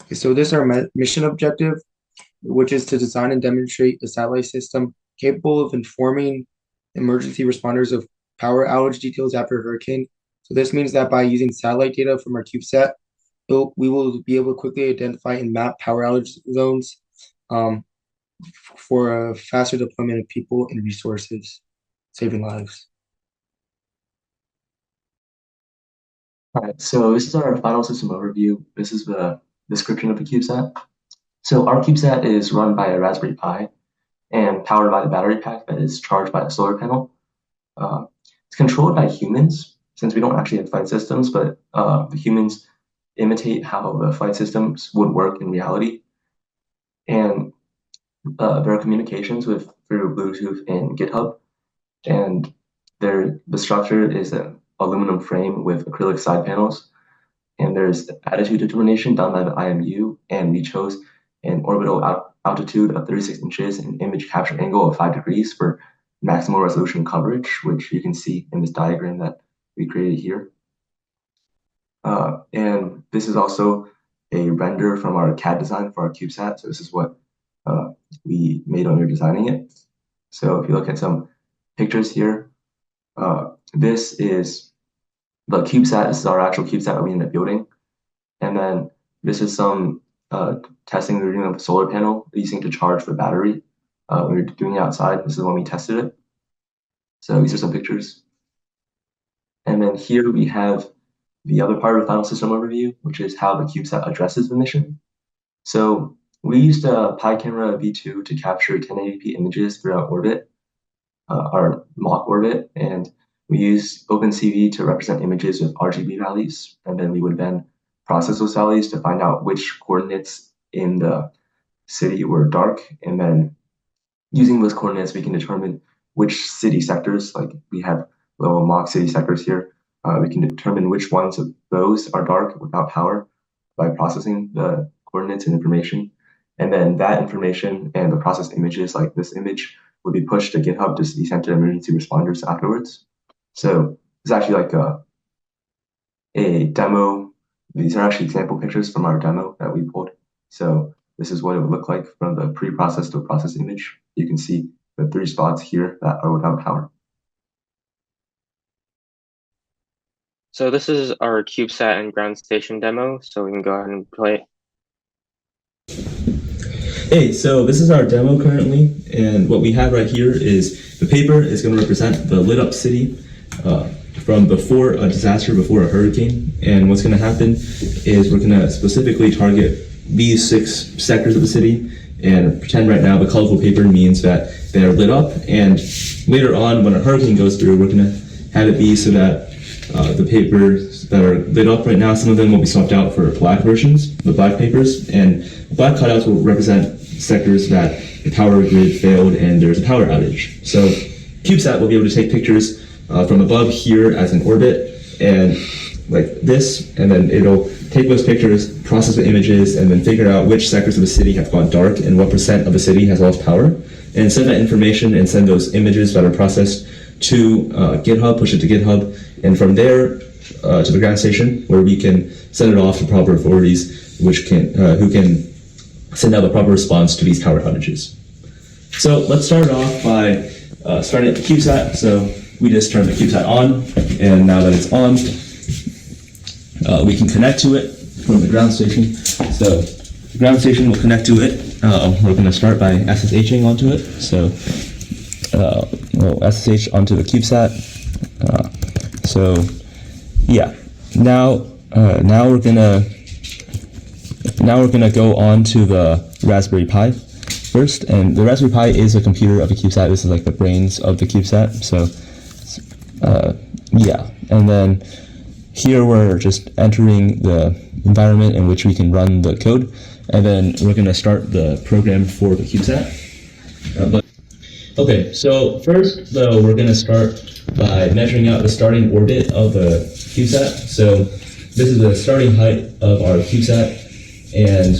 Okay, so this is our mission objective, which is to design and demonstrate a satellite system capable of informing emergency responders of power outage details after a hurricane. So this means that by using satellite data from our CubeSat, we will be able to quickly identify and map power outage zones for a faster deployment of people and resources, saving lives. All right, so this is our final system overview. This is the description of the CubeSat. So our CubeSat is run by a Raspberry Pi and powered by the battery pack that is charged by a solar panel. It's controlled by humans, since we don't actually have flight systems, but the humans imitate how the flight systems would work in reality. And there are communications through Bluetooth and GitHub. And the structure is an aluminum frame with acrylic side panels. And there's attitude determination done by the IMU, and we chose an orbital altitude of 36 inches and image capture angle of 5 degrees for maximal resolution coverage, which you can see in this diagram that we created here. And this is also a render from our CAD design for our CubeSat. So this is what we made when we were designing it. So if you look at some pictures here, this is the CubeSat. This is our actual CubeSat that we ended up building. And then this is some testing we were doing of the solar panel using to charge the battery. We were doing it outside. This is when we tested it. So these are some pictures. And then here we have the other part of the final system overview, which is how the CubeSat addresses the mission. So we used a Pi camera V2 to capture 1080p images throughout orbit, our mock orbit, and we use OpenCV to represent images with RGB values, and then we would then process those values to find out which coordinates in the city were dark, and then using those coordinates, we can determine which city sectors, like we have little mock city sectors here, we can determine which ones of those are dark without power by processing the coordinates and information. And then that information and the processed images, like this image, would be pushed to GitHub to be sent to emergency responders afterwards. So it's actually like a demo. These are actually example pictures from our demo that we pulled. So this is what it would look like from the pre-processed to processed image. You can see the 3 spots here that are without power. So this is our CubeSat and ground station demo, so we can go ahead and play it. Hey, so this is our demo currently, and what we have right here is the paper is going to represent the lit up city from before a disaster, before a hurricane. And what's going to happen is we're going to specifically target these 6 sectors of the city and pretend right now the colorful paper means that they're lit up, and later on when a hurricane goes through, we're going to have it be so that the papers that are lit up right now, some of them will be swapped out for black versions, the black papers, and black cutouts will represent sectors that the power grid failed and there's a power outage. So CubeSat will be able to take pictures from above here as an orbit and like this, and then it'll take those pictures, process the images, and then figure out which sectors of the city have gone dark and what % of the city has lost power, and send that information and send those images that are processed to GitHub, push it to GitHub, and from there to the ground station, where we can send it off to proper authorities, which can who can send out a proper response to these power outages. So let's start off by starting at the CubeSat. So we just turned the CubeSat on, and now that it's on, we can connect to it from the ground station. So the ground station will connect to it. We're going to start by SSHing onto it. So we'll SSH onto the CubeSat. So yeah, now we're gonna go on to the Raspberry Pi first, and the Raspberry Pi is a computer of a CubeSat. This is like the brains of the CubeSat. So yeah, and then here we're just entering the environment in which we can run the code, and then we're gonna start the program for the CubeSat. Okay, so first though, we're gonna start by measuring out the starting orbit of the CubeSat. So this is the starting height of our CubeSat, and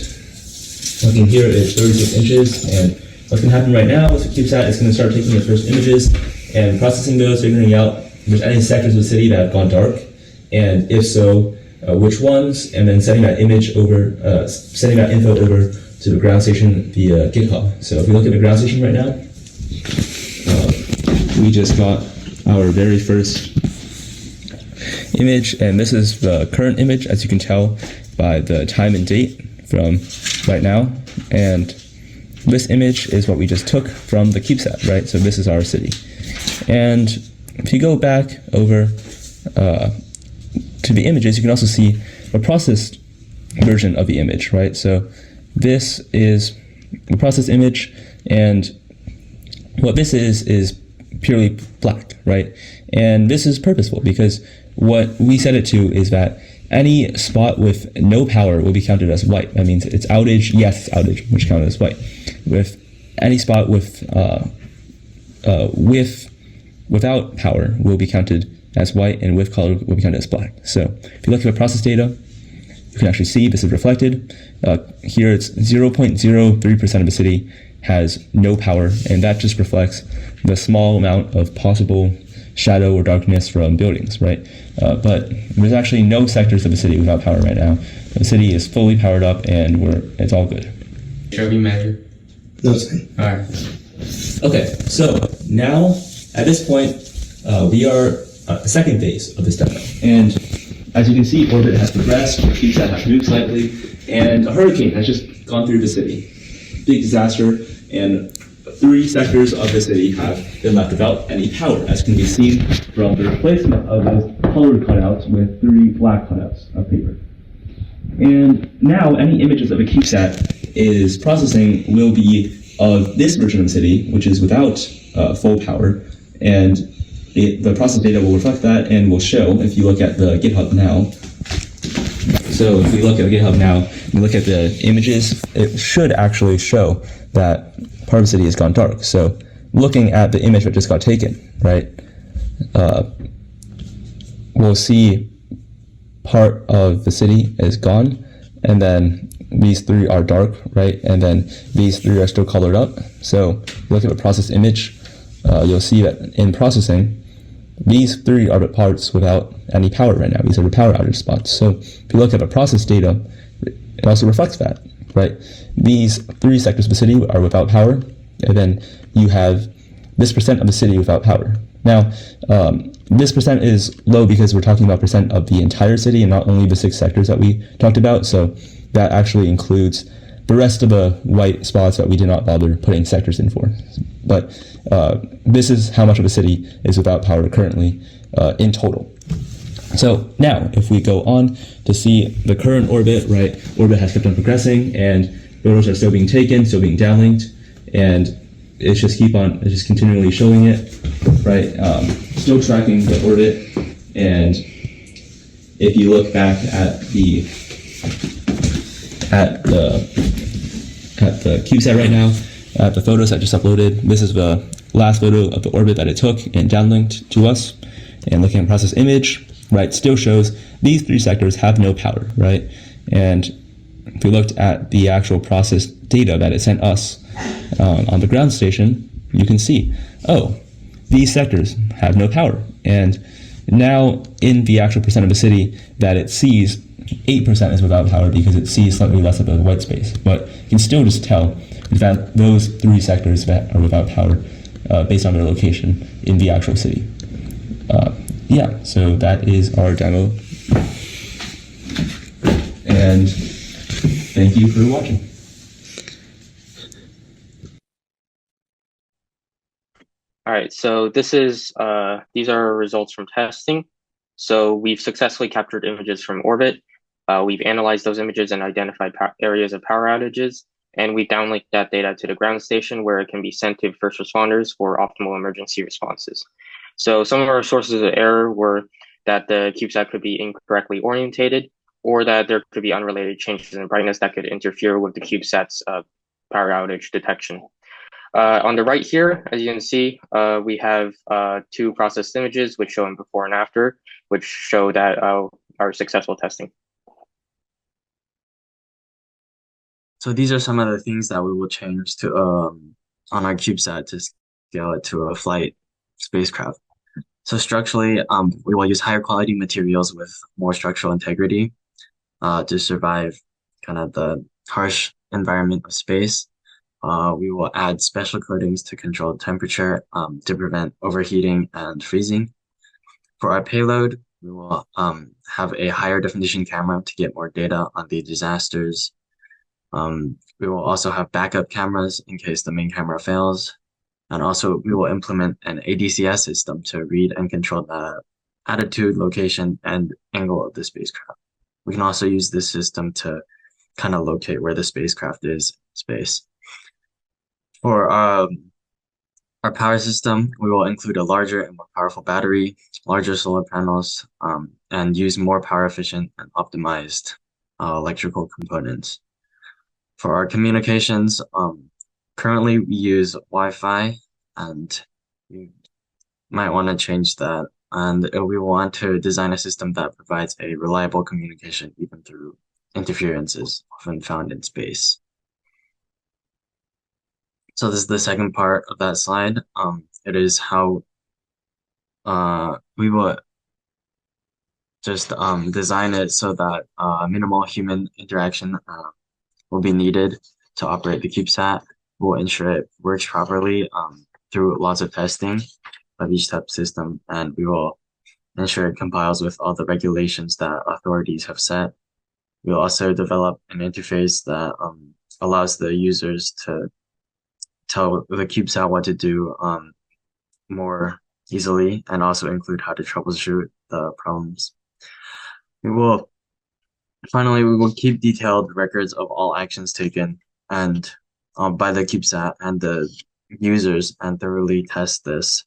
looking here is 36 inches. And what's gonna happen right now is the CubeSat is gonna start taking the first images and processing those, figuring out if there's any sectors of the city that have gone dark, and if so, which ones, and then sending that image over, sending that info over to the ground station via GitHub. So if we look at the ground station right now, we just got our very first image, and this is the current image, as you can tell by the time and date from right now. And this image is what we just took from the CubeSat, right? So this is our city. And if you go back over to the images, you can also see a processed version of the image, right? So this is the processed image, and what this is purely black, right? And this is purposeful because what we set it to is that any spot with no power will be counted as white. That means it's outage, yes, it's outage, which counted as white. With any spot without power will be counted as white, and with color will be counted as black. So if you look at the process data, you can actually see this is reflected. Here it's 0.03% of the city has no power, and that just reflects the small amount of possible shadow or darkness from buildings, right? But there's actually no sectors of the city without power right now. The city is fully powered up, and it's all good. Shall we measure? No, sir. All right. Okay, so now at this point, we are the second phase of this demo, and as you can see, orbit has progressed, CubeSat has moved slightly, and a hurricane has just gone through the city. Big disaster, and 3 sectors of the city have been left without any power, as can be seen from the replacement of those colored cutouts with 3 black cutouts of paper. And now any images of a CubeSat is processing will be of this version of the city, which is without full power, and the process data will reflect that and will show, if you look at the GitHub now. So if we look at GitHub now, we look at the images, it should actually show that part of the city has gone dark. So looking at the image that just got taken, right, we'll see part of the city is gone, and then these 3 are dark, right, and then these 3 are still colored up. So if you look at the processed image, you'll see that in processing, these 3 are the parts without any power right now. These are the power outage spots. So if you look at the process data, it also reflects that, right? These 3 sectors of the city are without power, and then you have this percent of the city without power. Now, this percent is low because we're talking about percent of the entire city and not only the 6 sectors that we talked about. So that actually includes the rest of the white spots that we did not bother putting sectors in for. But this is how much of the city is without power currently in total. So now, if we go on to see the current orbit, right, orbit has kept on progressing, and photos are still being taken, still being downlinked, and it's just continually showing it, right, still tracking the orbit. And if you look back at the CubeSat right now, at the photos I just uploaded, this is the last photo of the orbit that it took and downlinked to us. And looking at process image, right, still shows these 3 sectors have no power, right? And if we looked at the actual process data that it sent us on the ground station, you can see, oh, these sectors have no power. And now in the actual percent of a city that it sees, 8% is without power because it sees slightly less of a white space. But you can still just tell that those 3 sectors that are without power based on their location in the actual city. Yeah, so that is our demo. And thank you for watching. All right, so this is these are our results from testing. So we've successfully captured images from orbit. We've analyzed those images and identified areas of power outages, and we downlinked that data to the ground station where it can be sent to first responders for optimal emergency responses. So some of our sources of error were that the CubeSat could be incorrectly orientated, or that there could be unrelated changes in brightness that could interfere with the CubeSat's power outage detection. On the right here, as you can see, we have 2 processed images which show in before and after, which show that our successful testing. So these are some of the things that we will change to on our CubeSat to scale it to a flight spacecraft. So structurally, we will use higher quality materials with more structural integrity to survive kind of the harsh environment of space. We will add special coatings to control temperature to prevent overheating and freezing. For our payload, we will have a higher definition camera to get more data on the disasters. We will also have backup cameras in case the main camera fails. And also we will implement an ADCS system to read and control the attitude, location, and angle of the spacecraft. We can also use this system to kind of locate where the spacecraft is in space. For our power system, we will include a larger and more powerful battery, larger solar panels, and use more power efficient and optimized electrical components. For our communications, currently we use Wi-Fi, and you might want to change that. And we want to design a system that provides a reliable communication even through interferences often found in space. So this is the second part of that slide. It is how we will just design it so that minimal human interaction will be needed to operate the CubeSat. We'll ensure it works properly through lots of testing of each type of system, and we will ensure it compiles with all the regulations that authorities have set. We'll also develop an interface that allows the users to tell the CubeSat what to do more easily, and also include how to troubleshoot the problems. Finally, we will keep detailed records of all actions taken and by the CubeSat and the users, and thoroughly test this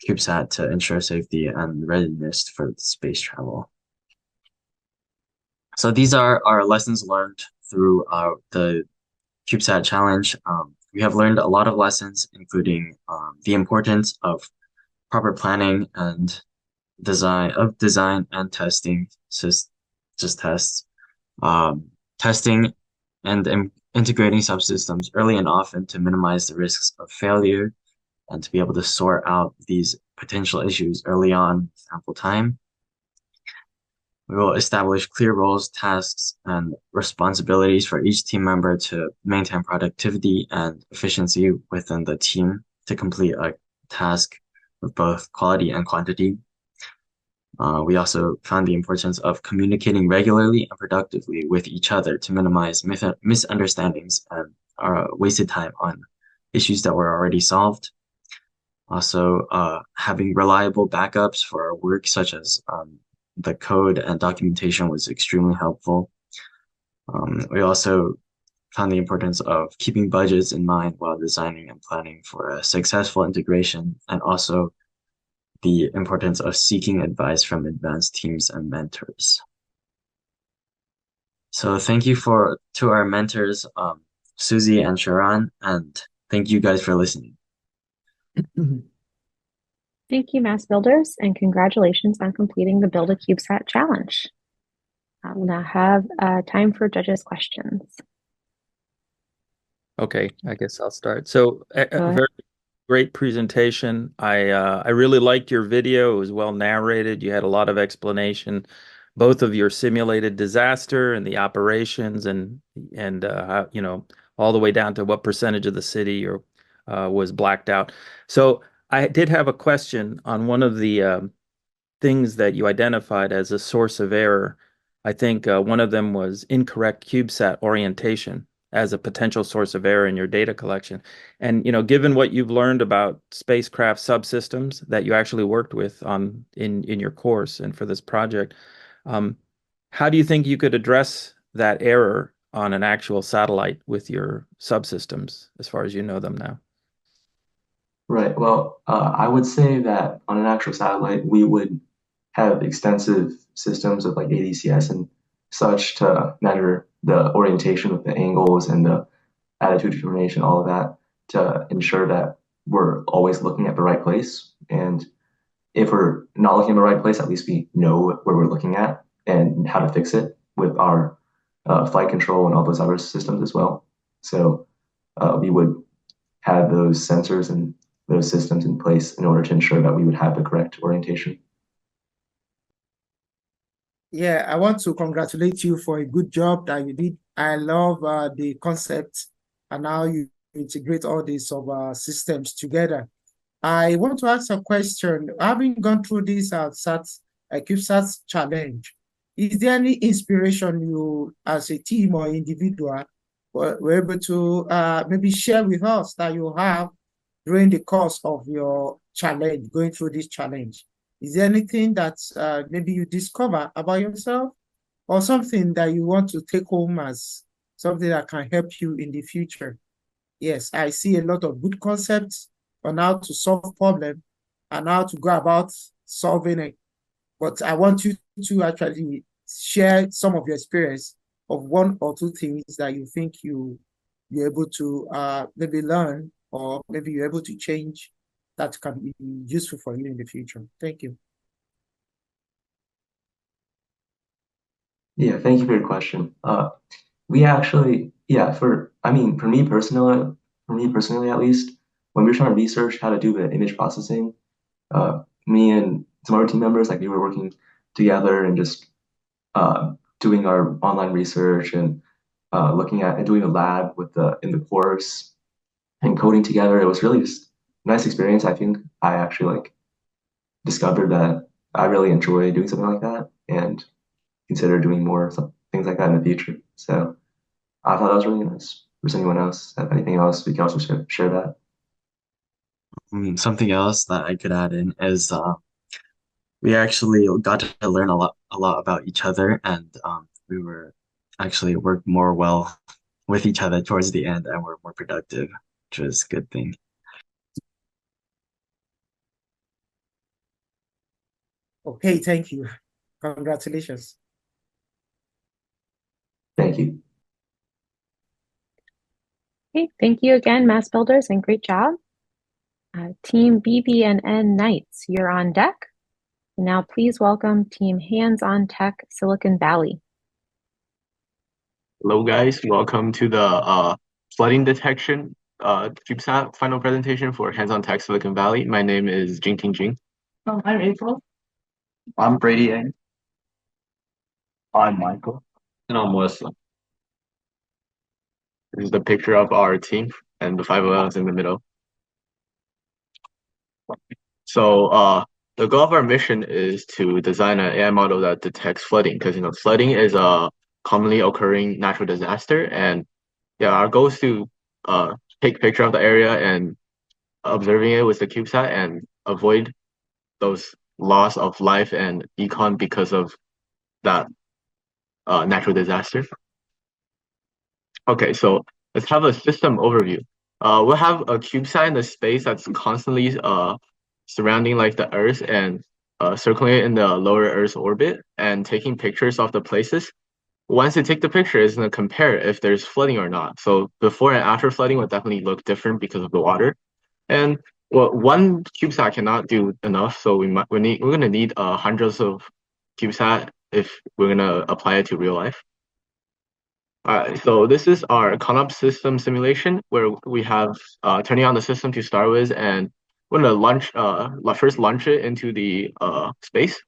CubeSat to ensure safety and readiness for space travel. So these are our lessons learned through the CubeSat Challenge. We have learned a lot of lessons, including the importance of proper planning and design and testing, just tests, testing and integrating subsystems early and often to minimize the risks of failure and to be able to sort out these potential issues early on with ample time. We will establish clear roles, tasks, and responsibilities for each team member to maintain productivity and efficiency within the team to complete a task with both quality and quantity. We also found the importance of communicating regularly and productively with each other to minimize misunderstandings and wasted time on issues that were already solved. Also, having reliable backups for our work, such as the code and documentation, was extremely helpful. We also found the importance of keeping budgets in mind while designing and planning for a successful integration, and also the importance of seeking advice from advanced teams and mentors. So thank you to our mentors, Susie and Sharon, and thank you guys for listening. Thank you, MassBuilders, and congratulations on completing the Build a CubeSat Challenge. We'll now have time for judges' questions. Okay, I guess I'll start. So Great presentation. I really liked your video. It was well narrated. You had a lot of explanation, both of your simulated disaster and the operations, and how, all the way down to what percentage of the city was blacked out. So I did have a question on one of the things that you identified as a source of error. I think one of them was incorrect CubeSat orientation as a potential source of error in your data collection. And given what you've learned about spacecraft subsystems that you actually worked with in your course and for this project, how do you think you could address that error on an actual satellite with your subsystems, as far as you know them now? Right. Well, I would say that on an actual satellite, we would have extensive systems of like ADCS and such to measure the orientation with the angles and the attitude determination, all of that, to ensure that we're always looking at the right place. And if we're not looking at the right place, at least we know where we're looking at and how to fix it with our flight control and all those other systems as well. So we would have those sensors and those systems in place in order to ensure that we would have the correct orientation. Yeah, I want to congratulate you for a good job that you did. I love the concept and how you integrate all these systems together. I want to ask a question. Having gone through this CubeSat challenge, is there any inspiration you, as a team or individual, were able to maybe share with us that you have during the course of your challenge, going through this challenge? Is there anything that maybe you discover about yourself or something that you want to take home as something that can help you in the future? Yes, I see a lot of good concepts on how to solve problem and how to go about solving it. But I want you to actually share some of your experience of one or two things that you think you're able to maybe learn or maybe you're able to change that can be useful for you in the future. Thank you. Yeah, thank you for your question. We actually, for me personally at least, when we were trying to research how to do the image processing, me and some other team members, like we were working together and just doing our online research and looking at and doing a lab in the course and coding together. It was really just a nice experience. I think I actually discovered that I really enjoy doing something like that and consider doing more things like that in the future. So I thought that was really nice. Does anyone else have anything else? We can also share that. Something else that I could add in is we actually got to learn a lot about each other, and we were actually worked more well with each other towards the end, and we're more productive, which was a good thing. Okay, thank you. Congratulations. Thank you. Okay, thank you again, MassBuilders, and great job. Team BB&N Knights, you're on deck. Now please welcome Team HandsOnTech Silicon Valley. Hello guys, welcome to the flooding detection CubeSat final presentation for HandsOnTech Silicon Valley. My name is Jingting Jing. I'm April. I'm Brady Yang. I'm Michael. And I'm Wesley. This is the picture of our team and the five of us in the middle. So the goal of our mission is to design an AI model that detects flooding, because flooding is a commonly occurring natural disaster, and our goal is to take a picture of the area and observing it with the CubeSat and avoid those loss of life and econ because of that natural disaster. Okay, so let's have a system overview. We'll have a CubeSat in the space that's constantly surrounding the Earth and circling it in the lower Earth orbit and taking pictures of the places. Once you take the picture, it's going to compare if there's flooding or not. So before and after flooding will definitely look different because of the water. And one CubeSat cannot do enough, so we're going to need hundreds of CubeSat if we're going to apply it to real life. All right, so this is our ConOps system simulation where we have turning on the system to start with, and we're gonna first launch it into the space.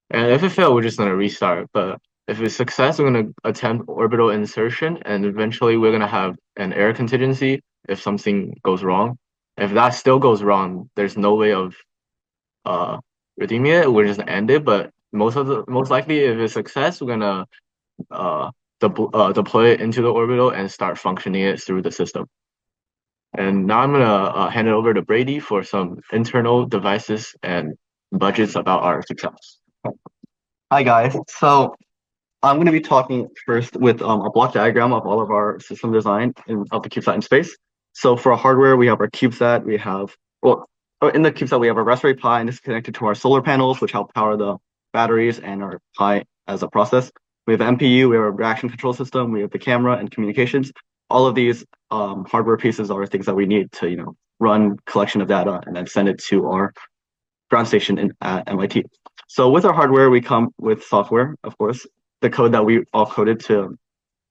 And if it fails, we're just gonna restart. But if it's success, we're gonna attempt orbital insertion, and eventually we're gonna have an error contingency if something goes wrong. If that still goes wrong, there's no way of redeeming it. We're just gonna end it. But most likely, if it's success, we're gonna deploy it into the orbital and start functioning it through the system. And now I'm gonna hand it over to Brady for some internal devices and budgets about our success. Hi guys. So I'm going to be talking first with a block diagram of all of our system design of the CubeSat in space. So for our hardware, we have our CubeSat. We have in the CubeSat we have our Raspberry Pi, and this is connected to our solar panels, which help power the batteries and our Pi as a process. We have MPU. We have a reaction control system. We have the camera and communications. All of these hardware pieces are things that we need to run collection of data and then send it to our ground station at MIT. So with our hardware, we come with software, of course, the code that we all coded to,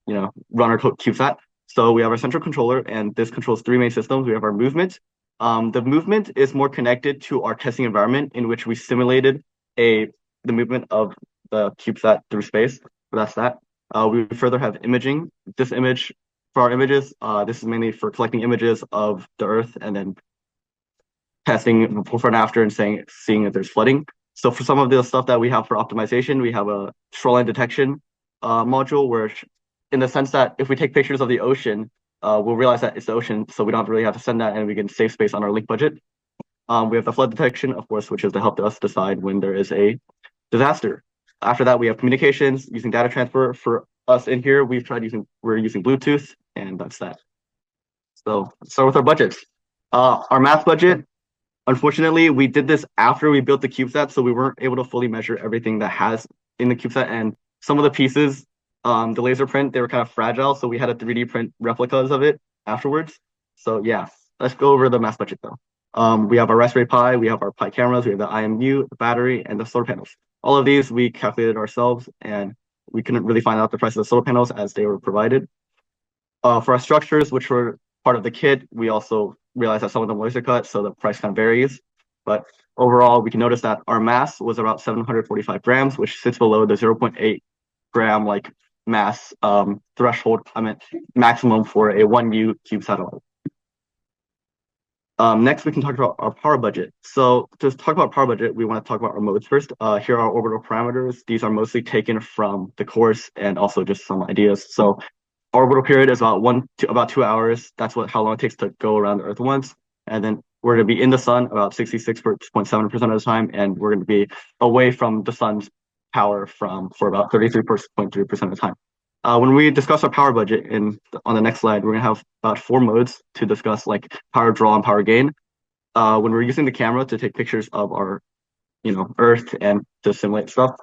run our CubeSat. So we have our central controller, and this controls three main systems. We have our movement. The movement is more connected to our testing environment in which we simulated the movement of the CubeSat through space. So that's that. We further have imaging. This image, for our images, this is mainly for collecting images of the Earth and then testing before and after and seeing if there's flooding. So for some of the stuff that we have for optimization, we have a shoreline detection module where, in the sense that if we take pictures of the ocean, we'll realize that it's the ocean, so we don't really have to send that, and we can save space on our link budget. We have the flood detection, of course, which is to help us decide when there is a disaster. After that, we have communications using data transfer. For us in here, we're using Bluetooth, and that's that. So let's start with our budgets. Our math budget. Unfortunately, we did this after we built the CubeSat, so we weren't able to fully measure everything that has in the CubeSat. And some of the pieces, the laser print, they were kind of fragile, so we had to 3D print replicas of it afterwards. So yeah, let's go over the mass budget though. We have our Raspberry Pi, we have our Pi cameras, we have the IMU, the battery, and the solar panels. All of these we calculated ourselves, and we couldn't really find out the price of the solar panels as they were provided. For our structures, which were part of the kit, we also realized that some of them were laser cut, so the price kind of varies. But overall, we can notice that our mass was about 745 grams, which sits below the 0.8 gram mass threshold, maximum for a 1U cube satellite. Next, we can talk about our power budget. So to talk about power budget, we want to talk about our modes first. Here are our orbital parameters. These are mostly taken from the course and also just some ideas. So orbital period is about 2 hours. That's how long it takes to go around the Earth once. And then we're going to be in the sun about 66.7% of the time, and we're going to be away from the sun's power for about 33.3% of the time. When we discuss our power budget on the next slide, we're going to have about 4 modes to discuss, like power draw and power gain. When we're using the camera to take pictures of our, Earth and to simulate stuff,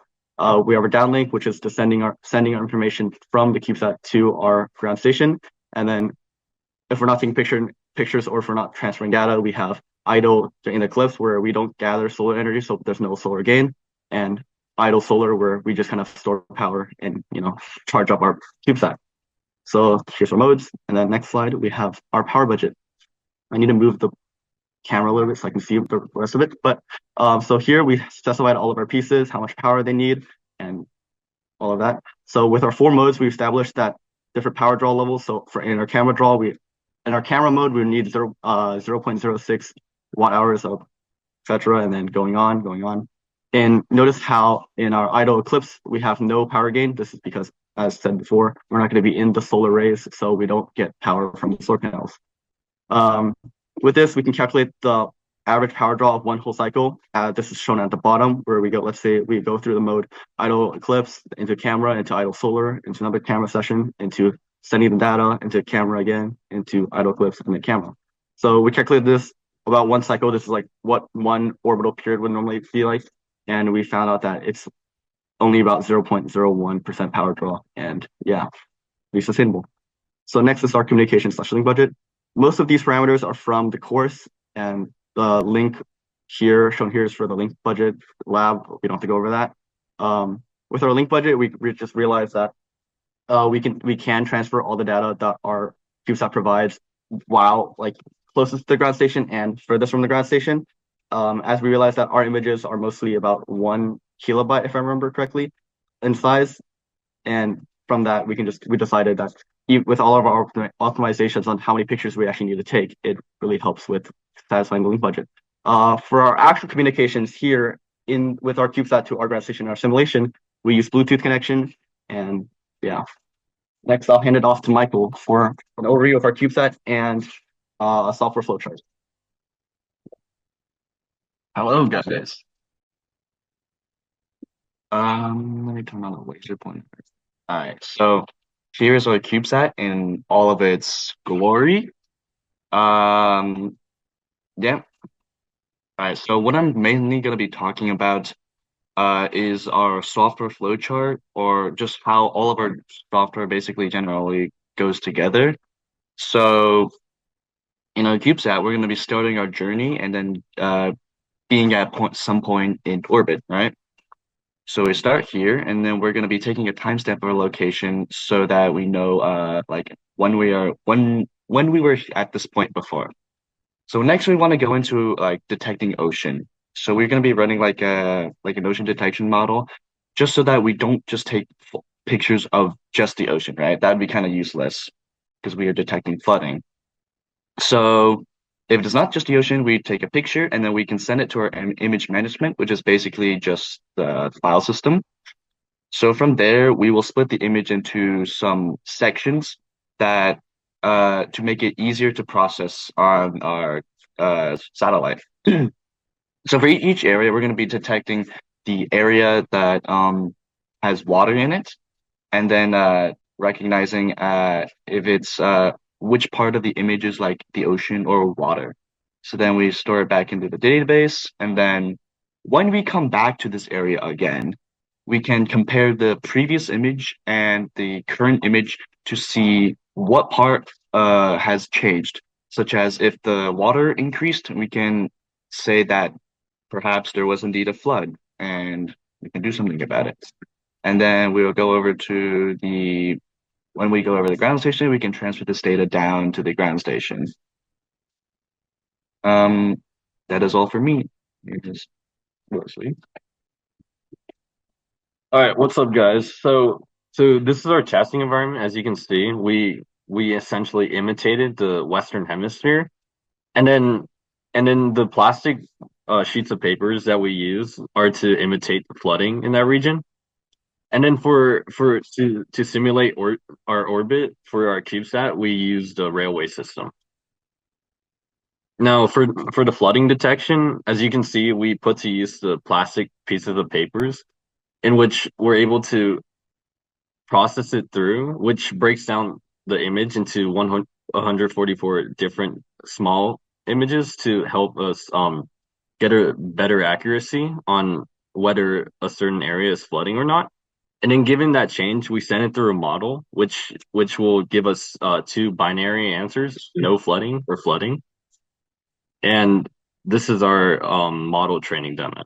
we have a downlink, which is sending our information from the CubeSat to our ground station. And then if we're not taking pictures or if we're not transferring data, we have idle in the eclipse where we don't gather solar energy, so there's no solar gain, and idle solar where we just kind of store power and charge up our CubeSat. So here's our modes, and then next slide we have our power budget. I need to move the camera a little bit so I can see the rest of it. But so here we specified all of our pieces, how much power they need, and all of that. So with our 4 modes, we established that different power draw levels. So in our camera draw, in our camera mode, we need 0.06 watt hours of etc. And then going on. And notice how in our idle eclipse, we have no power gain. This is because, as said before, we're not going to be in the solar rays, so we don't get power from the solar panels. With this, we can calculate the average power draw of one whole cycle. This is shown at the bottom where we go, let's say we go through the mode idle eclipse, into camera, into idle solar, into another camera session, into sending the data, into camera again, into idle eclipse, and then camera. So we calculated this about one cycle. This is like what one orbital period would normally be like. And we found out that it's only about 0.01% power draw, and yeah, be sustainable. So next is our communication/link budget. Most of these parameters are from the course, and the link shown here is for the link budget lab. We don't have to go over that. With our link budget, we just realized that we can transfer all the data that our CubeSat provides while like closest to the ground station and furthest from the ground station. As we realize that our images are mostly about 1 kilobyte, if I remember correctly, in size, and from that we decided that with all of our optimizations on how many pictures we actually need to take, it really helps with satisfying the link budget. For our actual communications here with our CubeSat to our ground station, our simulation, we use Bluetooth connection, and yeah. Next, I'll hand it off to Michael for an overview of our CubeSat and a software flowchart. Hello, guys. Let me turn on the laser pointer. All right, so here's our CubeSat in all of its glory. Yeah. All right, so what I'm mainly going to be talking about is our software flowchart, or just how all of our software basically generally goes together. So in our CubeSat, we're going to be starting our journey and then being at some point in orbit, right? So we start here, and then we're going to be taking a timestamp of our location so that we know like when we were at this point before. So next we want to go into like detecting ocean. So we're going to be running like an ocean detection model, just so that we don't just take pictures of just the ocean, right? That'd be kind of useless because we are detecting flooding. So if it's not just the ocean, we take a picture and then we can send it to our image management, which is basically just the file system. So from there, we will split the image into some sections that to make it easier to process on our satellite. So for each area, we're going to be detecting the area that has water in it, and then recognizing if it's which part of the image is like the ocean or water. So then we store it back into the database, and then when we come back to this area again, we can compare the previous image and the current image to see what part has changed, such as if the water increased, we can say that perhaps there was indeed a flood and we can do something about it. And then we will go over to when we go over the ground station, we can transfer this data down to the ground station. That is all for me. All right, what's up, guys? So this is our testing environment. As you can see, we essentially imitated the Western Hemisphere, and then the plastic sheets of papers that we use are to imitate the flooding in that region. And then to simulate our orbit for our CubeSat, we used a railway system. Now for the flooding detection, as you can see, we put to use the plastic pieces of papers, in which we're able to process it through, which breaks down the image into 144 different small images to help us get a better accuracy on whether a certain area is flooding or not. And then given that change, we send it through a model, which will give us two binary answers, no flooding or flooding. And this is our model training demo.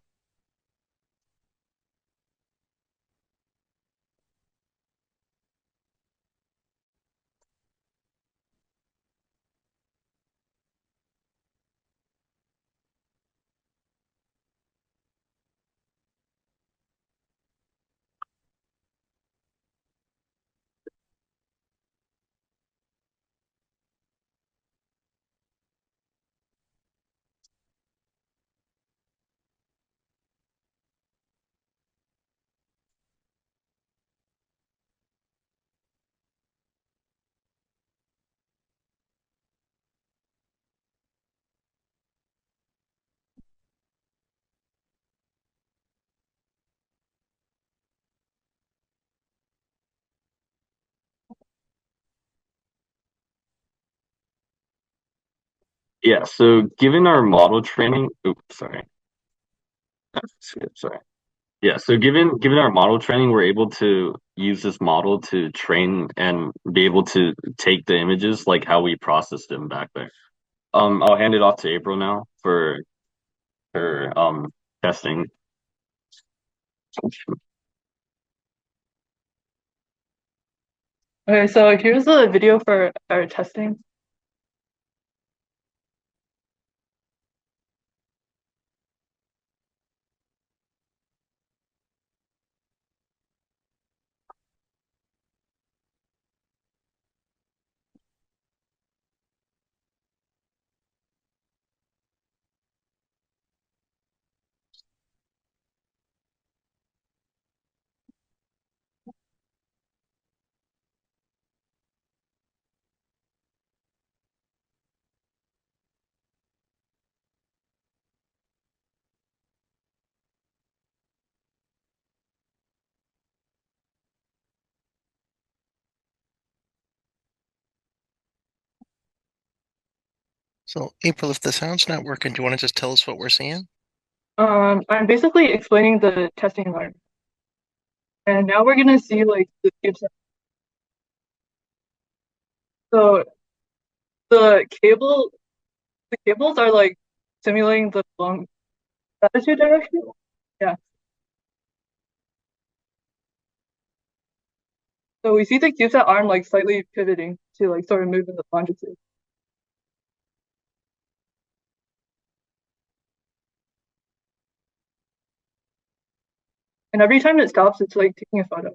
Yeah, so given our model training, sorry. Sorry. Yeah, so given our model training, we're able to use this model to train and be able to take the images like how we processed them back there. I'll hand it off to April now for her testing. Okay, so here's the video for our testing. So, April, if the sound's not working, do you want to just tell us what we're seeing? I'm basically explaining the testing environment. And now we're gonna see like the CubeSat. So the cables are like simulating the long latitude direction. Yeah. So we see the CubeSat arm like slightly pivoting to like sort of move in the longitude. And every time it stops, it's like taking a photo.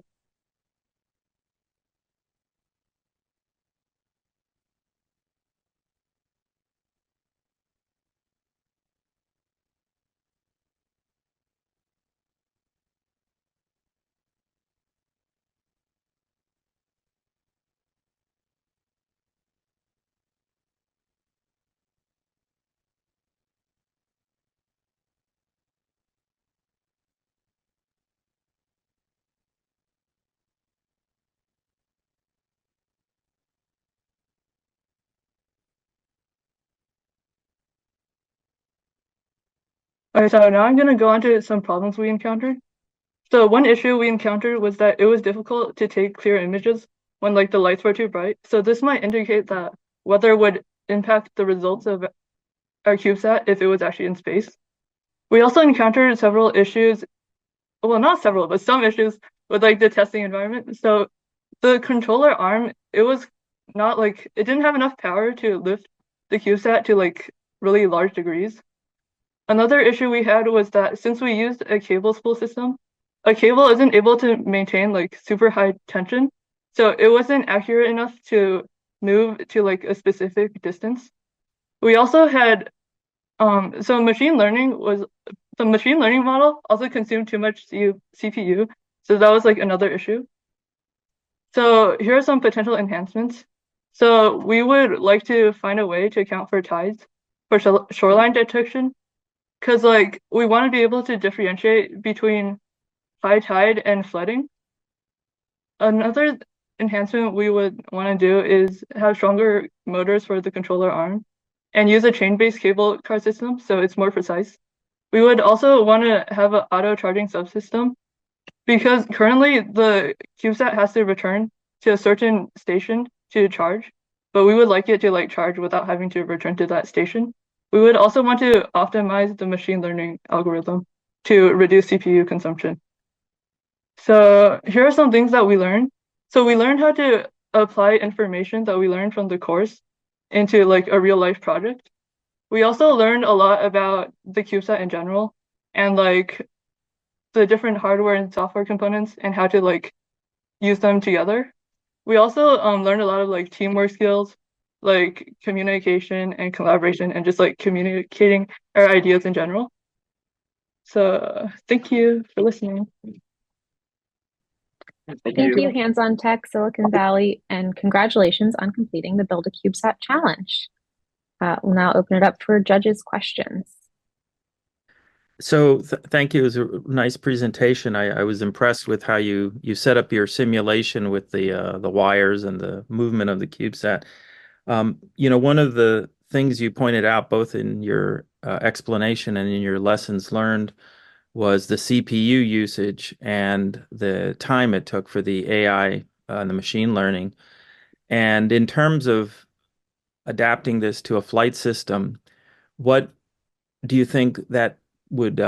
Okay, so now I'm gonna go on to some problems we encountered. So one issue we encountered was that it was difficult to take clear images when like the lights were too bright. So this might indicate that weather would impact the results of our CubeSat if it was actually in space. We also encountered several issues, well, not several, but some issues with like the testing environment. So the controller arm, it was not like, it didn't have enough power to lift the CubeSat to like really large degrees. Another issue we had was that since we used a cable spool system, a cable isn't able to maintain like super high tension. So it wasn't accurate enough to move to like a specific distance. We also had, so the machine learning model also consumed too much CPU. So that was like another issue. So here are some potential enhancements. So we would like to find a way to account for tides for shoreline detection, because like we want to be able to differentiate between high tide and flooding. Another enhancement we would want to do is have stronger motors for the controller arm and use a chain-based cable car system so it's more precise. We would also want to have an auto charging subsystem because currently the CubeSat has to return to a certain station to charge, but we would like it to like charge without having to return to that station. We would also want to optimize the machine learning algorithm to reduce CPU consumption. So here are some things that we learned. So we learned how to apply information that we learned from the course into like a real life project. We also learned a lot about the CubeSat in general and like the different hardware and software components and how to like use them together. We also learned a lot of like teamwork skills, like communication and collaboration and just like communicating our ideas in general. So thank you for listening. Thank you, HandsOnTech, Silicon Valley, and congratulations on completing the Build a CubeSat challenge. We'll now open it up for judges' questions. So thank you. It was a nice presentation. I was impressed with how you set up your simulation with the wires and the movement of the CubeSat. One of the things you pointed out both in your explanation and in your lessons learned was the CPU usage and the time it took for the AI and the machine learning. And in terms of adapting this to a flight system, what do you think that would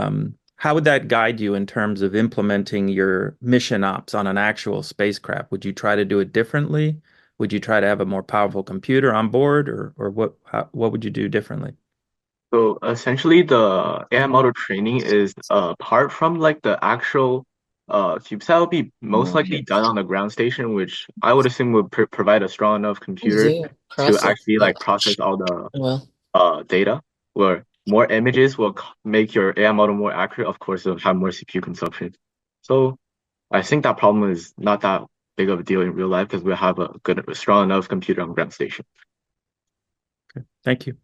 how would that guide you in terms of implementing your mission ops on an actual spacecraft? Would you try to do it differently? Would you try to have a more powerful computer on board, or what would you do differently? So essentially, the AI model training is apart from like the actual CubeSat will be most likely done on the ground station, which I would assume would provide a strong enough computer Zoom to process. actually like process all the Well, data. Where more images will make your AI model more accurate. Of course, it'll have more CPU consumption. So I think that problem is not that big of a deal in real life because we have a strong enough computer on ground station. Thank you.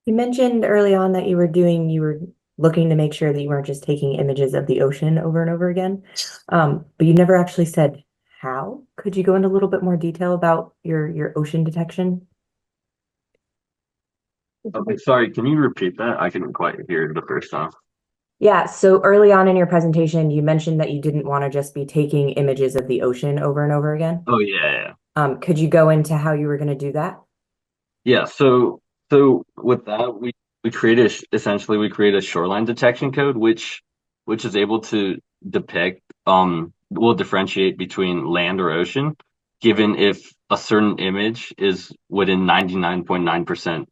You mentioned early on that you were looking to make sure that you weren't just taking images of the ocean over and over again. But you never actually said how. Could you go into a little bit more detail about your ocean detection? Okay, sorry, can you repeat that? I couldn't quite hear the first time. Yeah, so early on in your presentation, you mentioned that you didn't want to just be taking images of the ocean over and over again. Oh yeah. Could you go into how you were going to do that? Yeah, so with that we created we created a shoreline detection code which is able to depict will differentiate between land or ocean given if a certain image is within 99.9%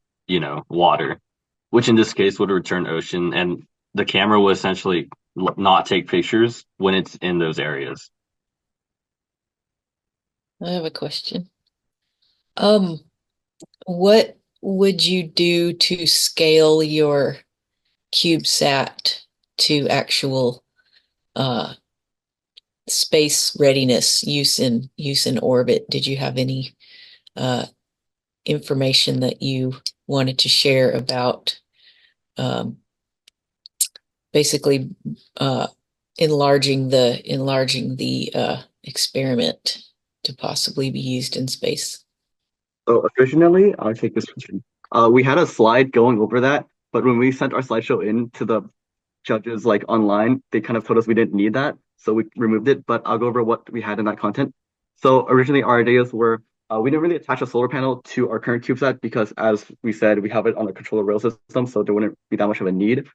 water, which in this case would return ocean, and the camera will essentially not take pictures when it's in those areas. I have a question. What would you do to scale your CubeSat to actual space readiness use in orbit? Did you have any information that you wanted to share about basically enlarging the experiment to possibly be used in space? So originally, I'll take this question. We had a slide going over that, but when we sent our slideshow in to the judges like online, they kind of told us we didn't need that, so we removed it. But I'll go over what we had in that content. So originally, our ideas were we didn't really attach a solar panel to our current CubeSat because, as we said, we have it on a controller rail system, so there wouldn't be that much of a need.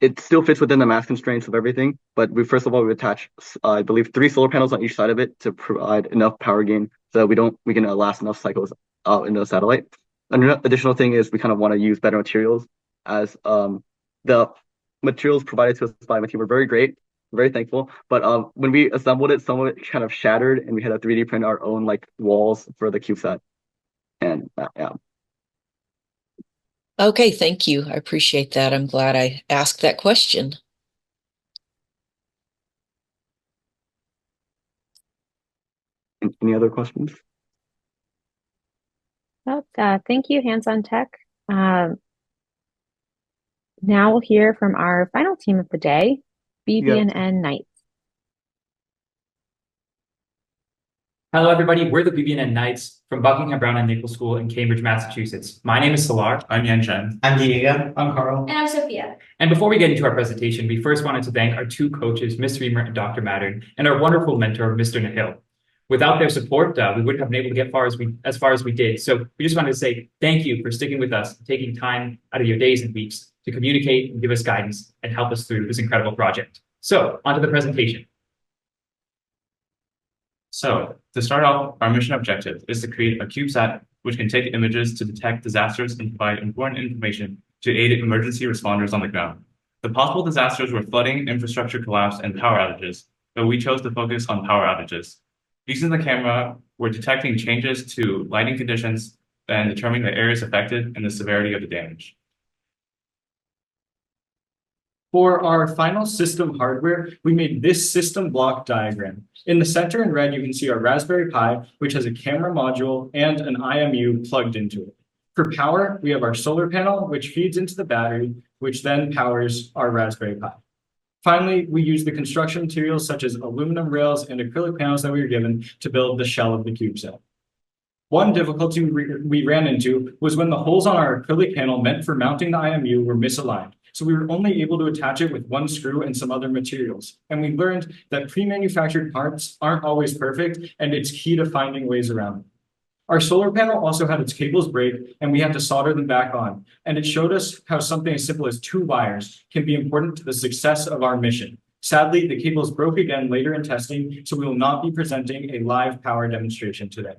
It still fits within the mass constraints of everything, but first of all, we attach, I believe, 3 solar panels on each side of it to provide enough power gain so that we can last enough cycles out in the satellite. Another additional thing is we kind of want to use better materials, as the materials provided to us by my team were very great, very thankful. But when we assembled it, some of it kind of shattered, and we had to 3D print our own like walls for the CubeSat. And yeah. Okay, thank you. I appreciate that. I'm glad I asked that question. Any other questions? Well, thank you, HandsOnTech. Now we'll hear from our final team of the day, BB&N Knights. Hello, everybody. We're the BB&N Knights from Buckingham Brown and Nichols School in Cambridge, Massachusetts. My name is Salar. I'm Yan-Chen. I'm Diego. I'm Carl. And I'm Sophia. And before we get into our presentation, we first wanted to thank our 2 coaches, Ms. Reamer and Dr. Mattern, and our wonderful mentor, Mr. Nahil. Without their support, we wouldn't have been able to get as far as we did. So we just wanted to say thank you for sticking with us, taking time out of your days and weeks to communicate and give us guidance and help us through this incredible project. So on to the presentation. So to start off, our mission objective is to create a CubeSat which can take images to detect disasters and provide important information to aid emergency responders on the ground. The possible disasters were flooding, infrastructure collapse, and power outages, but we chose to focus on power outages. Using the camera, we're detecting changes to lighting conditions and determining the areas affected and the severity of the damage. For our final system hardware, we made this system block diagram. In the center in red, you can see our Raspberry Pi, which has a camera module and an IMU plugged into it. For power, we have our solar panel, which feeds into the battery, which then powers our Raspberry Pi. Finally, we use the construction materials such as aluminum rails and acrylic panels that we were given to build the shell of the CubeSat. One difficulty we ran into was when the holes on our acrylic panel meant for mounting the IMU were misaligned. So we were only able to attach it with 1 screw and some other materials. And we learned that pre-manufactured parts aren't always perfect, and it's key to finding ways around them. Our solar panel also had its cables break, and we had to solder them back on. And it showed us how something as simple as 2 wires can be important to the success of our mission. Sadly, the cables broke again later in testing, so we will not be presenting a live power demonstration today.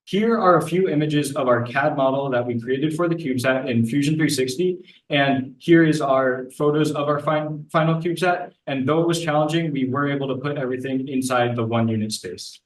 Here are a few images of our CAD model that we created for the CubeSat in Fusion 360. And here is our photos of our final CubeSat. And though it was challenging, we were able to put everything inside the 1 unit space.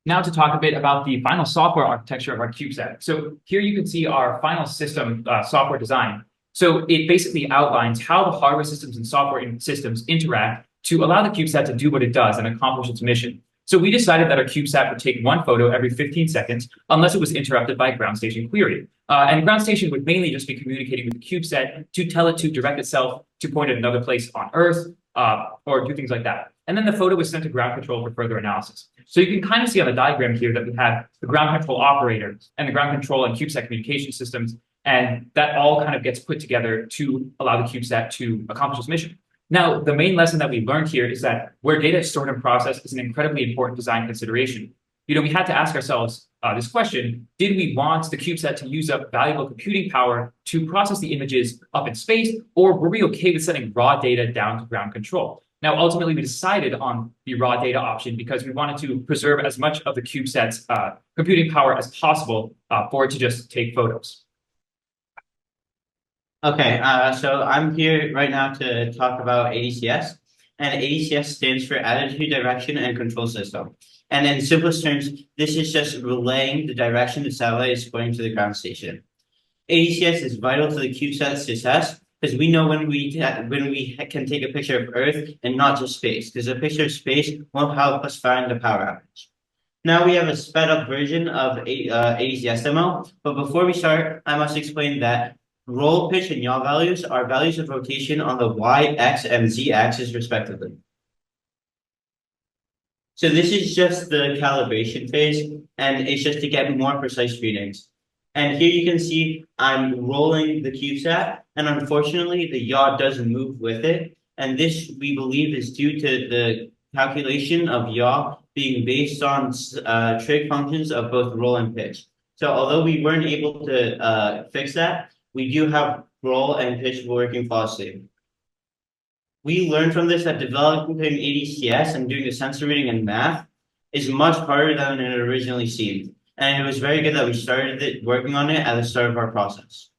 Now to talk a bit about the final software architecture of our CubeSat. So here you can see our final system software design. So it basically outlines how the hardware systems and software systems interact to allow the CubeSat to do what it does and accomplish its mission. So we decided that our CubeSat would take 1 photo every 15 seconds unless it was interrupted by a ground station query. And ground station would mainly just be communicating with the CubeSat to tell it to direct itself to point at another place on Earth or do things like that. And then the photo was sent to ground control for further analysis. So you can kind of see on the diagram here that we have the ground control operator and the ground control and CubeSat communication systems, and that all kind of gets put together to allow the CubeSat to accomplish its mission. Now, the main lesson that we learned here is that where data is stored and processed is an incredibly important design consideration. You know, we had to ask ourselves this question: did we want the CubeSat to use up valuable computing power to process the images up in space, or were we okay with sending raw data down to ground control? Now, ultimately, we decided on the raw data option because we wanted to preserve as much of the CubeSat's computing power as possible for it to just take photos. Okay, so I'm here right now to talk about ADCS, and ADCS stands for Attitude Direction and Control System. And in simplest terms, this is just relaying the direction the satellite is going to the ground station. ADCS is vital to the CubeSat's success because we know when we can take a picture of Earth and not just space, because a picture of space won't help us find the power outage. Now we have a sped up version of ADCS demo, but before we start, I must explain that roll, pitch, and yaw values are values of rotation on the Y, X, and Z axis respectively. So this is just the calibration phase, and it's just to get more precise readings. And here you can see I'm rolling the CubeSat, and unfortunately the yaw doesn't move with it. And this, we believe, is due to the calculation of yaw being based on trig functions of both roll and pitch. So although we weren't able to fix that, we do have roll and pitch working flawlessly. We learned from this that developing ADCS and doing the sensor reading and math is much harder than it originally seemed. And it was very good that we started working on it at the start of our process.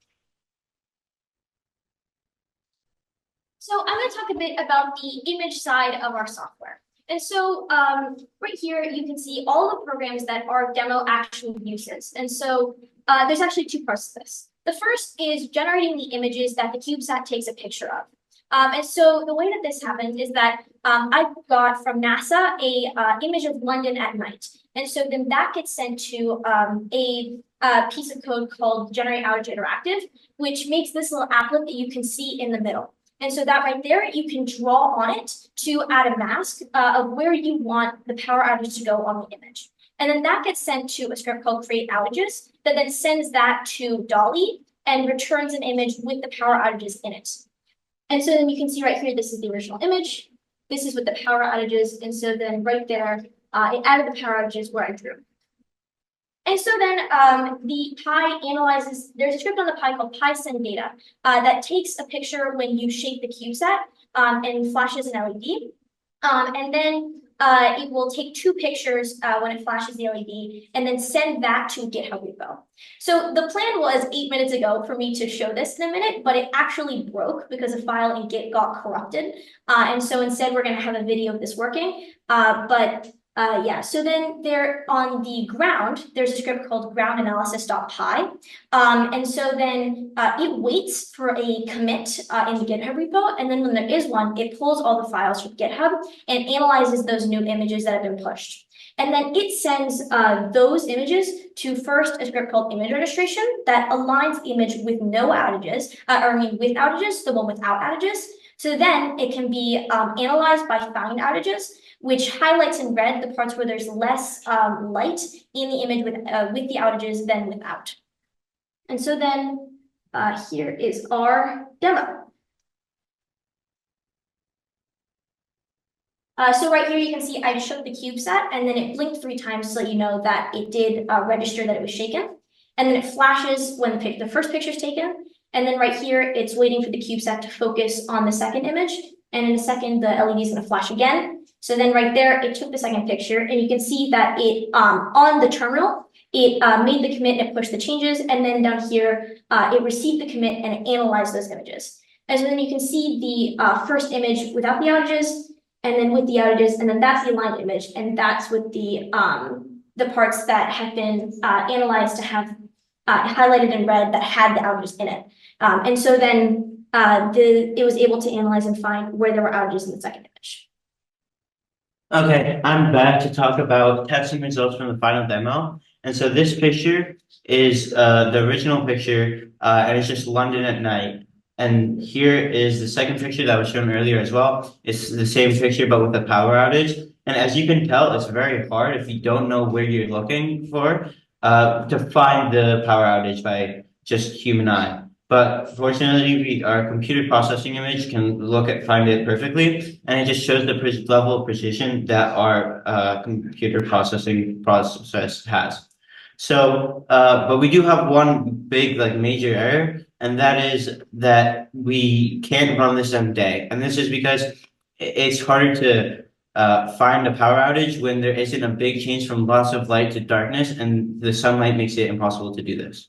So I'm going to talk a bit about the image side of our software. And so right here, you can see all the programs that our demo actually uses. And so there's actually 2 parts to this. The first is generating the images that the CubeSat takes a picture of. And so the way that this happens is that I got from NASA a image of London at night. And so then that gets sent to a piece of code called Generate Outage Interactive, which makes this little applet that you can see in the middle. And so that right there, you can draw on it to add a mask of where you want the power outage to go on the image. And then that gets sent to a script called Create Outages that then sends that to Dolly and returns an image with the power outages in it. And so then you can see right here, this is the original image. This is with the power outages. And so then right there, it added the power outages where I drew. And so then the Pi analyzes, there's a script on the Pi called PySendData that takes a picture when you shake the CubeSat and flashes an LED. And then it will take 2 pictures when it flashes the LED and then send that to GitHub repo. So the plan was 8 minutes ago for me to show this in a minute, but it actually broke because a file in Git got corrupted. And so instead we're going to have a video of this working. Yeah, so then there on the ground, there's a script called groundanalysis.py. And so then it waits for a commit in the GitHub repo. And then when there is one, it pulls all the files from GitHub and analyzes those new images that have been pushed. And then it sends those images to first a script called image registration that aligns the image with no outages, with outages, the one without outages. So then it can be analyzed by find outages, which highlights in red the parts where there's less light in the image with the outages than without. And so then here is our demo. So right here, you can see I shook the CubeSat and then it blinked 3 times to let you know that it did register that it was shaken. And then it flashes when the first picture is taken. And then right here, it's waiting for the CubeSat to focus on the second image. And in a second, the LED is going to flash again. So then right there, it took the second picture and you can see that it, on the terminal, it made the commit and it pushed the changes. And then down here, it received the commit and it analyzed those images. And so then you can see the first image without the outages, and then with the outages, and then that's the aligned image, and that's with the parts that have been analyzed to have highlighted in red that had the outages in it. And so then it was able to analyze and find where there were outages in the second image. Okay, I'm back to talk about testing results from the final demo. And so this picture is the original picture, and it's just London at night. And here is the second picture that was shown earlier as well. It's the same picture, but with a power outage. And as you can tell, it's very hard if you don't know where you're looking for to find the power outage by just human eye. But fortunately, our computer processing image can find it perfectly, and it just shows the level of precision that our computer processing process has. So, but we do have one big, major error, and that is that we can't run this every day. And this is because it's harder to find a power outage when there isn't a big change from lots of light to darkness, and the sunlight makes it impossible to do this.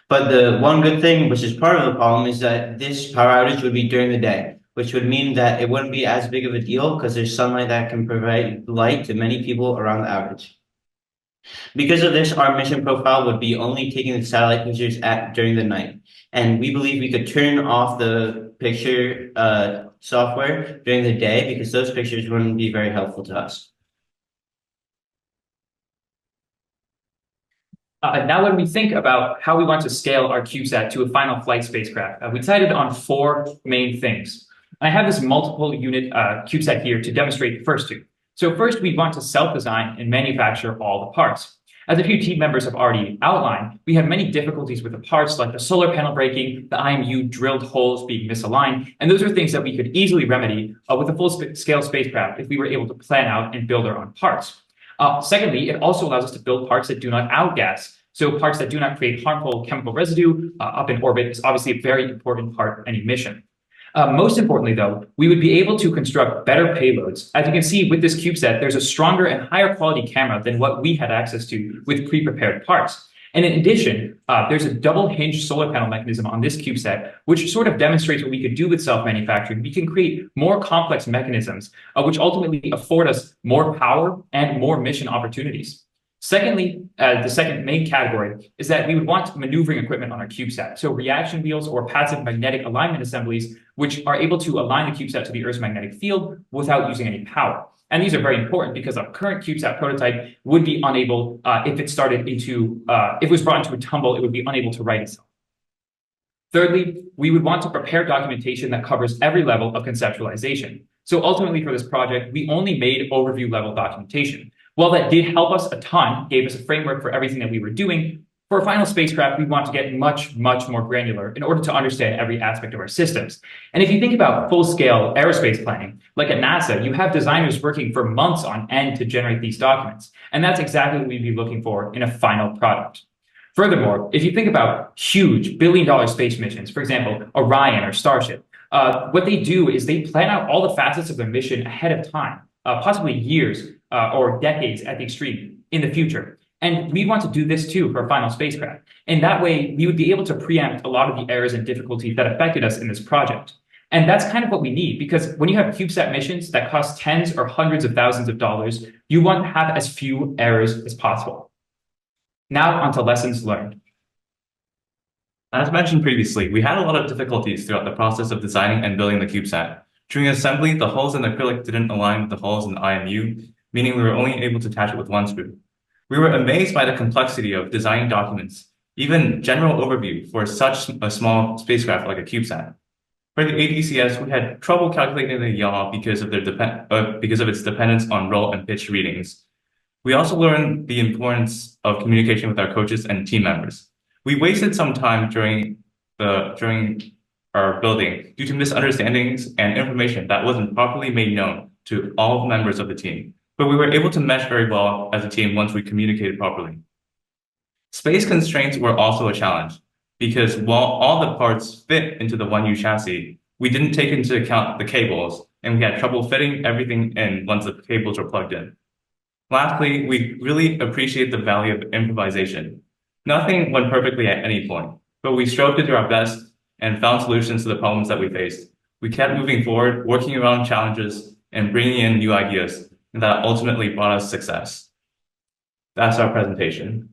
But the one good thing, which is part of the problem, is that this power outage would be during the day, which would mean that it wouldn't be as big of a deal because there's sunlight that can provide light to many people around the outage. Because of this, our mission profile would be only taking the satellite pictures during the night. And we believe we could turn off the picture software during the day because those pictures wouldn't be very helpful to us. Now, when we think about how we want to scale our CubeSat to a final flight spacecraft, we decided on 4 main things. I have this multiple unit CubeSat here to demonstrate the first 2. So first, we want to self-design and manufacture all the parts. As a few team members have already outlined, we have many difficulties with the parts like the solar panel breaking, the IMU drilled holes being misaligned, and those are things that we could easily remedy with a full-scale spacecraft if we were able to plan out and build our own parts. Secondly, it also allows us to build parts that do not outgas. So parts that do not create harmful chemical residue up in orbit is obviously a very important part of any mission. Most importantly, though, we would be able to construct better payloads. As you can see with this CubeSat, there's a stronger and higher quality camera than what we had access to with pre-prepared parts. And in addition, there's a double hinge solar panel mechanism on this CubeSat, which sort of demonstrates what we could do with self-manufacturing. We can create more complex mechanisms, which ultimately afford us more power and more mission opportunities. Secondly, the second main category is that we would want maneuvering equipment on our CubeSat. So reaction wheels or passive magnetic alignment assemblies, which are able to align the CubeSat to the Earth's magnetic field without using any power. And these are very important because our current CubeSat prototype would be unable, if it was brought into a tumble, it would be unable to right itself. Thirdly, we would want to prepare documentation that covers every level of conceptualization. So ultimately for this project, we only made overview level documentation. While that did help us a ton, gave us a framework for everything that we were doing, for a final spacecraft, we want to get much, much more granular in order to understand every aspect of our systems. And if you think about full-scale aerospace planning, like at NASA, you have designers working for months on end to generate these documents. And that's exactly what we'd be looking for in a final product. Furthermore, if you think about huge billion-dollar space missions, for example, Orion or Starship, what they do is they plan out all the facets of their mission ahead of time, possibly years or decades at the extreme in the future. And we want to do this too for a final spacecraft. And that way we would be able to preempt a lot of the errors and difficulties that affected us in this project. And that's kind of what we need, because when you have CubeSat missions that cost tens or hundreds of thousands of dollars, you want to have as few errors as possible. Now onto lessons learned. As mentioned previously, we had a lot of difficulties throughout the process of designing and building the CubeSat. During assembly, the holes in the acrylic didn't align with the holes in the IMU, meaning we were only able to attach it with one screw. We were amazed by the complexity of designing documents, even general overview for such a small spacecraft like a CubeSat. For the ADCS, we had trouble calculating the yaw because of its dependence on roll and pitch readings. We also learned the importance of communication with our coaches and team members. We wasted some time during our building due to misunderstandings and information that wasn't properly made known to all members of the team, but we were able to mesh very well as a team once we communicated properly. Space constraints were also a challenge because while all the parts fit into the 1U chassis, we didn't take into account the cables, and we had trouble fitting everything in once the cables were plugged in. Lastly, we really appreciate the value of improvisation. Nothing went perfectly at any point, but we strove to do our best and found solutions to the problems that we faced. We kept moving forward, working around challenges and bringing in new ideas, and that ultimately brought us success. That's our presentation.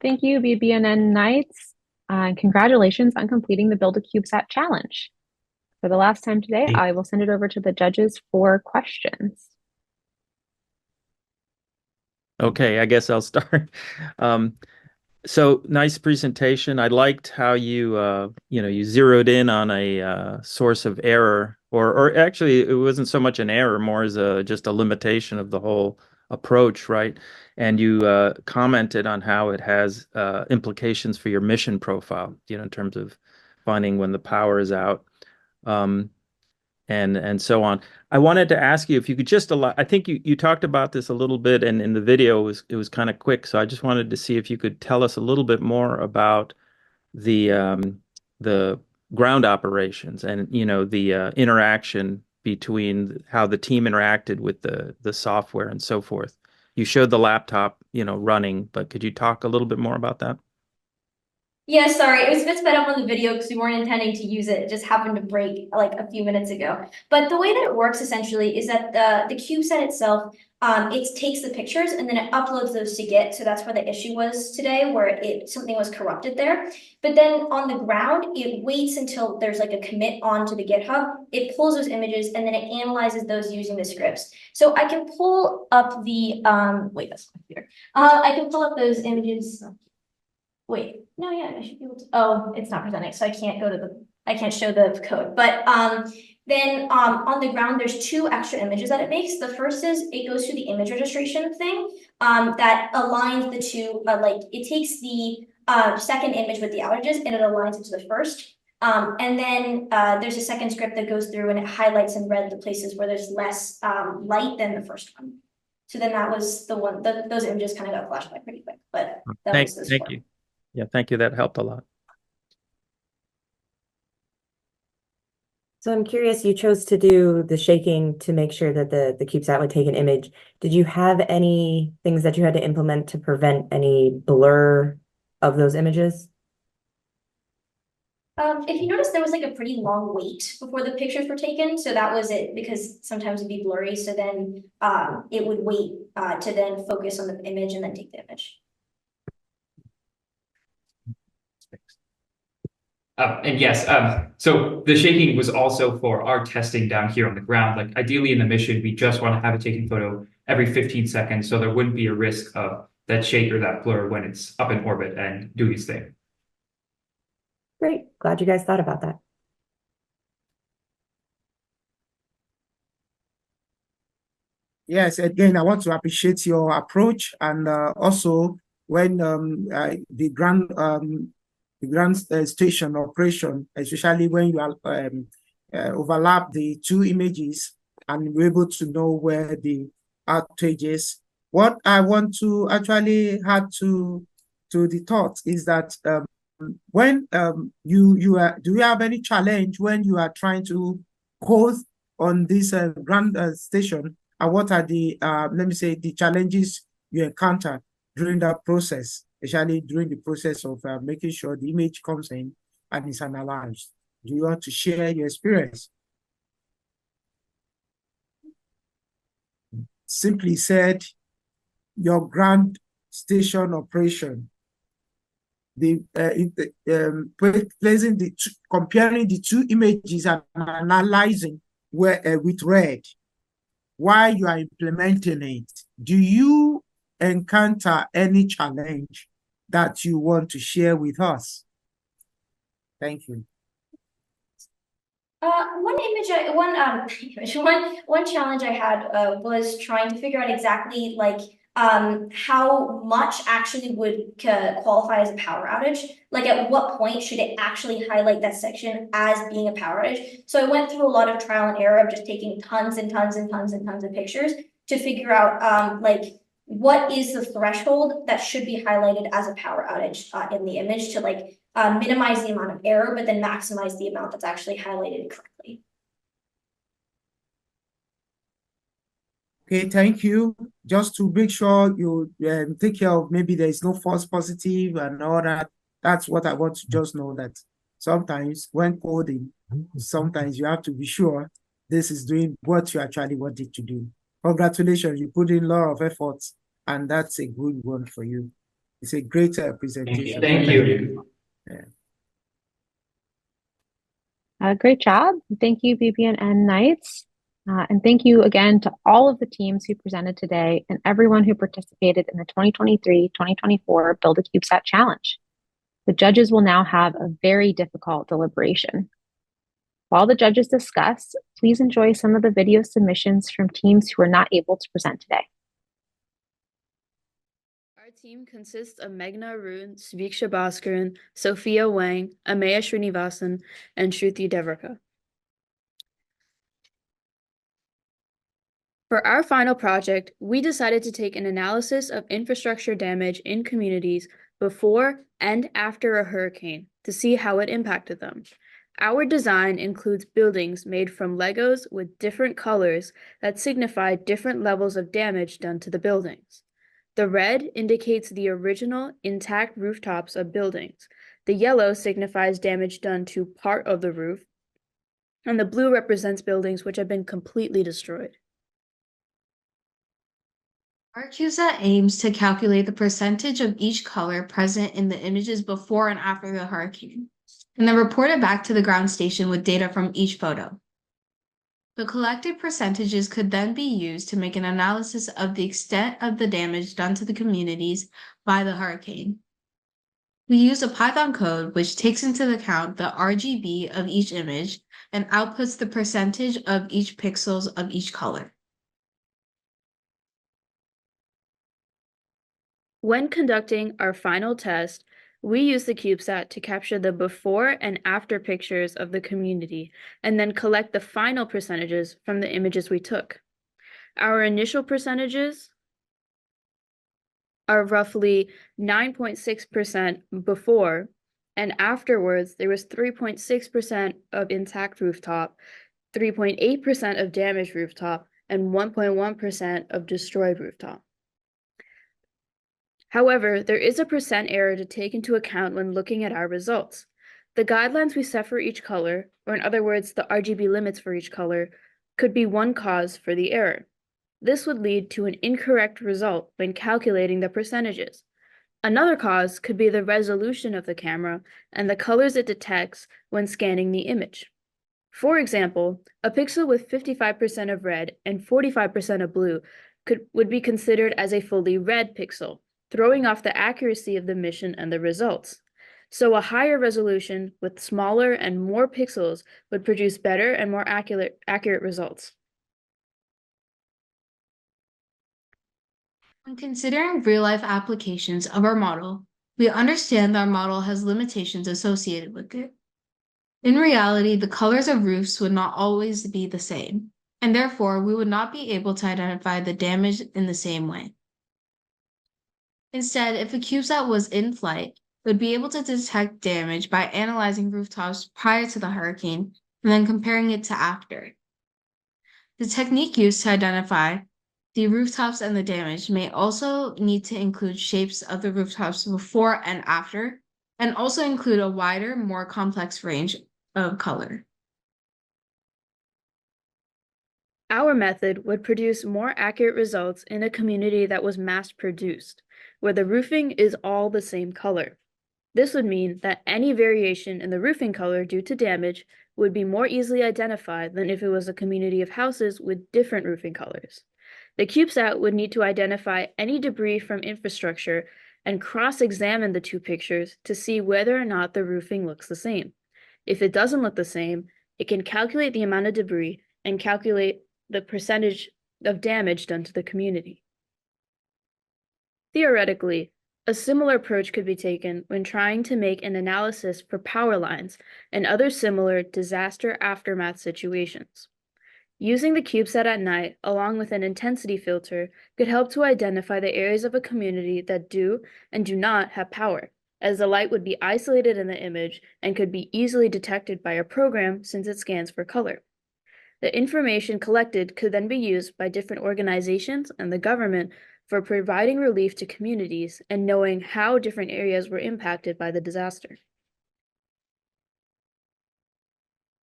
Thank you, BBNN Knights. Congratulations on completing the Build a CubeSat Challenge. For the last time today, I will send it over to the judges for questions. Okay, I guess I'll start. So nice presentation. I liked how you you zeroed in on a source of error, or actually it wasn't so much an error, more as just a limitation of the whole approach, right? And you commented on how it has implications for your mission profile, in terms of finding when the power is out, and so on. I wanted to ask you if you could just I think you talked about this a little bit, and in the video it was kind of quick, so I just wanted to see if you could tell us a little bit more about the ground operations and the interaction between how the team interacted with the software and so forth. You showed the laptop running, but could you talk a little bit more about that? Yeah, sorry, it was a bit sped up on the video because we weren't intending to use it. It just happened to break like a few minutes ago. But the way that it works essentially is that the CubeSat itself, it takes the pictures and then it uploads those to Git. So that's where the issue was today, where something was corrupted there. But then on the ground, it waits until there's like a commit onto the GitHub. It pulls those images and then it analyzes those using the scripts. So I can pull up the wait, that's not here. I can pull up those images. Wait, no, yeah, I should be able to. Oh, it's not presenting, so I can't I can't show the code. But then on the ground, there's two extra images that it makes. The first is it goes through the image registration thing that aligns the two. Like it takes the second image with the outages and it aligns it to the first. And then there's a second script that goes through and it highlights in red the places where there's less light than the first one. So then that was the one. Those images kind of got flashed by pretty quick, but that was this Thank one. you. Yeah, thank you. That helped a lot. So I'm curious, you chose to do the shaking to make sure that the CubeSat would take an image. Did you have any things that you had to implement to prevent any blur of those images? If you notice, there was like a pretty long wait before the pictures were taken. So that was it, because sometimes it'd be blurry. So then it would wait to then focus on the image and then take the image. And yes, so the shaking was also for our testing down here on the ground. Like ideally in the mission, we just want to have a taken photo every 15 seconds. So there wouldn't be a risk of that shake or that blur when it's up in orbit and doing its thing. Great. Glad you guys thought about that. Yes, again, I want to appreciate your approach, and also when the ground station operation, especially when you are overlap the two images and we're able to know where the outage is. What I want to actually add to the thought is that when do you have any challenge when you are trying to host on this ground station, and what are the let me say the challenges you encounter during that process, especially during the process of making sure the image comes in and is analyzed? Do you want to share your experience? Simply said, your ground station operation, placing comparing the two images and analyzing where with red while you are implementing it. Do you encounter any challenge that you want to share with us? Thank you. One challenge I had was trying to figure out exactly like how much actually would qualify as a power outage. Like at what point should it actually highlight that section as being a power outage? So I went through a lot of trial and error of just taking tons and tons and tons and tons of pictures to figure out like what is the threshold that should be highlighted as a power outage in the image to like minimize the amount of error, but then maximize the amount that's actually highlighted correctly. Okay, thank you. Just to make sure you take care of maybe there is no false positive and all that. That's what I want to just know, that sometimes when coding, sometimes you have to be sure this is doing what you actually want it to do. Congratulations, you put in a lot of effort, and that's a good one for you. It's a great presentation. Thank you. Yeah. Great job. Thank you, Vivian and Knights. And thank you again to all of the teams who presented today and everyone who participated in the 2023-2024 Build a CubeSat Challenge. The judges will now have a very difficult deliberation. While the judges discuss, please enjoy some of the video submissions from teams who are not able to present today. Our team consists of Meghna Arun, Sviksha Bhaskaran, Sophia Wang, Amaya Srinivasan, and Shruti Devraka. For our final project, we decided to take an analysis of infrastructure damage in communities before and after a hurricane to see how it impacted them. Our design includes buildings made from Legos with different colors that signify different levels of damage done to the buildings. The red indicates the original intact rooftops of buildings. The yellow signifies damage done to part of the roof, and the blue represents buildings which have been completely destroyed. Our CubeSat aims to calculate the percentage of each color present in the images before and after the hurricane, and then report it back to the ground station with data from each photo. The collected percentages could then be used to make an analysis of the extent of the damage done to the communities by the hurricane. We use a Python code which takes into account the RGB of each image and outputs the percentage of each pixels of each color. When conducting our final test, we use the CubeSat to capture the before and after pictures of the community and then collect the final percentages from the images we took. Our initial percentages are roughly 9.6% before, and afterwards there was 3.6% of intact rooftop, 3.8% of damaged rooftop, and 1.1% of destroyed rooftop. However, there is a percent error to take into account when looking at our results. The guidelines we set for each color, or in other words, the RGB limits for each color, could be one cause for the error. This would lead to an incorrect result when calculating the percentages. Another cause could be the resolution of the camera and the colors it detects when scanning the image. For example, a pixel with 55% of red and 45% of blue would be considered as a fully red pixel, throwing off the accuracy of the mission and the results. So a higher resolution with smaller and more pixels would produce better and more accurate results. When considering real-life applications of our model, we understand that our model has limitations associated with it. In reality, the colors of roofs would not always be the same, and therefore we would not be able to identify the damage in the same way. Instead, if a CubeSat was in flight, it would be able to detect damage by analyzing rooftops prior to the hurricane and then comparing it to after. The technique used to identify the rooftops and the damage may also need to include shapes of the rooftops before and after, and also include a wider, more complex range of color. Our method would produce more accurate results in a community that was mass-produced, where the roofing is all the same color. This would mean that any variation in the roofing color due to damage would be more easily identified than if it was a community of houses with different roofing colors. The CubeSat would need to identify any debris from infrastructure and cross-examine the two pictures to see whether or not the roofing looks the same. If it doesn't look the same, it can calculate the amount of debris and calculate the percentage of damage done to the community. Theoretically, a similar approach could be taken when trying to make an analysis for power lines and other similar disaster aftermath situations. Using the CubeSat at night, along with an intensity filter, could help to identify the areas of a community that do and do not have power, as the light would be isolated in the image and could be easily detected by a program since it scans for color. The information collected could then be used by different organizations and the government for providing relief to communities and knowing how different areas were impacted by the disaster.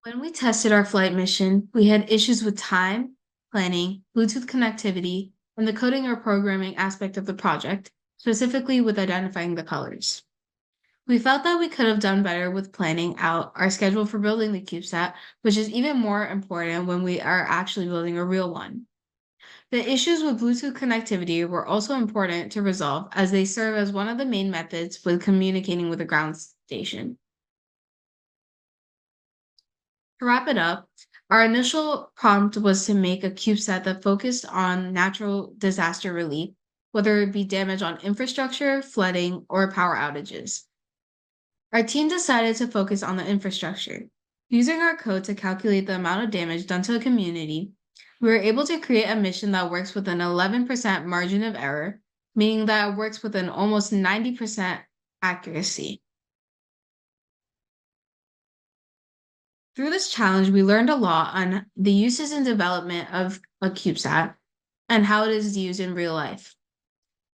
When we tested our flight mission, we had issues with time, planning, Bluetooth connectivity, and the coding or programming aspect of the project, specifically with identifying the colors. We felt that we could have done better with planning out our schedule for building the CubeSat, which is even more important when we are actually building a real one. The issues with Bluetooth connectivity were also important to resolve as they serve as one of the main methods with communicating with the ground station. To wrap it up, our initial prompt was to make a CubeSat that focused on natural disaster relief, whether it be damage on infrastructure, flooding, or power outages. Our team decided to focus on the infrastructure. Using our code to calculate the amount of damage done to a community, we were able to create a mission that works with an 11% margin of error, meaning that it works with an almost 90% accuracy. Through this challenge, we learned a lot on the uses and development of a CubeSat and how it is used in real life.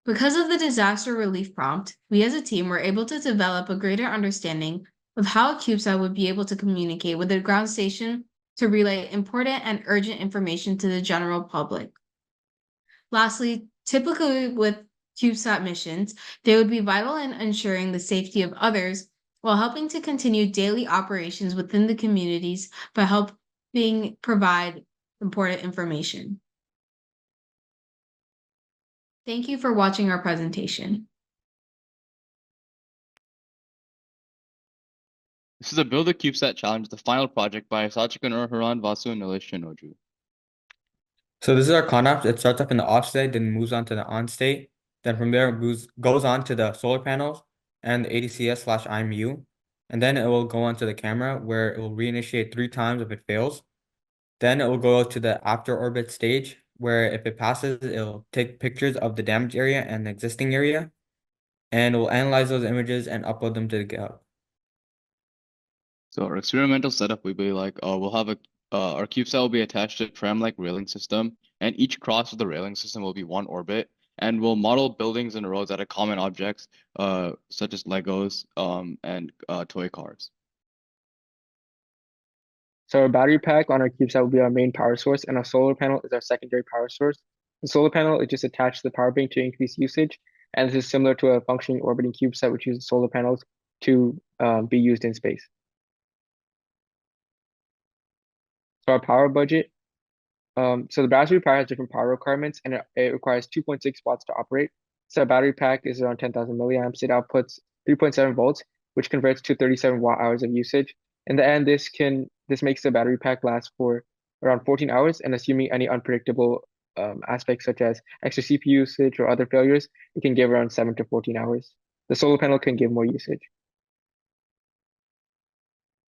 Because of the disaster relief prompt, we as a team were able to develop a greater understanding of how a CubeSat would be able to communicate with the ground station to relay important and urgent information to the general public. Lastly, typically with CubeSat missions, they would be vital in ensuring the safety of others while helping to continue daily operations within the communities by helping provide important information. Thank you for watching our presentation. This is a Build a CubeSat Challenge, the final project by Sachikun Haran Vasu and Nilesh Shinoju. So this is our concept. It starts up in the off state, then moves on to the on state. Then from there, it goes on to the solar panels and the ADCS/IMU. And then it will go onto the camera where it will reinitiate 3 times if it fails. Then it will go to the after orbit stage where if it passes, it'll take pictures of the damaged area and the existing area. And it will analyze those images and upload them to the GitHub. So our experimental setup will be like, we'll have our CubeSat will be attached to a tram-like railing system, and each cross of the railing system will be one orbit, and we'll model buildings and roads out of common objects, such as Legos, and toy cars. So our battery pack on our CubeSat will be our main power source, and our solar panel is our secondary power source. The solar panel is just attached to the power bank to increase usage, and this is similar to a functioning orbiting CubeSat, which uses solar panels to be used in space. So our power budget, so the battery pack has different power requirements, and it requires 2.6 watts to operate. So our battery pack is around 10,000 milliamps. It outputs 3.7 volts, which converts to 37 watt hours of usage. In the end, this makes the battery pack last for around 14 hours, and assuming any unpredictable aspects such as extra CPU usage or other failures, it can give around 7 to 14 hours. The solar panel can give more usage.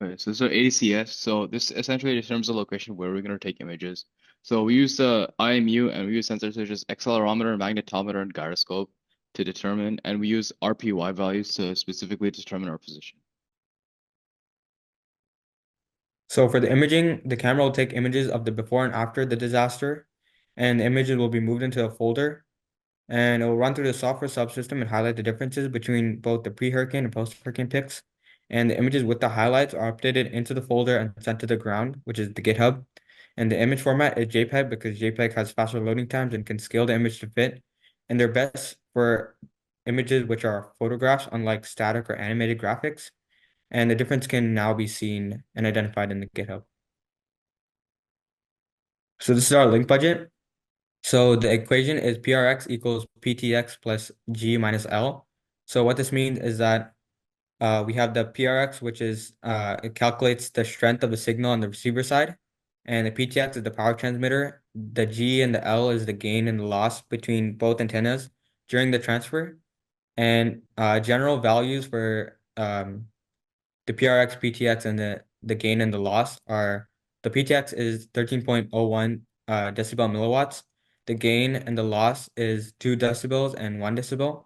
Okay, so this is our ADCS. So this essentially determines the location where we're going to take images. So we use the IMU and we use sensors such as accelerometer, magnetometer, and gyroscope to determine, and we use RPY values to specifically determine our position. So for the imaging, the camera will take images of the before and after the disaster, and the images will be moved into a folder, and it will run through the software subsystem and highlight the differences between both the pre-hurricane and post-hurricane pics. And the images with the highlights are updated into the folder and sent to the ground, which is the GitHub. And the image format is JPEG because JPEG has faster loading times and can scale the image to fit. And they're best for images which are photographs, unlike static or animated graphics. And the difference can now be seen and identified in the GitHub. So this is our link budget. So the equation is PRX equals PTX plus G minus L. So what this means is that we have the PRX, which is it calculates the strength of the signal on the receiver side, and the PTX is the power transmitter. The G and the L is the gain and the loss between both antennas, during the transfer. And general values for the PRX, PTX, and the gain and the loss are the PTX is 13.01 decibel milliwatts. The gain and the loss is 2 decibels and 1 decibel.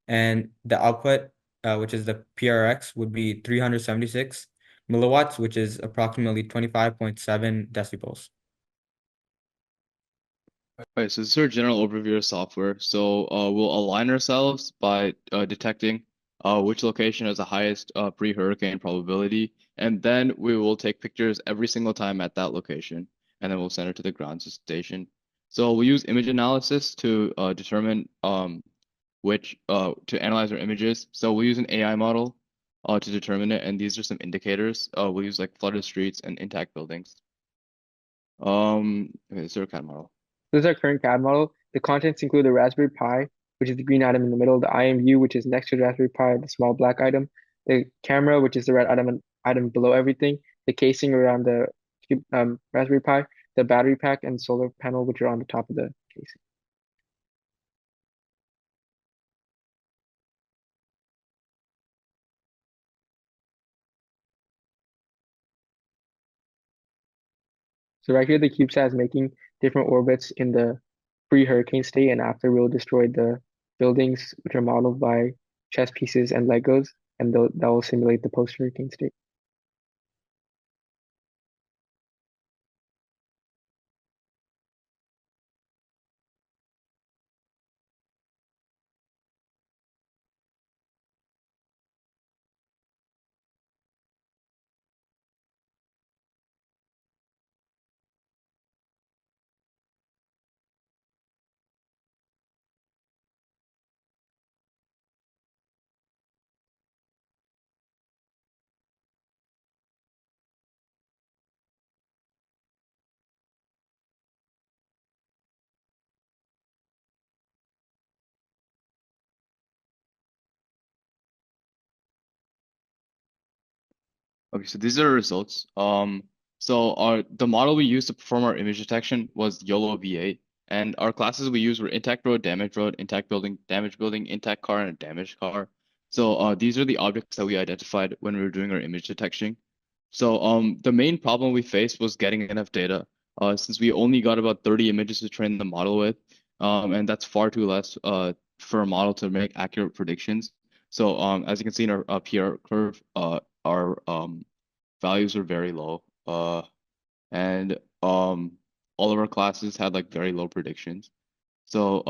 And the output, which is the PRX, would be 376 milliwatts, which is approximately 25.7 decibels. All right, so this is our general overview of software. So we'll align ourselves by detecting which location has the highest pre-hurricane probability, and then we will take pictures every single time at that location, and then we'll send it to the ground station. So we'll use image analysis to determine to analyze our images. So we'll use an AI model to determine it, and these are some indicators. We'll use like flooded streets and intact buildings. Okay, this is our CAD model. This is our current CAD model. The contents include the Raspberry Pi, which is the green item in the middle, the IMU, which is next to the Raspberry Pi, the small black item, the camera, which is the red item below everything, the casing around the Raspberry Pi, the battery pack, and solar panel, which are on the top of the casing. So right here, the CubeSat is making different orbits in the pre-hurricane state, and after we'll destroy the buildings, which are modeled by chess pieces and Legos, and that will simulate the post-hurricane state. Okay, so these are the results. So the model we used to perform our image detection was YOLO V8, and our classes we used were intact road, intact building, damaged building, intact car, and a damaged car. So these are the objects that we identified when we were doing our image detection. So the main problem we faced was getting enough data, since we only got about 30 images to train the model with, and that's far too less for a model to make accurate predictions. So as you can see in our PR curve, our values are very low, and all of our classes had like very low predictions. So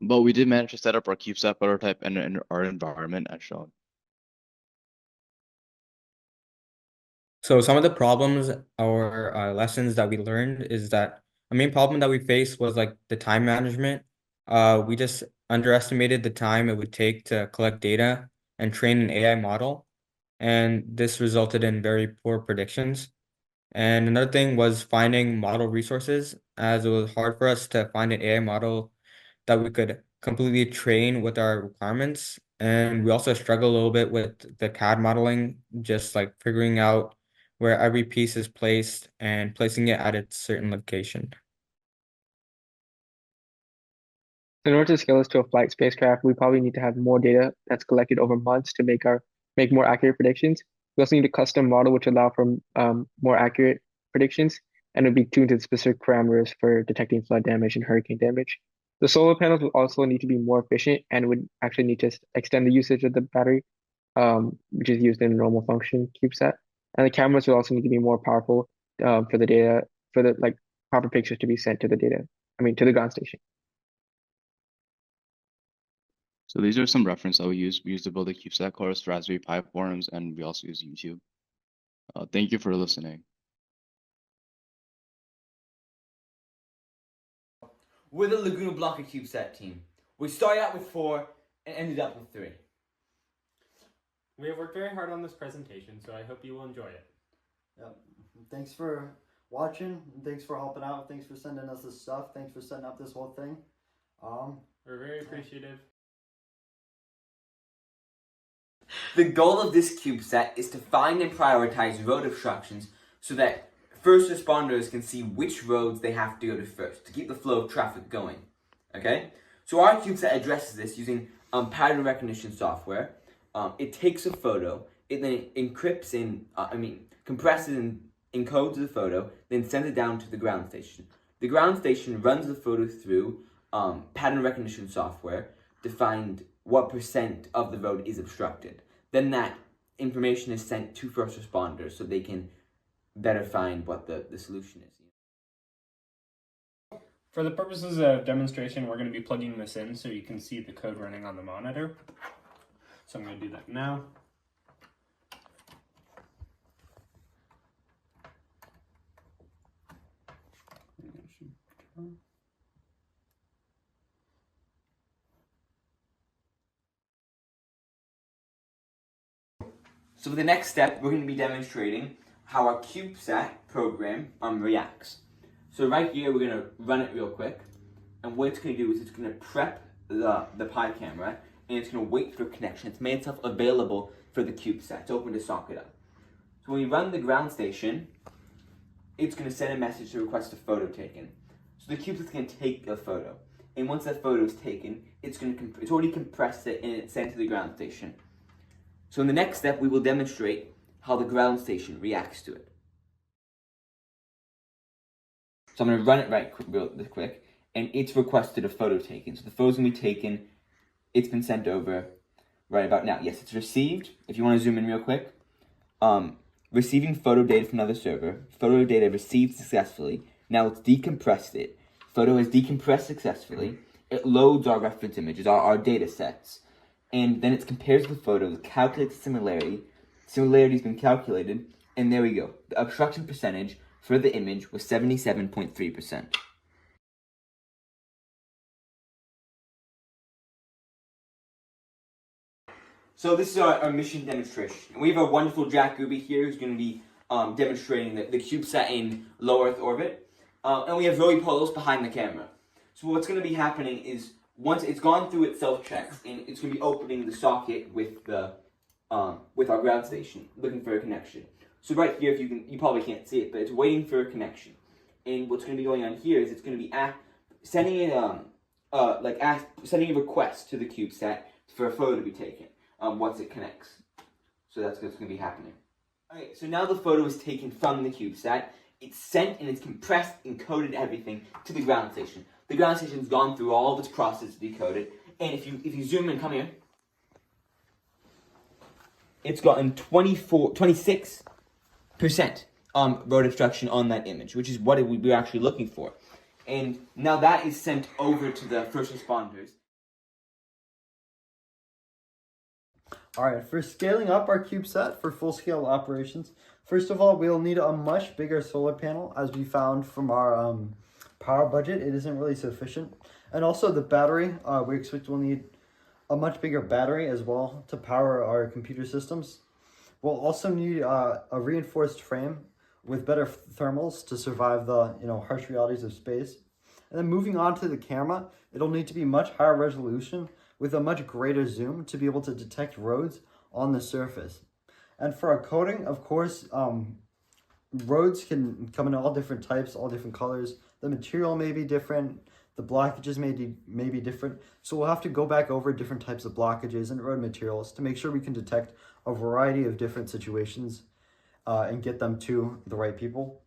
but we did manage to set up our CubeSat prototype and our environment as shown. So some of the problems or lessons that we learned is that a main problem that we faced was like the time management. We just underestimated the time it would take to collect data and train an AI model, and this resulted in very poor predictions. And another thing was finding model resources, as it was hard for us to find an AI model that we could completely train with our requirements. And we also struggle a little bit with the CAD modeling, just like figuring out where every piece is placed and placing it at its certain location. In order to scale this to a flight spacecraft, we probably need to have more data that's collected over months to make more accurate predictions. We also need a custom model which allow for more accurate predictions, and it would be tuned to the specific parameters for detecting flood damage and hurricane damage. The solar panels will also need to be more efficient and would actually need to extend the usage of the battery, which is used in a normal function CubeSat. And the cameras will also need to be more powerful for the data, for the like proper pictures to be sent to the to the ground station. So these are some references that we use. We use to build the CubeSat course, Raspberry Pi forums, and we also use YouTube. Thank you for listening. We're the Laguna Blanca CubeSat team. We started out with 4 and ended up with 3. We have worked very hard on this presentation, so I hope you will enjoy it. Yep. Thanks for watching. Thanks for helping out. Thanks for sending us this stuff. Thanks for setting up this whole thing. We're very appreciative. The goal of this CubeSat is to find and prioritize road obstructions so that first responders can see which roads they have to go to first to keep the flow of traffic going. Okay? So our CubeSat addresses this using pattern recognition software. It takes a photo, it then encrypts compresses and encodes the photo, then sends it down to the ground station. The ground station runs the photo through pattern recognition software to find what % of the road is obstructed. Then that information is sent to first responders so they can better find what the solution is. For the purposes of demonstration, we're going to be plugging this in so you can see the code running on the monitor. So I'm going to do that now. So for the next step, we're going to be demonstrating how our CubeSat program reacts. So right here, we're going to run it real quick. And what it's going to do is it's going to prep the Pi camera, and it's going to wait for connection. It's made itself available for the CubeSat. It's open to socket up. So when we run the ground station, it's going to send a message to request a photo taken. So the CubeSat's going to take a photo. And once that photo is taken, it's already compressed it and it's sent to the ground station. So in the next step, we will demonstrate how the ground station reacts to it. So I'm going to run it real quick, and it's requested a photo taken. So the photo's going to be taken, it's been sent over right about now. Yes, it's received. If you want to zoom in real quick, receiving photo data from another server. Photo data received successfully. Now it's decompressed it. Photo has decompressed successfully. It loads our reference images, our data sets. And then it compares the photos, calculates the similarity. Similarity's been calculated, and there we go. The obstruction percentage for the image was 77.3%. So this is our mission demonstration. We have a wonderful Jack Gooby here who's going to be demonstrating the CubeSat in low Earth orbit. And we have Roy Polos behind the camera. So what's going to be happening is once it's gone through its self-checks, and it's going to be opening the socket with our ground station, looking for a connection. So right here, you probably can't see it, but it's waiting for a connection. And what's going to be going on here is it's going to be sending a request to the CubeSat for a photo to be taken once it connects. So that's what's going to be happening. Okay, so now the photo is taken from the CubeSat. It's sent and it's compressed, encoded everything to the ground station. The ground station's gone through all of its process to decode it. And if you zoom in, come here. It's gotten 26% road obstruction on that image, which is what we're actually looking for. And now that is sent over to the first responders. Alright, for scaling up our CubeSat for full-scale operations, first of all, we'll need a much bigger solar panel. As we found from our power budget, it isn't really sufficient. And also the battery, we expect we'll need a much bigger battery as well to power our computer systems. We'll also need a reinforced frame with better thermals to survive the harsh realities of space. And then moving on to the camera, it'll need to be much higher resolution with a much greater zoom to be able to detect roads on the surface. And for our coating, of course, roads can come in all different types, all different colors. The material may be different. The blockages may be different. So we'll have to go back over different types of blockages and road materials to make sure we can detect a variety of different situations and get them to the right people.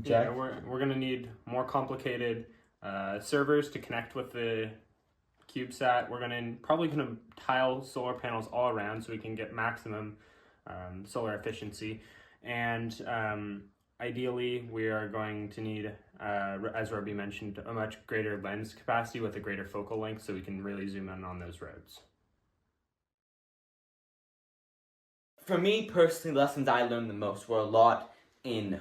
Jack? Yeah, we're going to need more complicated servers to connect with the CubeSat. We're probably going to tile solar panels all around so we can get maximum solar efficiency. And ideally, we are going to need, as Roby mentioned, a much greater lens capacity with a greater focal length so we can really zoom in on those roads. For me personally, the lessons I learned the most were a lot in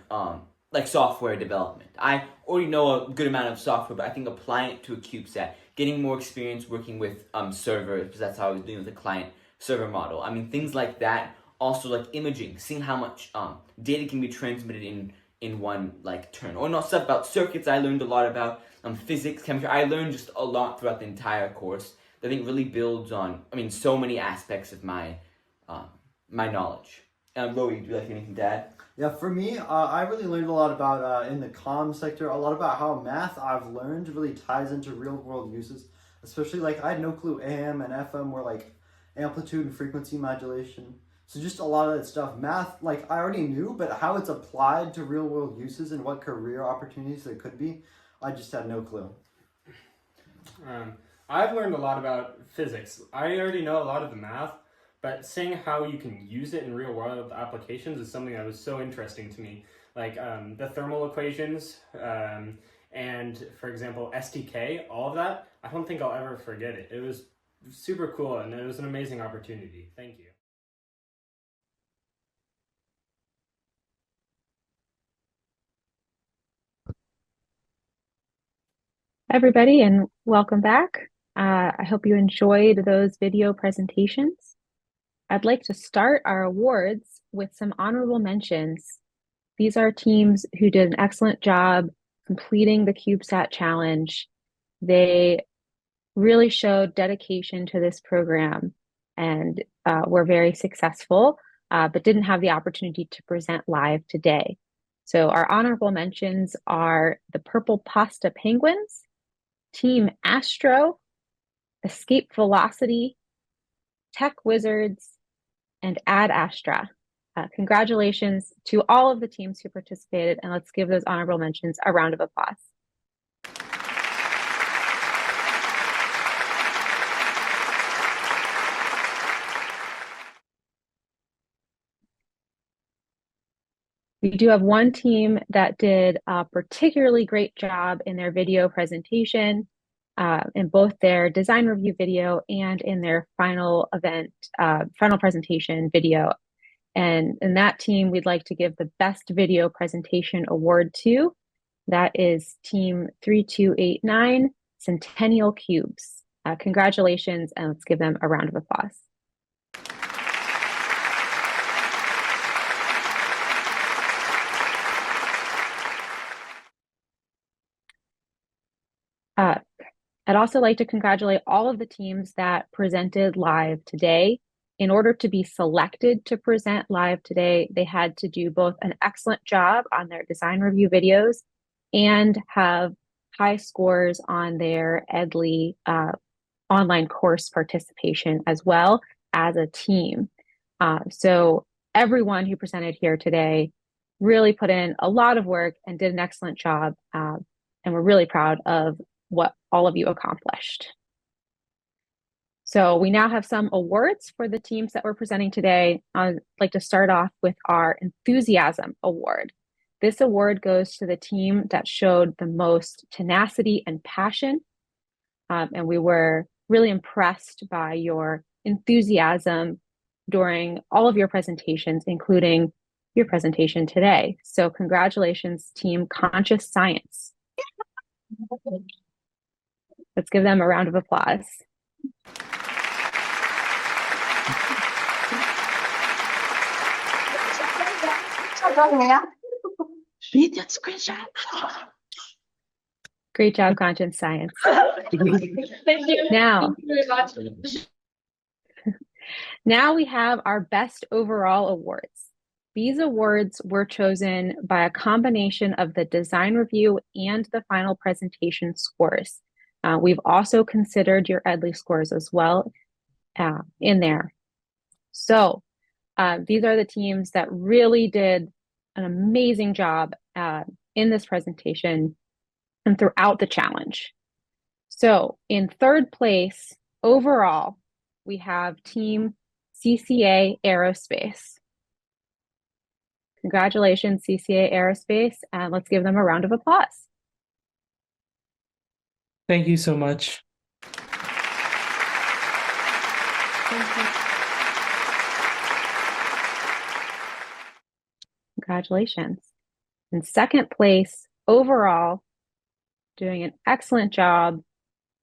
software development. I already know a good amount of software, but I think applying it to a CubeSat, getting more experience working with servers, because that's how I was doing with the client server model. I mean, things like that. Also, like imaging, seeing how much data can be transmitted in one turn. Or not stuff about circuits. I learned a lot about physics, chemistry. I learned just a lot throughout the entire course that I think really builds on, so many aspects of my my knowledge. Roby, do you like anything to add? Yeah, for me, I really learned a lot about, in the comm sector, a lot about how math I've learned really ties into real world uses. Especially like I had no clue AM and FM were like amplitude and frequency modulation. So just a lot of that stuff, math, like I already knew, but how it's applied to real world uses and what career opportunities there could be, I just had no clue. I've learned a lot about physics. I already know a lot of the math, but seeing how you can use it in real world applications is something that was so interesting to me. Like the thermal equations, and for example, STK, all of that, I don't think I'll ever forget it. It was super cool and it was an amazing opportunity. Thank you. Everybody, and welcome back. I hope you enjoyed those video presentations. I'd like to start our awards with some honorable mentions. These are teams who did an excellent job completing the CubeSat Challenge. They really showed dedication to this program and were very successful, but didn't have the opportunity to present live today. So our honorable mentions are the Purple Pasta Penguins, Team Astro, Escape Velocity, Tech Wizards, and Ad Astra. Congratulations to all of the teams who participated, and let's give those honorable mentions a round of applause. We do have one team that did a particularly great job in their video presentation, in both their design review video and in their final event, final presentation video. And in that team, we'd like to give the best video presentation award to. That is team 3289, Centennial Cubes. Congratulations, and let's give them a round of applause. I'd also like to congratulate all of the teams that presented live today. In order to be selected to present live today, they had to do both an excellent job on their design review videos and have high scores on their EDLI online course participation as well as a team. So everyone who presented here today really put in a lot of work and did an excellent job. And we're really proud of what all of you accomplished. So we now have some awards for the teams that we're presenting today. I'd like to start off with our Enthusiasm Award. This award goes to the team that showed the most tenacity and passion. And we were really impressed by your enthusiasm during all of your presentations, including your presentation today. So congratulations, Team Conscious Science. Let's give them a round of applause. Great job, Conscious Science. Thank you. Now, Thank you very much. Now we have our Best Overall Awards. These awards were chosen by a combination of the design review and the final presentation scores. We've also considered your EDLI scores as well in there. So these are the teams that really did an amazing job in this presentation and throughout the challenge. So in third place overall, we have Team CCA Aerospace. Congratulations, CCA Aerospace, and let's give them a round of applause. Thank you so much. Thank you. Congratulations. In second place overall, doing an excellent job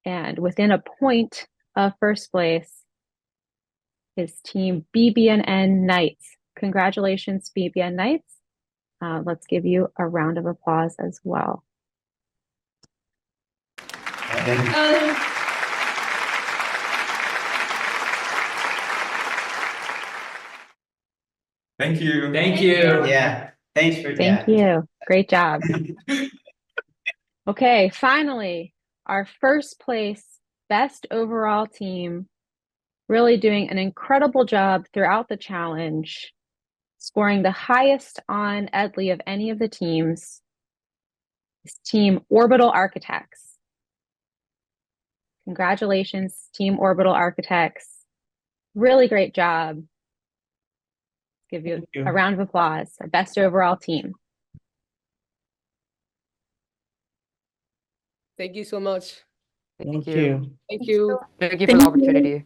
and within a point of first place is Team BBNN Knights. Congratulations, BBN Knights. Let's give you a round of applause as well. Thank you. Thank you. Yeah. Thanks for Thank that. you. Great job. Okay, finally, our first place best overall team, really doing an incredible job throughout the challenge, scoring the highest on Edley of any of the teams, is Team Orbital Architects. Congratulations, Team Orbital Architects. Really great job. Give you a round of applause, our best overall team. Thank you so much. Thank you. Thank you. Thank you for the opportunity.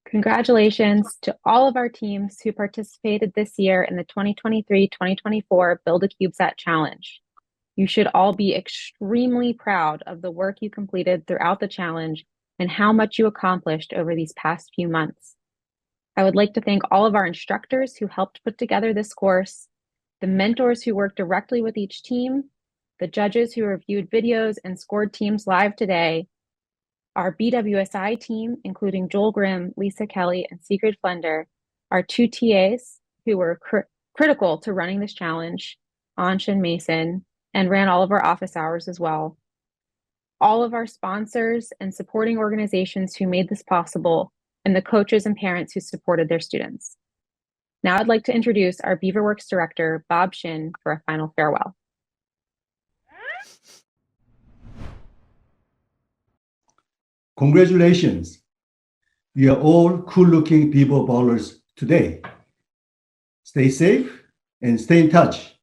Congratulations to all of our teams who participated this year in the 2023-2024 Build a CubeSat Challenge. You should all be extremely proud of the work you completed throughout the challenge and how much you accomplished over these past few months. I would like to thank all of our instructors who helped put together this course, the mentors who worked directly with each team, the judges who reviewed videos and scored teams live today, our BWSI team, including Joel Grimm, Lisa Kelly, and Sigrid Flender, our 2 TAs who were critical to running this challenge, Ansh and Mason, and ran all of our office hours as well. All of our sponsors and supporting organizations who made this possible, and the coaches and parents who supported their students. Now I'd like to introduce our Beaver Works director, Bob Shin, for a final farewell. Congratulations. You are all cool-looking Beaver ballers today. Stay safe and stay in touch.